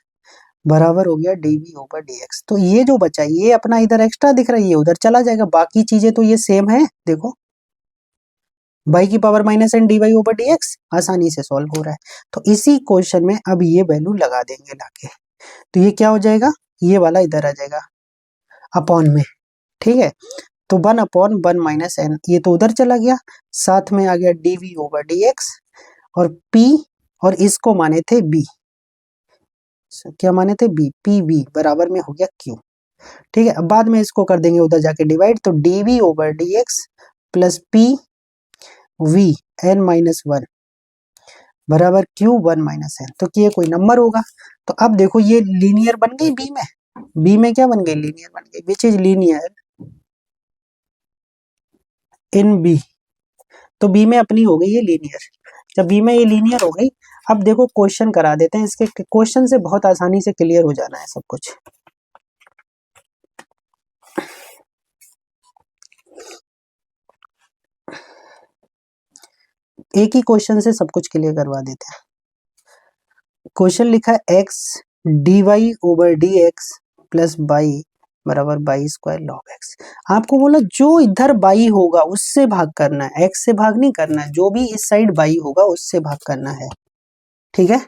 बराबर हो गया dv ओवर dx। तो ये जो बचा ये अपना इधर एक्स्ट्रा दिख रहा है, ये उधर चला जाएगा, बाकी चीजें तो ये सेम है, देखो बाई की power minus n dy over dx आसानी से सॉल्व हो रहा है। तो इसी क्वेश्चन में अब ये वैल्यू लगा देंगे लाके, तो ये क्या हो जाएगा, ये वाला इधर आ जाएगा अपॉन में, ठीक है, तो 1 अपॉन 1 माइनस एन, ये तो उधर चला गया, साथ में आ गया dv ओवर dx, और p, और इसको माने थे b, क्या माने थे b, pb बराबर में हो गया q। ठीक है, अब बाद में इसको कर देंगे उधर जाके डिवाइड, तो dv over dx plus P V n minus one बराबर q वन माइनस एन, तो ये कोई नंबर होगा। तो अब देखो ये लीनियर बन गई बी में क्या बन गई, लीनियर बन गई, which is linear in b. तो बी में अपनी हो गई ये लीनियर, जब बी में ये लीनियर हो गई, अब देखो क्वेश्चन करा देते हैं, इसके क्वेश्चन से बहुत आसानी से क्लियर हो जाना है सब कुछ। एक ही क्वेश्चन से सब कुछ क्लियर करवा देते हैं। क्वेश्चन लिखा है x dy over dx plus y बराबर बाई स्क्वायर लॉग x। आपको बोला जो इधर बाई होगा उससे भाग करना है, x से भाग नहीं करना है, जो भी इस साइड बाई होगा उससे भाग करना है। ठीक है,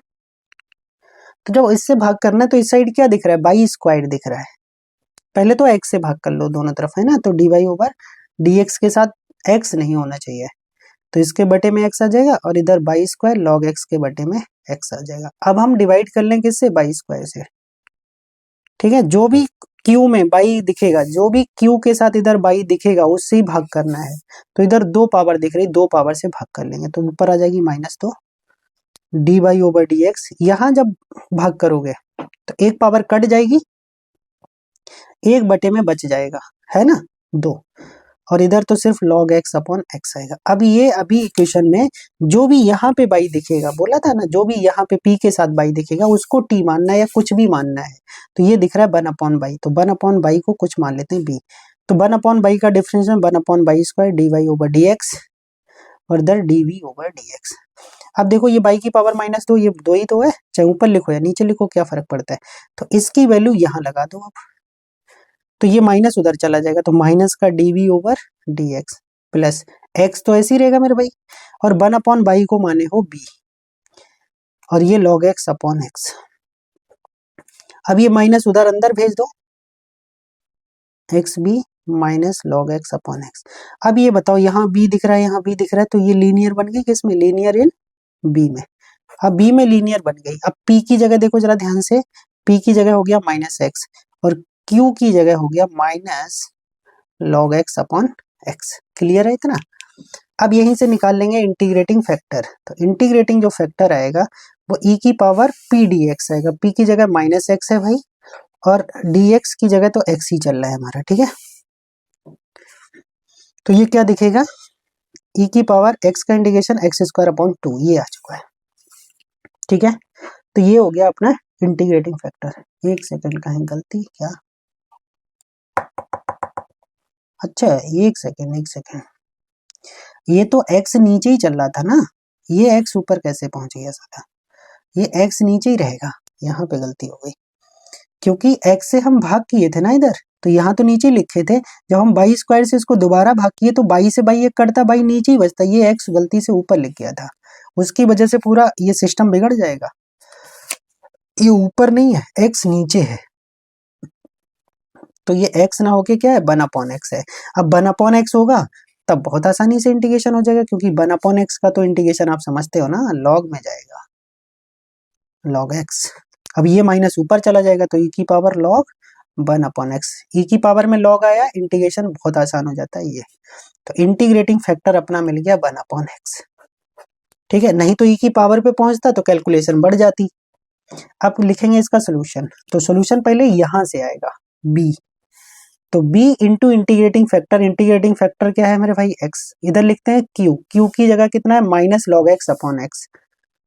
तो जब इससे भाग करना है तो इस साइड क्या दिख रहा है, बाई स्क्वायर दिख रहा है। पहले तो x से भाग कर लो दोनों तरफ, है ना, तो dy ओवर dx के साथ x नहीं होना चाहिए, तो इसके बटे में x आ जाएगा, और इधर बाई स्क्वायर लॉग x के बटे में x आ जाएगा। अब हम डिवाइड कर लें किससे, बाई स्क्वायर से। ठीक है, जो भी q में बाई दिखेगा, जो भी q के साथ इधर बाई दिखेगा उससे ही भाग करना है। तो इधर दो पावर दिख रही, दो पावर से भाग कर लेंगे, तो ऊपर आ जाएगी माइनस, तो D by over D x. यहां जब भाग करोगे तो एक पावर कट जाएगी, एक बटे में बच जाएगा, है ना, दो, और इधर तो सिर्फ log x अपॉन x आएगा। अब ये अभी इक्वेशन में जो भी यहाँ पे बाई दिखेगा, बोला था ना, जो भी यहाँ पे p के साथ बाई दिखेगा उसको t मानना है या कुछ भी मानना है। तो ये दिख रहा है 1 अपॉन बाई, तो 1 अपॉन बाई को कुछ मान लेते हैं b, तो 1 अपॉन बाई का डिफरेंस में 1 upon y square d Y over D x और इधर d v over D x. अब देखो ये बाई की पावर माइनस दो, ये दो ही तो है, चाहे ऊपर लिखो या नीचे लिखो क्या फर्क पड़ता है। तो इसकी वैल्यू यहाँ लगा दो अब, तो ये माइनस उधर चला जाएगा, तो माइनस का d v over D x plus x तो ऐसे ही रहेगा मेरे भाई, और 1 अपॉन बाई को माने हो b, और ये log x अपॉन x। अब ये माइनस उधर अंदर भेज दो, x b minus log x upon x. अब ये बताओ यहाँ b दिख रहा है, यहाँ b दिख रहा है, तो ये लीनियर बन गई किसमें, लीनियर इन b में। अब b में लीनियर बन गई, अब p की जगह देखो जरा ध्यान से, p की जगह हो गया माइनस एक्स, और q की जगह हो गया minus log x upon x. Clear है इतना। अब यहीं से निकाल लेंगे इंटीग्रेटिंग फैक्टर, तो इंटीग्रेटिंग जो फैक्टर आएगा वो e की पावर p dx आएगा, p की जगह माइनस एक्स है भाई, और dx की जगह तो x ही चल रहा है हमारा। ठीक है, तो ये क्या दिखेगा, e की पावर x का इंटीग्रेशन एक्स स्क्वायर अपॉन 2, ये आ चुका है। ठीक है, तो ये हो गया अपना इंटीग्रेटिंग फैक्टर। एक सेकंड का है गलती क्या, अच्छा एक सेकंड, ये तो x नीचे ही चल रहा था ना, ये x ऊपर कैसे पहुंच गया साला, ये x नीचे ही रहेगा, यहाँ पे गलती हो गई, क्योंकि x से हम भाग किए थे ना इधर, तो यहाँ तो नीचे लिखे थे, जब हम बाई स्क्वायर से इसको दोबारा भाग किए तो बाई से बाई एक कटता, बाई नीचे ही बचता, ये x गलती से ऊपर लिख गया था, उसकी वजह से पूरा ये सिस्टम बिगड़ जाएगा। ये ऊपर नहीं है, x नीचे है, तो ये x ना होके क्या है 1 अपॉन x है। अब 1 अपॉन x होगा तब बहुत आसानी से इंटीग्रेशन हो जाएगा, क्योंकि 1 अपॉन x का तो इंटीग्रेशन आप समझते हो ना, लॉग में जाएगा, लॉग x। अब ये माइनस ऊपर चला जाएगा, तो e की power log 1 upon x, e की पावर में लॉग आया, इंटीग्रेशन बहुत आसान हो जाता है ये। तो इंटीग्रेटिंग फैक्टर अपना मिल गया 1 अपॉन x। ठीक है, नहीं तो e की पावर पे पहुंचता तो कैलकुलेशन बढ़ जाती। अब लिखेंगे इसका सोल्यूशन, तो सोल्यूशन पहले यहां से आएगा b, तो b इंटू इंटीग्रेटिंग फैक्टर क्या है मेरे भाई x, इधर लिखते हैं q की जगह कितना है minus log x upon x,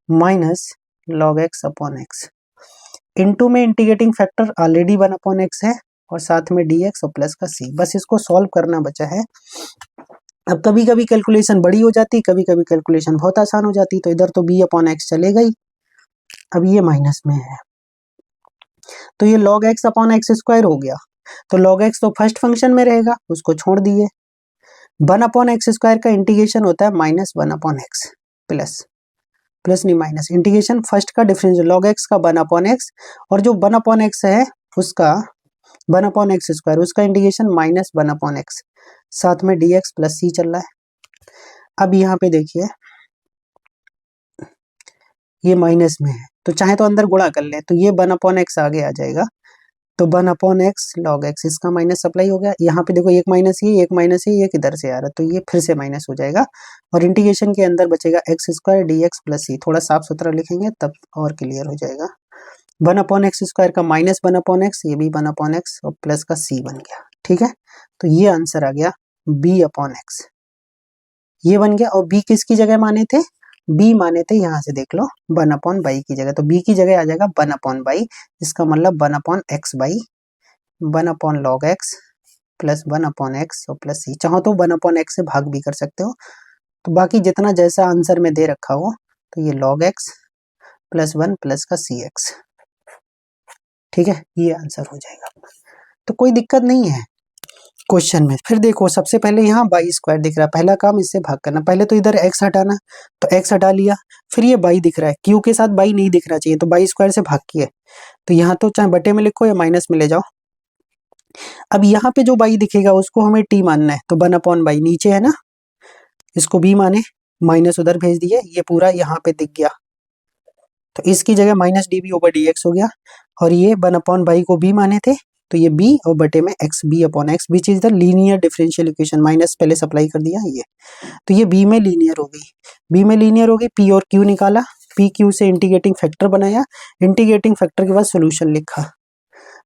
minus log x upon x, into में integrating factor already 1 upon x है, और साथ में dx और प्लस का c, बस इसको सॉल्व करना बचा है। अब कभी कभी कैलकुलेशन बड़ी हो जाती, कभी कभी कैलकुलेशन बहुत आसान हो जाती, तो इधर तो b अपॉन x चलेगा ही। अब ये माइनस में है, तो ये log x upon x square हो गया, तो log x तो फर्स्ट फंक्शन में रहेगा, उसको छोड़ दिए। 1 अपॉन एक्स स्क्वायर का इंटीग्रेशन होता है माइनस 1 अपॉन एक्स, प्लस नहीं माइनस, इंटीग्रेशन फर्स्ट का डिफरेंस log x का 1 अपॉन एक्स, और जो 1 अपॉन एक्स है उसका 1 अपॉन एक्स स्क्वायर, उसका इंटीग्रेशन माइनस 1 अपॉन एक्स, साथ में dx प्लस c चल रहा है। अब यहाँ पे देखिए ये माइनस में है, तो चाहे तो अंदर गुणा कर ले, तो ये 1 अपॉन एक्स आगे आ जाएगा, तो 1/x log x, इसका माइनस सप्लाई हो गया। यहाँ पे देखो एक माइनस ये किधर से आ रहा है, तो ये फिर से माइनस हो जाएगा और इंटीग्रेशन के अंदर बचेगा x² dx प्लस c। थोड़ा साफ सुथरा लिखेंगे तब और क्लियर हो जाएगा। 1/x² का माइनस 1/x, ये भी 1/x और प्लस का c बन गया। ठीक है, तो ये आंसर आ गया b/x, ये बन गया। और b किसकी जगह माने थे, b माने थे यहाँ से देख लो 1/y की जगह, तो b की जगह आ जाएगा 1/y, इसका मतलब 1/x/1 log x plus 1/x और प्लस c। चाहो तो 1/x से भाग भी कर सकते हो, तो बाकी जितना जैसा आंसर में दे रखा हो, तो ये log x प्लस 1 प्लस का cx। ठीक है, ये आंसर हो जाएगा, तो कोई दिक्कत नहीं है क्वेश्चन में। फिर देखो सबसे पहले यहाँ y² दिख रहा है, पहला काम इससे भाग करना। पहले तो इधर x हटाना, तो x हटा लिया। फिर ये y दिख रहा है, q के साथ y नहीं दिखना चाहिए, तो y² से भाग किए, तो यहाँ तो चाहे बटे में लिखो या माइनस में ले जाओ। अब यहाँ पे जो y दिखेगा उसको हमें t मानना है, तो 1/y नीचे है ना, इसको b माने, माइनस उधर भेज दिए, ये पूरा यहाँ पे दिख गया, तो इसकी जगह माइनस dv/dx हो गया। और ये 1/y को b माने थे, तो ये b और बटे में x, b/x, which is the linear differential equation. Minus पहले सप्लाई कर दिया ये, तो ये b में लीनियर हो गई, b में लीनियर हो गई। p और q निकाला, p q से इंटीग्रेटिंग फैक्टर बनाया, इंटीग्रेटिंग फैक्टर के बाद सोल्यूशन लिखा।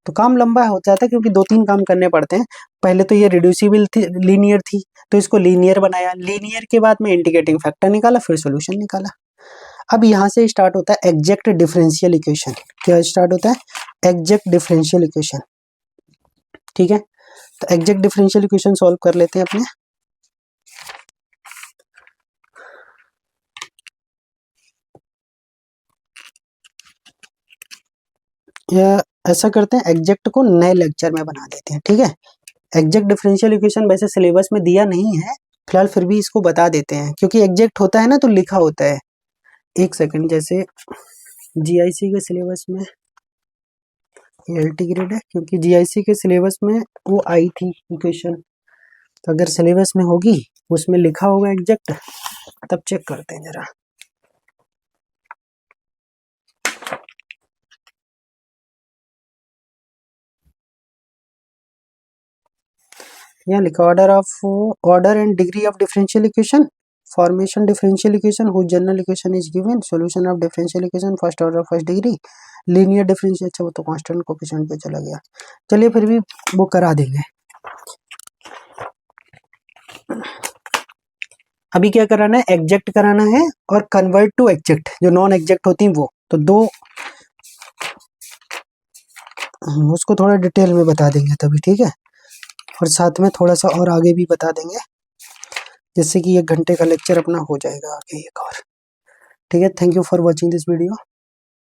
तो काम लंबा हो जाता है क्योंकि 2-3 काम करने पड़ते हैं। पहले तो ये रिड्यूसिबल थी, लीनियर थी, तो इसको लीनियर बनाया, लीनियर के बाद में इंटीग्रेटिंग फैक्टर निकाला, फिर सोल्यूशन निकाला। अब यहाँ से स्टार्ट होता है एग्जैक्ट डिफरेंशियल इक्वेशन। क्या स्टार्ट होता है, एग्जैक्ट डिफरेंशियल इक्वेशन। ठीक है, तो एग्जैक्ट डिफरेंशियल इक्वेशन सॉल्व कर लेते हैं अपने। या ऐसा करते हैं, एग्जैक्ट को नए लेक्चर में बना देते हैं। ठीक है, एग्जैक्ट डिफरेंशियल इक्वेशन वैसे सिलेबस में दिया नहीं है फिलहाल, फिर भी इसको बता देते हैं क्योंकि एग्जैक्ट होता है ना तो लिखा होता है। एक सेकंड, जैसे जीआईसी के सिलेबस में एलटी ग्रेड है, क्योंकि जीआईसी के सिलेबस में वो आई थी इक्वेशन, तो अगर सिलेबस में होगी उसमें लिखा होगा एग्जैक्ट, तब चेक करते हैं जरा। यहाँ लिखा order and degree of differential equation, formation differential equation whose general equation is given, solution of differential equation first order first degree, linear differential. अच्छा वो तो कांस्टेंट कोएफिशिएंट पे चला गया, चलिए फिर भी वो करा देंगे। अभी क्या कराना है, एग्जैक्ट कराना है और कन्वर्ट टू एग्जैक्ट, जो नॉन एग्जैक्ट होती है वो, तो दो उसको थोड़ा डिटेल में बता देंगे तभी। ठीक है, और साथ में थोड़ा सा और आगे भी बता देंगे, जिससे कि 1 घंटे का लेक्चर अपना हो जाएगा आगे एक और। ठीक है, thank you for watching this video.